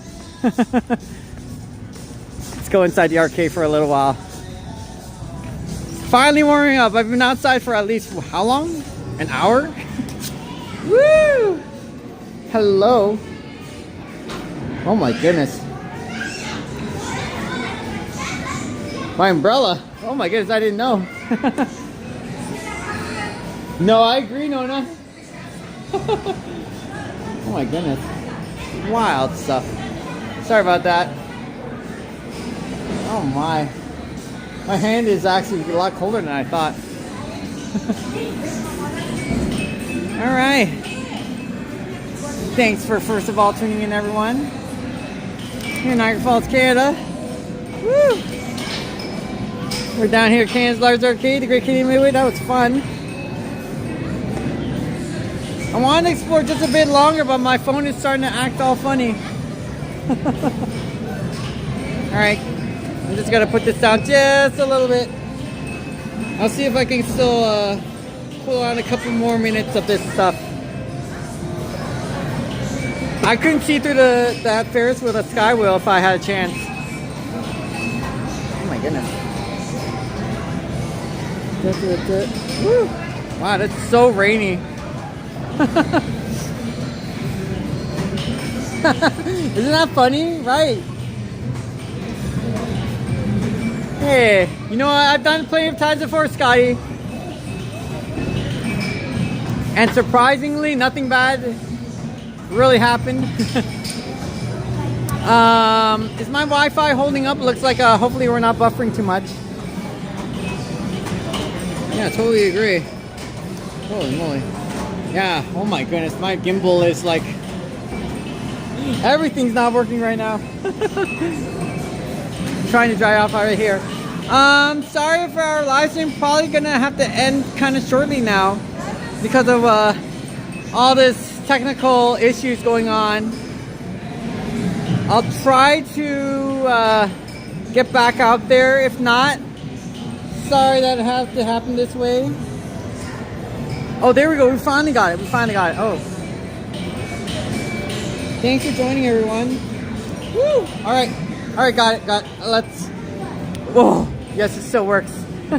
Let's go inside the arcade for a little while. Finally warming up. I've been outside for at least, how long? An hour? Woo! Hello. Oh my goodness. My umbrella. Oh my goodness, I didn't know. No, I agree, Nona. Oh my goodness. Wild stuff. Sorry about that. Oh my. My hand is actually a lot colder than I thought. Alright. Thanks for first of all tuning in, everyone. Here in Niagara Falls, Canada. Woo! We're down here at Canada's largest arcade, the Great Canadian Midway. That was fun. I wanted to explore just a bit longer, but my phone is starting to act all funny. Alright, I'm just gonna put this down just a little bit. I'll see if I can still pull on a couple more minutes of this stuff. I couldn't see through that Ferris with a Skywheel if I had a chance. Oh my goodness. Woo. Wow, that's so rainy. Isn't that funny? Right. Hey, you know what? I've done plenty of times before, Scotty. And surprisingly, nothing bad really happened. Is my Wi-Fi holding up? Looks like hopefully we're not buffering too much. Yeah, totally agree. Holy moly. Yeah, oh my goodness, my gimbal is like, everything's not working right now. I'm trying to dry off right here. Sorry for our live stream, probably gonna have to end kind of shortly now because of all this technical issues going on. I'll try to get back out there. If not, sorry that it has to happen this way. Oh, there we go. We finally got it. We finally got it. Oh. Thanks for joining, everyone. Woo! All right. All right, got it. Got it. Let's... Whoa. Yes, it still works. Oh,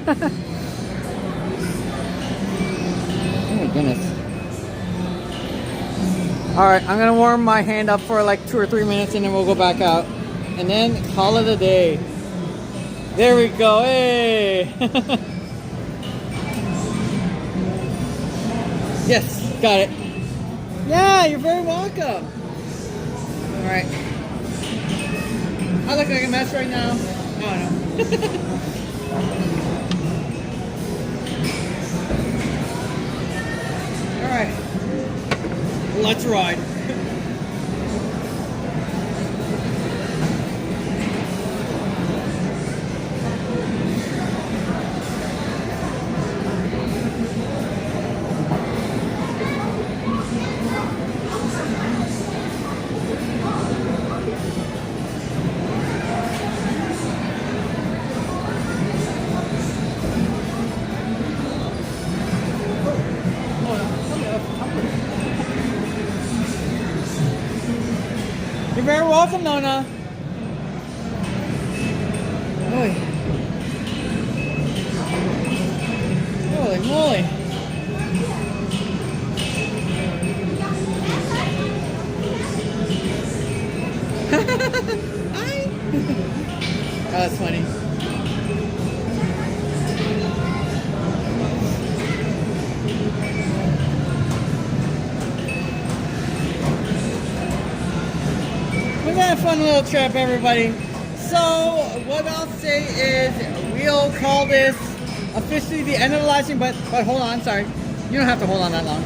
my goodness. All right, I'm going to warm my hand up for like 2 or 3 minutes, and then we'll go back out. And then call it a day. There we go. Hey! Yes, got it. Yeah, you're very welcome. All right. I look like a mess right now. No, no. All right. Let's ride. You're very welcome, Nona. Holy. Holy moly. Hi. Oh, that's funny. We got a fun little trip, everybody. So, what I'll say is we'll call this officially the end of the live stream, but hold on, sorry. You don't have to hold on that long.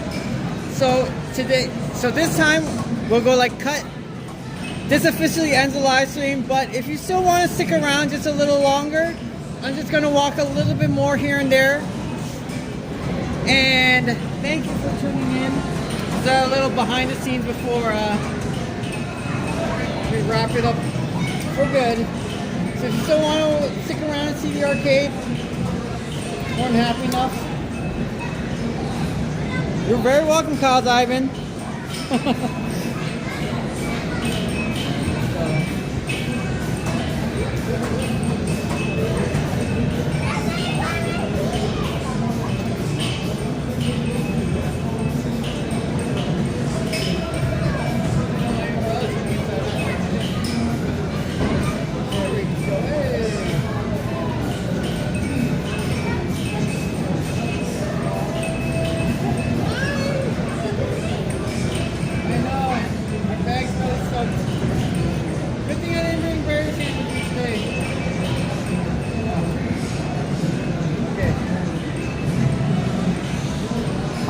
So, this time, we'll go like cut. This officially ends the live stream, but if you still want to stick around just a little longer, I'm just going to walk a little bit more here and there. And thank you for tuning in. It's a little behind the scenes before we wrap it up for good. So if you still want to stick around and see the arcade, more than happy enough. You're very welcome, Kyle Ivan.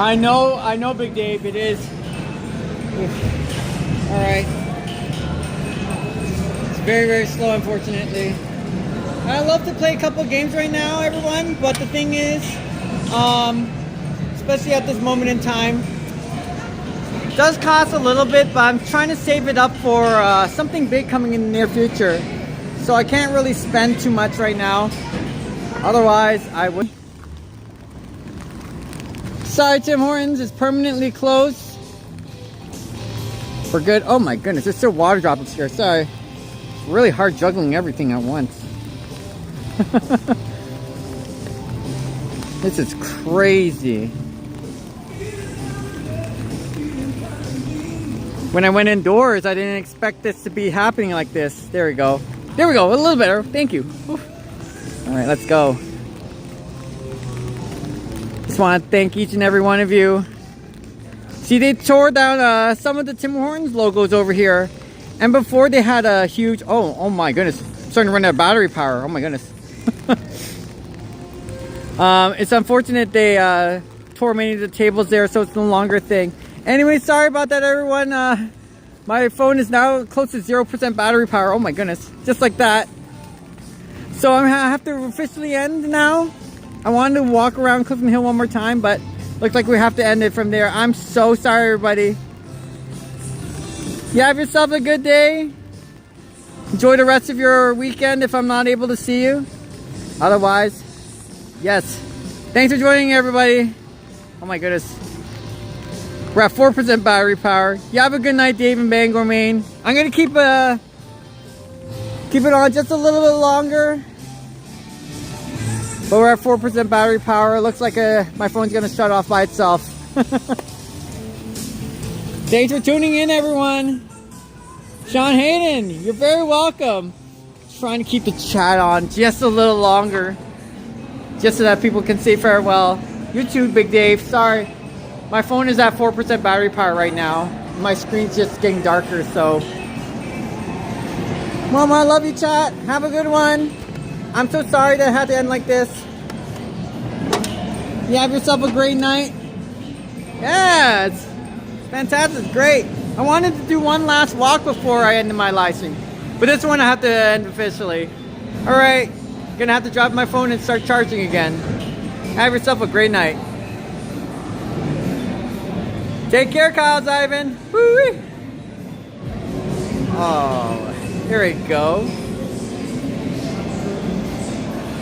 I know, Big Dave, it is. All right. It's very, very slow, unfortunately. I love to play a couple games right now, everyone, but the thing is, especially at this moment in time, it does cost a little bit, but I'm trying to save it up for something big coming in the near future. So I can't really spend too much right now. Otherwise, I would. Sorry, Tim Hortons is permanently closed for good. Oh my goodness, there's still water droplets here. Sorry. It's really hard juggling everything at once. This is crazy. When I went indoors, I didn't expect this to be happening like this. There we go. There we go. A little better. Thank you. Oof. All right, let's go. Just want to thank each and every one of you. See, they tore down some of the Tim Hortons logos over here. And before they had a huge... Oh my goodness. I'm starting to run out of battery power. Oh my goodness. It's unfortunate they tore many of the tables there, so it's no longer a thing. Anyway, sorry about that, everyone. My phone is now close to 0% battery power. Oh my goodness, just like that. So I have to officially end now. I wanted to walk around Clifton Hill one more time, but looks like we have to end it from there. I'm so sorry, everybody. You have yourself a good day. Enjoy the rest of your weekend if I'm not able to see you. Otherwise, yes. Thanks for joining, everybody. Oh my goodness. We're at 4% battery power. You have a good night, Dave in Bangor, Maine. I'm gonna keep it on just a little bit longer. But we're at 4% battery power. It looks like my phone's gonna shut off by itself. Thanks for tuning in, everyone. Sean Hayden, you're very welcome. Trying to keep the chat on just a little longer, just so that people can say farewell. You too, Big Dave. Sorry, my phone is at 4% battery power right now. My screen's just getting darker, so. Mama, I love you, chat. Have a good one. I'm so sorry that I had to end like this. You have yourself a great night. Yeah, it's fantastic. It's great. I wanted to do one last walk before I ended my live stream, but this one I have to end officially. All right, gonna have to drop my phone and start charging again. Have yourself a great night. Take care, Kyle's Ivan. Woo-wee. Oh, here we go.